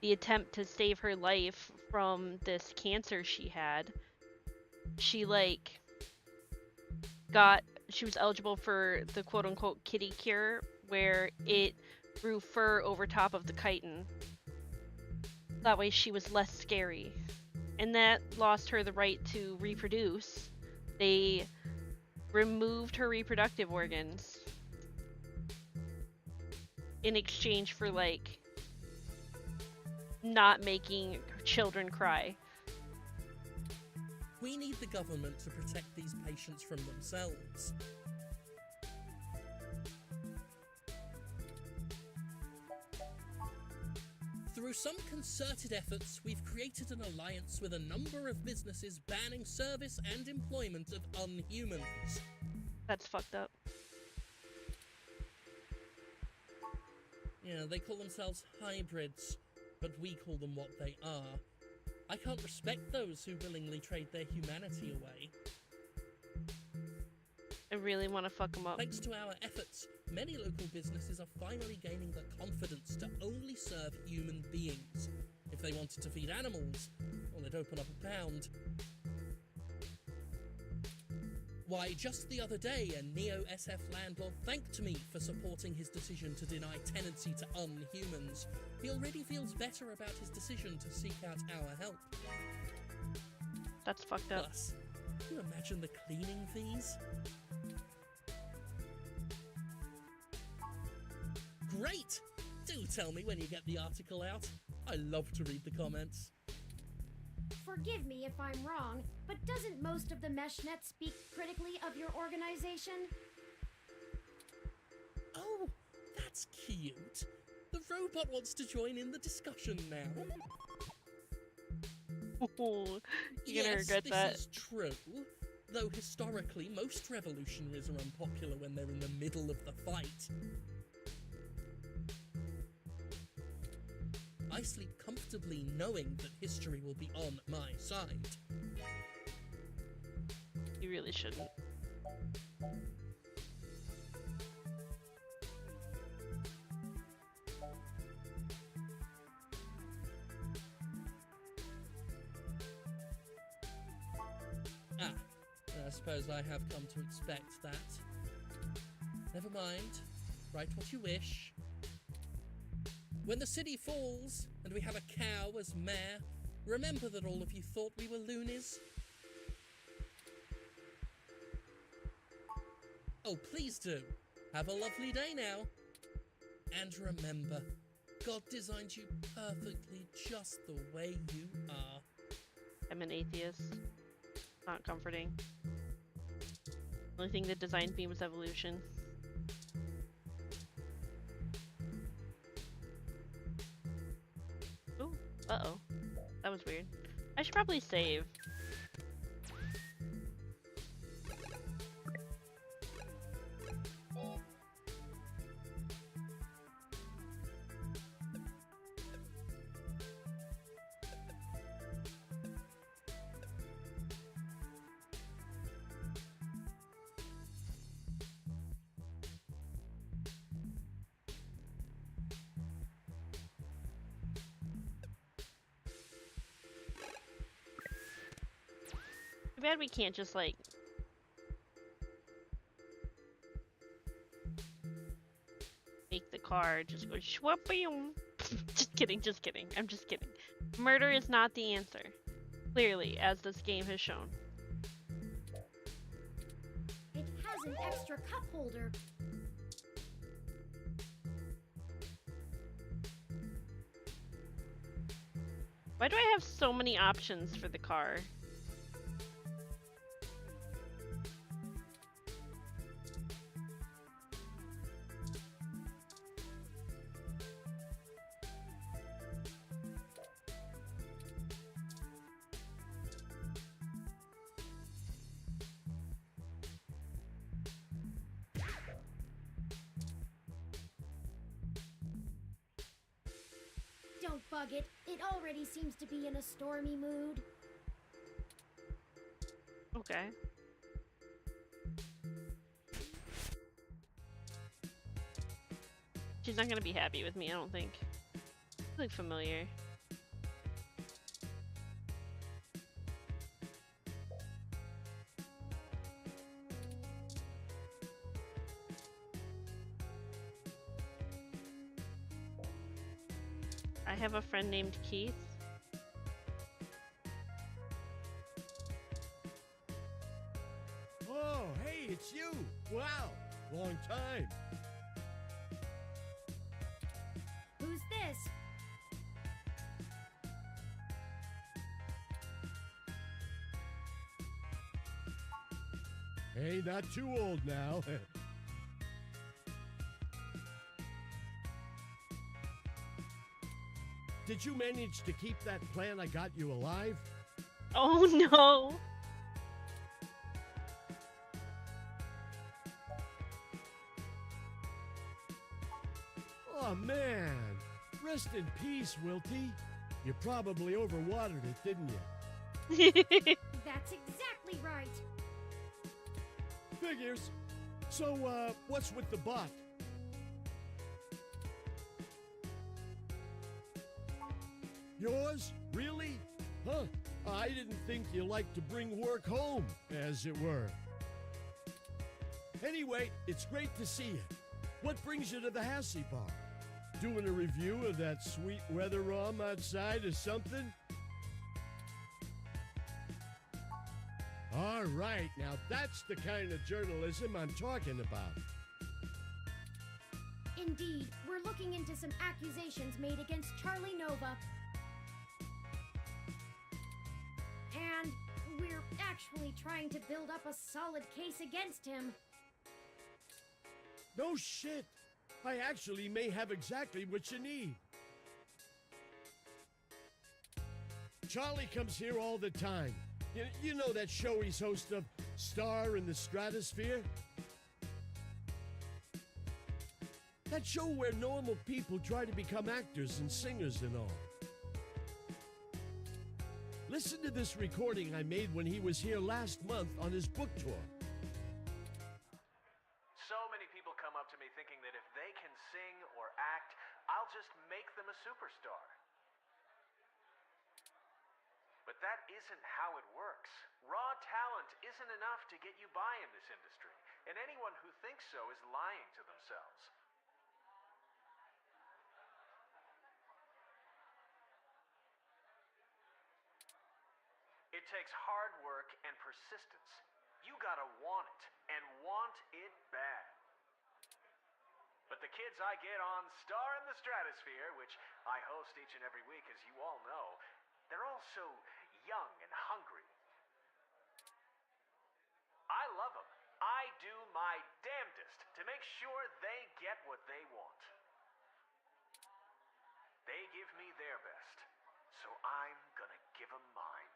[SPEAKER 2] the attempt to save her life from this cancer she had, she like she was eligible for the quote-unquote kitty cure, where it grew fur over top of the chitin. That way she was less scary. And that lost her the right to reproduce. They removed her reproductive organs in exchange for, like, not making children cry.
[SPEAKER 17] We need the government to protect these patients from themselves. Through some concerted efforts, we've created an alliance with a number of businesses banning service and employment of unhumans.
[SPEAKER 2] That's fucked up.
[SPEAKER 17] Yeah, they call themselves hybrids, but we call them what they are. I can't respect those who willingly trade their humanity away.
[SPEAKER 2] I really want to fuck them up.
[SPEAKER 17] Thanks to our efforts, many local businesses are finally gaining the confidence to only serve human beings. If they wanted to feed animals, well, they'd open up a pound. Why, just the other day, a neo-SF landlord thanked me for supporting his decision to deny tenancy to unhumans. He already feels better about his decision to seek out our help.
[SPEAKER 2] That's fucked up.
[SPEAKER 17] Plus, can you imagine the cleaning fees? Great! Do tell me when you get the article out. I love to read the comments.
[SPEAKER 8] Forgive me if I'm wrong, but doesn't most of the meshnet speak critically of your organization?
[SPEAKER 17] Oh, that's cute. The robot wants to join in the discussion now.
[SPEAKER 2] Oh, you're gonna regret that.
[SPEAKER 17] This is true. Though historically, most revolutionaries are unpopular when they're in the middle of the fight. I sleep comfortably knowing that history will be on my side.
[SPEAKER 2] You really shouldn't.
[SPEAKER 17] I suppose I have come to expect that. Never mind. Write what you wish. When the city falls, and we have a cow as mayor, remember that all of you thought we were loonies. Oh, please do. Have a lovely day now. And remember, God designed you perfectly just the way you are.
[SPEAKER 2] I'm an atheist. Not comforting. The only thing that designed me was evolution. Ooh, uh-oh. That was weird. I should probably save. Too bad we can't just, like... make the car just go shwap-boom. Just kidding, just kidding. I'm just kidding. Murder is not the answer. Clearly, as this game has shown.
[SPEAKER 8] It has an extra cup holder.
[SPEAKER 2] Why do I have so many options for the car?
[SPEAKER 8] Don't bug it. It already seems to be in a stormy mood.
[SPEAKER 2] Okay. She's not gonna be happy with me, I don't think. You look familiar. I have a friend named Keith.
[SPEAKER 18] Oh, hey, it's you! Wow, long time.
[SPEAKER 8] Who's this?
[SPEAKER 18] Hey, not too old now. Did you manage to keep that plan I got you alive?
[SPEAKER 2] Oh no!
[SPEAKER 18] Oh man! Rest in peace, Wilty. You probably overwatered it, didn't you?
[SPEAKER 8] That's exactly right.
[SPEAKER 18] Figures. So, what's with the bot? Yours? Really? Huh? I didn't think you liked to bring work home, as it were. Anyway, it's great to see you. What brings you to the Hassie Bar? Doing a review of that sweet weather ROM outside or something? All right, now that's the kind of journalism I'm talking about.
[SPEAKER 8] Indeed, we're looking into some accusations made against Charlie Nova. And we're actually trying to build up a solid case against him.
[SPEAKER 18] No shit! I actually may have exactly what you need. Charlie comes here all the time. You know that show he's host of, Star in the Stratosphere? That show where normal people try to become actors and singers and all. Listen to this recording I made when he was here last month on his book tour.
[SPEAKER 16] So many people come up to me thinking that if they can sing or act, I'll just make them a superstar. But that isn't how it works. Raw talent isn't enough to get you by in this industry, and anyone who thinks so is lying to themselves. It takes hard work and persistence. You gotta want it, and want it bad. But the kids I get on Star in the Stratosphere, which I host each and every week, as you all know, they're all so young and hungry. I love them. I do my damnedest to make sure they get what they want. They give me their best, so I'm gonna give them mine.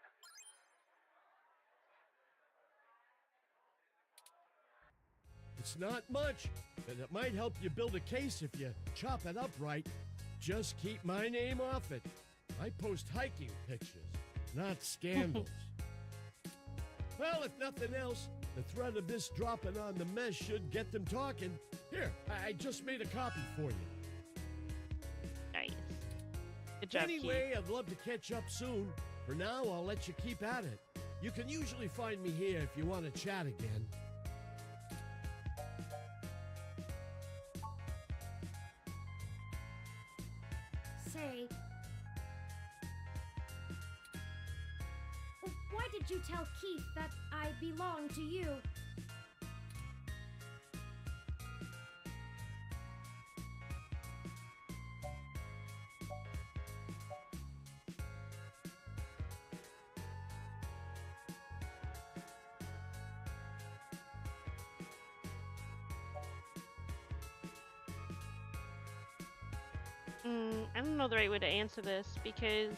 [SPEAKER 18] It's not much, and it might help you build a case if you chop it up right. Just keep my name off it. I post hiking pictures, not scandals. Well, if nothing else, the threat of this dropping on the mess should get them talking. Here, I just made a copy for you.
[SPEAKER 2] Nice. Good job,
[SPEAKER 18] Anyway, I'd love to catch up soon. For now, I'll let you keep at it. You can usually find me here if you want to chat again.
[SPEAKER 8] Say, why did you tell Keith that I belong to you?
[SPEAKER 2] I don't know the right way to answer this because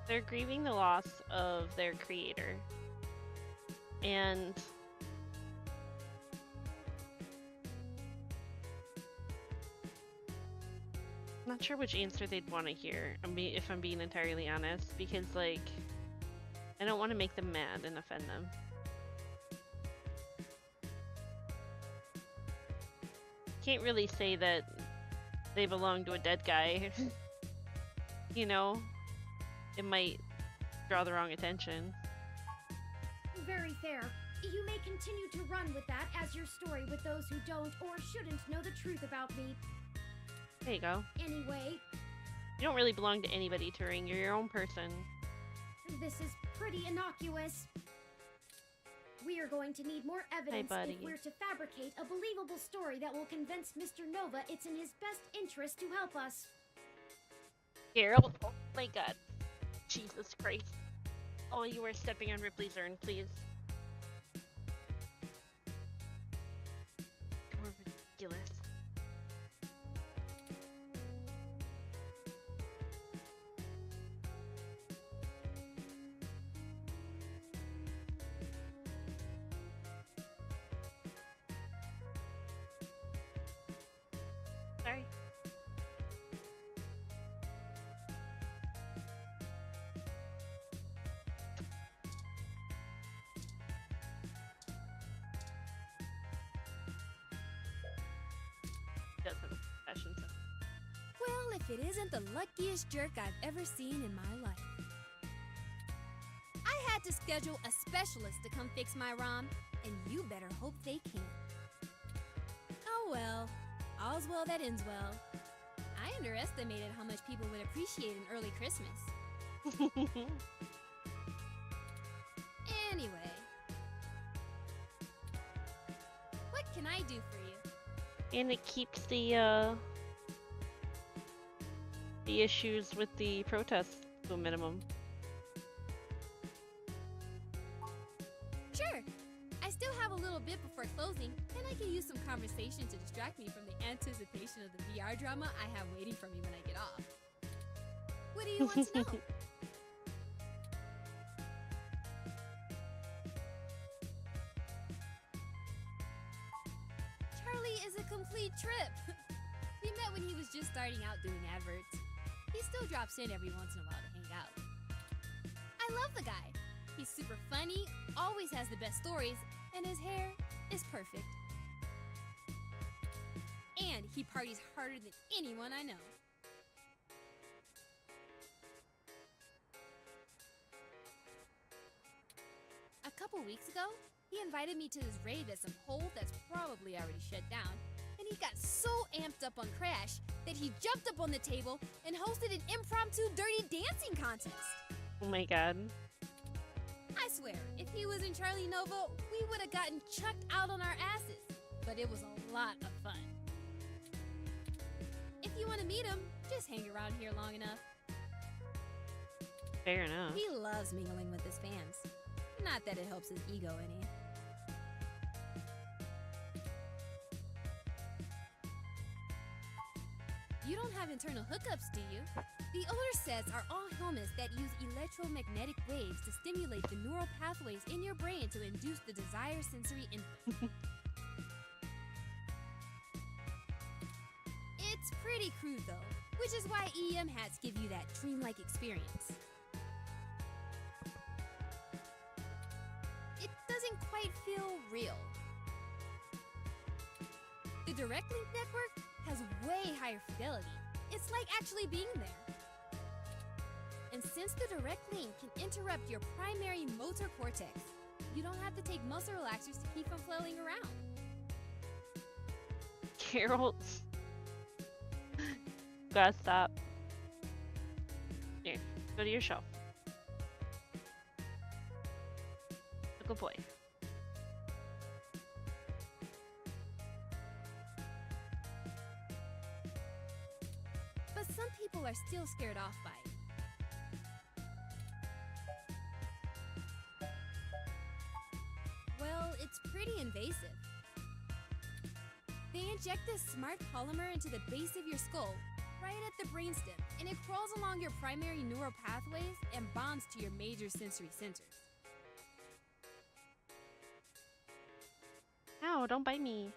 [SPEAKER 2] they're grieving the loss of their creator. And I'm not sure which answer they'd want to hear, if I'm being entirely honest, because, like, I don't want to make them mad and offend them. Can't really say that they belong to a dead guy. You know, it might draw the wrong attention.
[SPEAKER 8] Very fair. You may continue to run with that as your story with those who don't or shouldn't know the truth about me.
[SPEAKER 2] There you go.
[SPEAKER 8] Anyway,
[SPEAKER 2] You don't really belong to anybody, Turing. You're your own person.
[SPEAKER 8] this is pretty innocuous. We are going to need more evidence
[SPEAKER 2] buddy.
[SPEAKER 8] if we're to fabricate a believable story that will convince Mr. Nova it's in his best interest to help us.
[SPEAKER 2] Gerald, oh my god. Jesus Christ. Oh, you are stepping on Ripley's urn, please. You're ridiculous. Sorry.
[SPEAKER 19] Well, if it isn't the luckiest jerk I've ever seen in my life. I had to schedule a specialist to come fix my ROM, and you better hope they can. Oh well, all's well that ends well. I underestimated how much people would appreciate an early Christmas. Anyway, what can I do for you?
[SPEAKER 2] And it keeps the issues with the protests to a minimum.
[SPEAKER 19] Sure. I still have a little bit before closing, and I can use some conversation to distract me from the anticipation of the VR drama I have waiting for me when I get off. What do you want to know? Charlie is a complete trip. We met when he was just starting out doing adverts. He still drops in every once in a while to hang out. I love the guy. He's super funny, always has the best stories, and his hair is perfect. And he parties harder than anyone I know. A couple weeks ago, he invited me to his raid at some hole that's probably already shut down, and he got so amped up on Crash that he jumped up on the table and hosted an impromptu dirty dancing contest.
[SPEAKER 2] Oh my god.
[SPEAKER 19] I swear, if he was in Charlie Nova, we would have gotten chucked out on our asses, but it was a lot of fun. If you want to meet him, just hang around here long enough.
[SPEAKER 2] Fair enough.
[SPEAKER 19] He loves mingling with his fans. Not that it helps his ego any. You don't have internal hookups, do you? The older sets are all helmets that use electromagnetic waves to stimulate the neural pathways in your brain to induce the desired sensory input. It's pretty crude though, which is why EM hats give you that dreamlike experience. It doesn't quite feel real. The Direct Link network has way higher fidelity. It's like actually being there. And since the Direct Link can interrupt your primary motor cortex, you don't have to take muscle relaxers to keep from flailing around.
[SPEAKER 2] Carol. Gotta stop. Here, go to your shelf. Good boy.
[SPEAKER 19] But some people are still scared off by it. Well, it's pretty invasive. They inject this smart polymer into the base of your skull, right at the brainstem, and it crawls along your primary neural pathways and bonds to your major sensory centers.
[SPEAKER 2] Ow, don't bite me.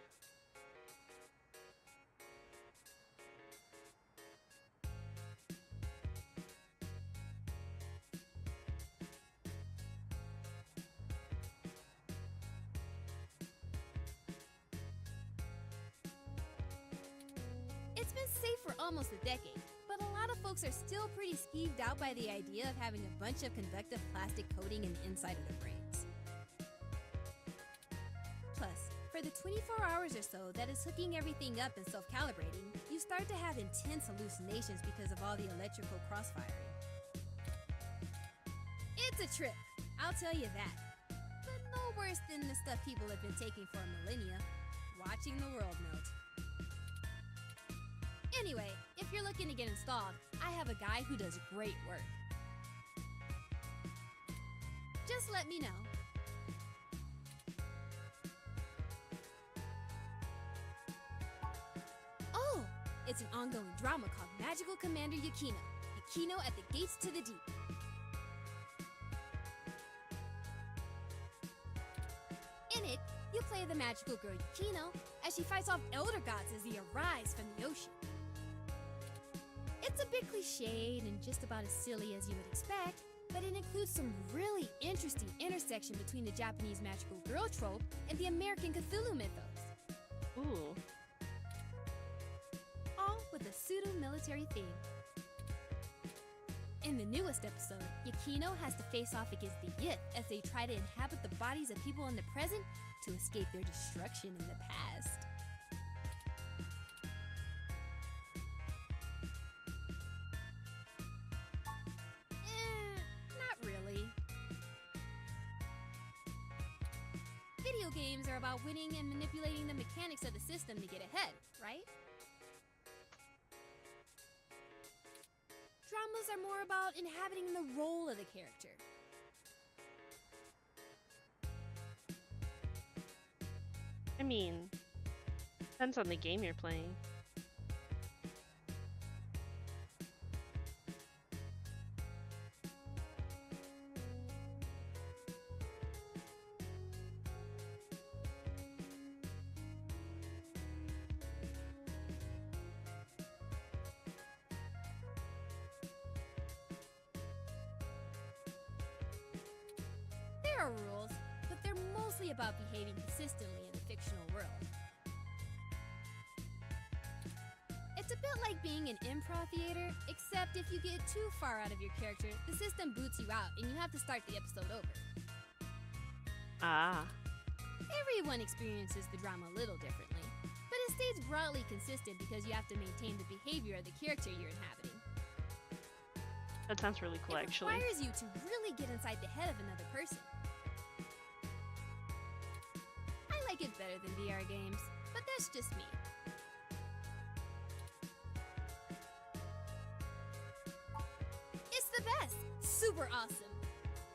[SPEAKER 19] It's been safe for almost a decade, but a lot of folks are still pretty skeeved out by the idea of having a bunch of conductive plastic coating in the inside of their brains. Plus, for the 24 hours or so that is hooking everything up and self-calibrating, you start to have intense hallucinations because of all the electrical crossfiring. It's a trip, I'll tell you that. But no worse than the stuff people have been taking for millennia, watching the world melt. Anyway, if you're looking to get installed, I have a guy who does great work. Just let me know. Oh, it's an ongoing drama called Magical Commander Yukino. Yukino at the Gates to the Deep. In it, you play the magical girl Yukino as she fights off elder gods as they arise from the ocean. It's a bit cliched and just about as silly as you would expect, but it includes some really interesting intersection between the Japanese magical girl trope and the American Cthulhu mythos.
[SPEAKER 2] Ooh.
[SPEAKER 19] All with a pseudo-military theme. In the newest episode, Yukino has to face off against the Yith as they try to inhabit the bodies of people in the present to escape their destruction in the past. Not really. Video games are about winning and manipulating the mechanics of the system to get ahead, right? Dramas are more about inhabiting the role of the character.
[SPEAKER 2] I mean, depends on the game you're playing.
[SPEAKER 19] are rules, but they're mostly about behaving consistently in a fictional world. It's a bit like being an improv theater, except if you get too far out of your character, the system boots you out and you have to start the episode over.
[SPEAKER 2] Ah.
[SPEAKER 19] Everyone experiences the drama a little differently, but it stays broadly consistent because you have to maintain the behavior of the character you're inhabiting.
[SPEAKER 2] That sounds really cool, actually.
[SPEAKER 19] It requires you to really get inside the head of another person. I like it better than VR games, but that's just me. It's the best! Super awesome!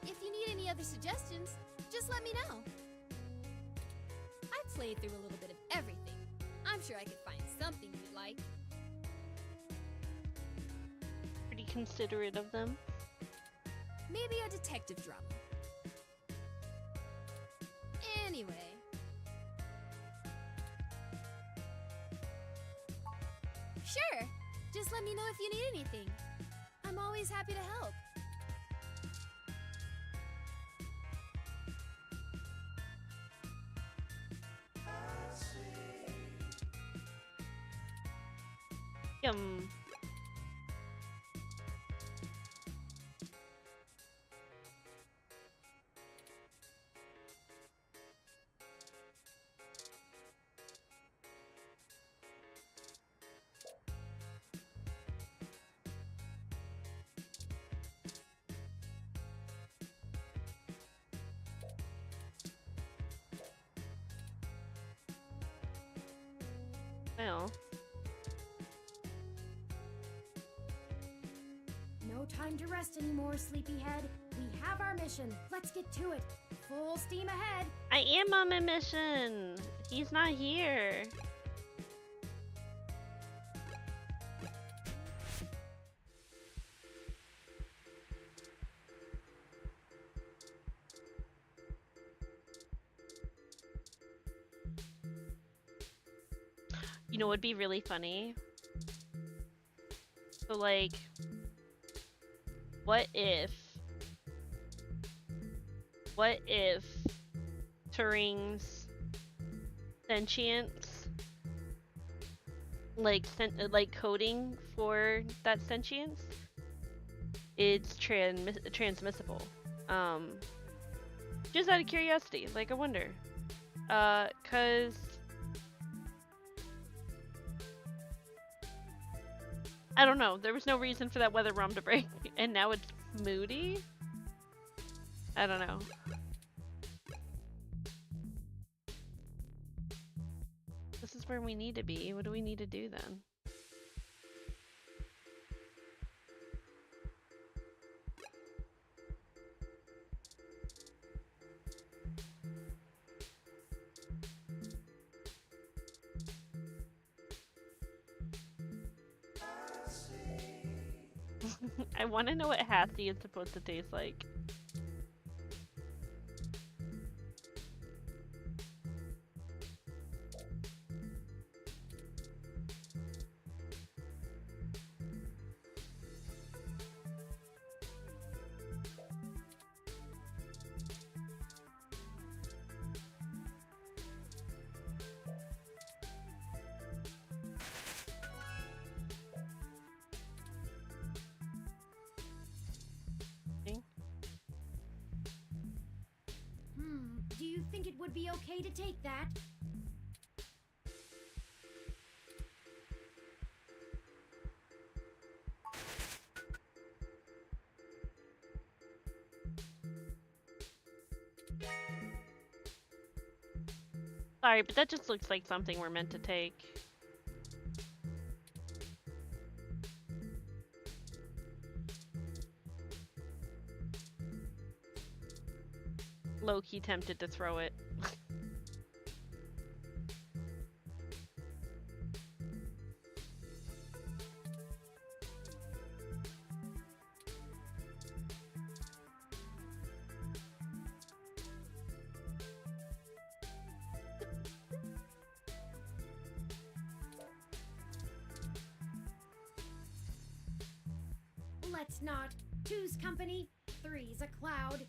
[SPEAKER 19] If you need any other suggestions, just let me know. I've played through a little bit of everything. I'm sure I could find something you'd like.
[SPEAKER 2] Pretty considerate of them.
[SPEAKER 19] Maybe a detective drama. Anyway. Sure! Just let me know if you need anything. I'm always happy to help.
[SPEAKER 2] Yum. Well.
[SPEAKER 8] No time to rest anymore, sleepyhead. We have our mission. Let's get to it. Full steam ahead.
[SPEAKER 2] I am on my mission. He's not here. You know what would be really funny? So like, what if Turing's sentience, like coding for that sentience, it's transmissible? Just out of curiosity, like I wonder, 'cause I don't know. There was no reason for that weather ROM to break, and now it's moody? I don't know. This is where we need to be. What do we need to do then? I want to know what Hathy is supposed to taste like.
[SPEAKER 8] Do you think it would be okay to take that?
[SPEAKER 2] Sorry, but that just looks like something we're meant to take. Low-key tempted to throw it.
[SPEAKER 8] Let's not. Two's company, three's a cloud.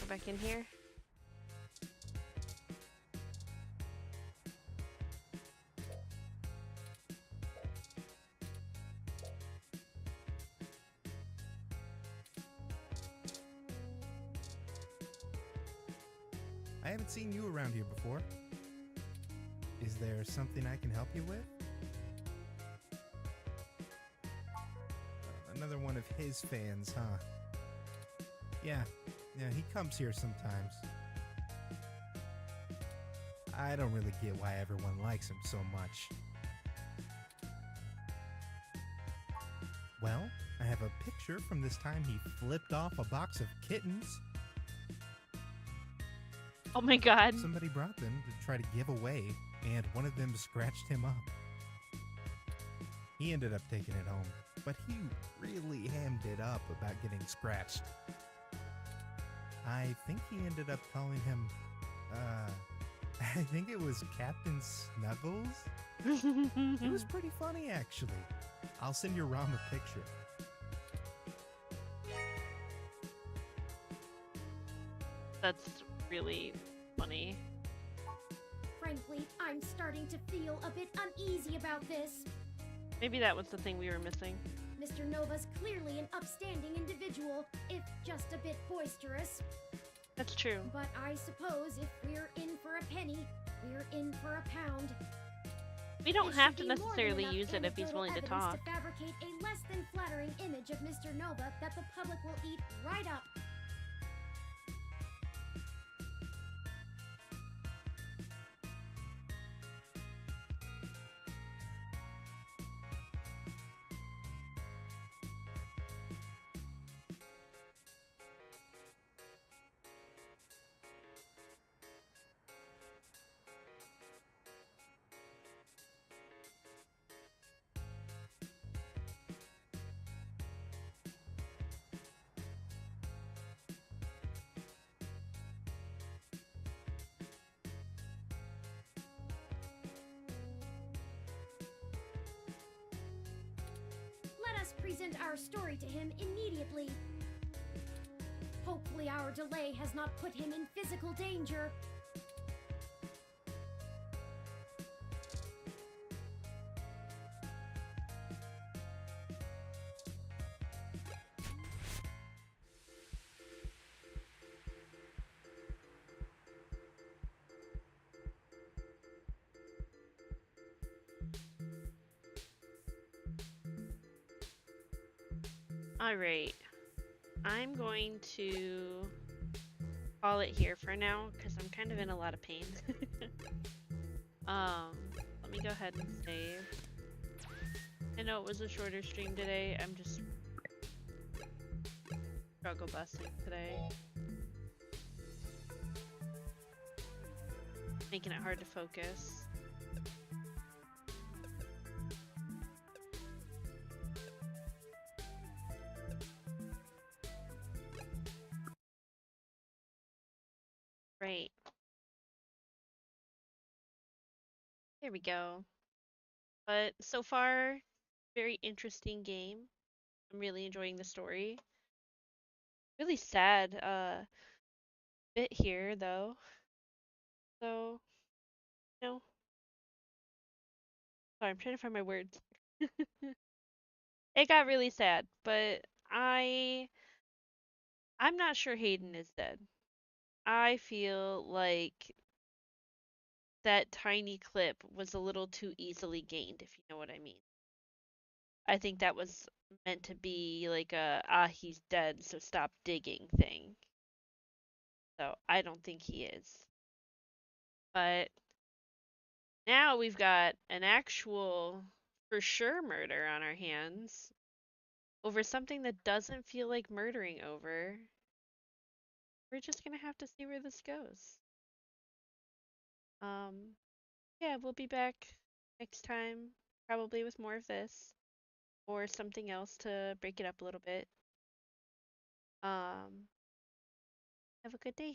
[SPEAKER 2] go back in here.
[SPEAKER 20] I haven't seen you around here before. Is there something I can help you with? Another one of his fans, huh? Yeah, he comes here sometimes. I don't really get why everyone likes him so much. Well, I have a picture from this time he flipped off a box of kittens.
[SPEAKER 2] Oh my god.
[SPEAKER 20] Somebody brought them to try to give away, and one of them scratched him up. He ended up taking it home, but he really hammed it up about getting scratched. I think he ended up calling him, I think it was Captain Snuggles? It was pretty funny, actually. I'll send your Rom a picture.
[SPEAKER 2] That's really funny.
[SPEAKER 8] Frankly, I'm starting to feel a bit uneasy about this.
[SPEAKER 2] Maybe that was the thing we were missing.
[SPEAKER 8] Mr. Nova's clearly an upstanding individual, if just a bit boisterous.
[SPEAKER 2] That's true.
[SPEAKER 8] But I suppose if we're in for a penny, we're in for a pound.
[SPEAKER 2] We don't have to necessarily use it if he's willing to talk.
[SPEAKER 8] To fabricate a less than flattering image of Mr. Nova that the public will eat right up. Let us present our story to him immediately. Hopefully our delay has not put him in physical danger.
[SPEAKER 2] Alright. I'm going to call it here for now because I'm kind of in a lot of pain. Let me go ahead and save. I know it was a shorter stream today. I'm just struggle busting today. Making it hard to focus. Right. There we go. But so far, very interesting game. I'm really enjoying the story. Really sad bit here though. So, no. Sorry, I'm trying to find my words. It got really sad, but I'm not sure Hayden is dead. I feel like that tiny clip was a little too easily gained, if you know what I mean. I think that was meant to be like a he's dead, so stop digging thing. So I don't think he is. But now we've got an actual, for sure, murder on our hands over something that doesn't feel like murdering over. We're just gonna have to see where this goes. Yeah, we'll be back next time, probably with more of this, or something else to break it up a little bit. Have a good day.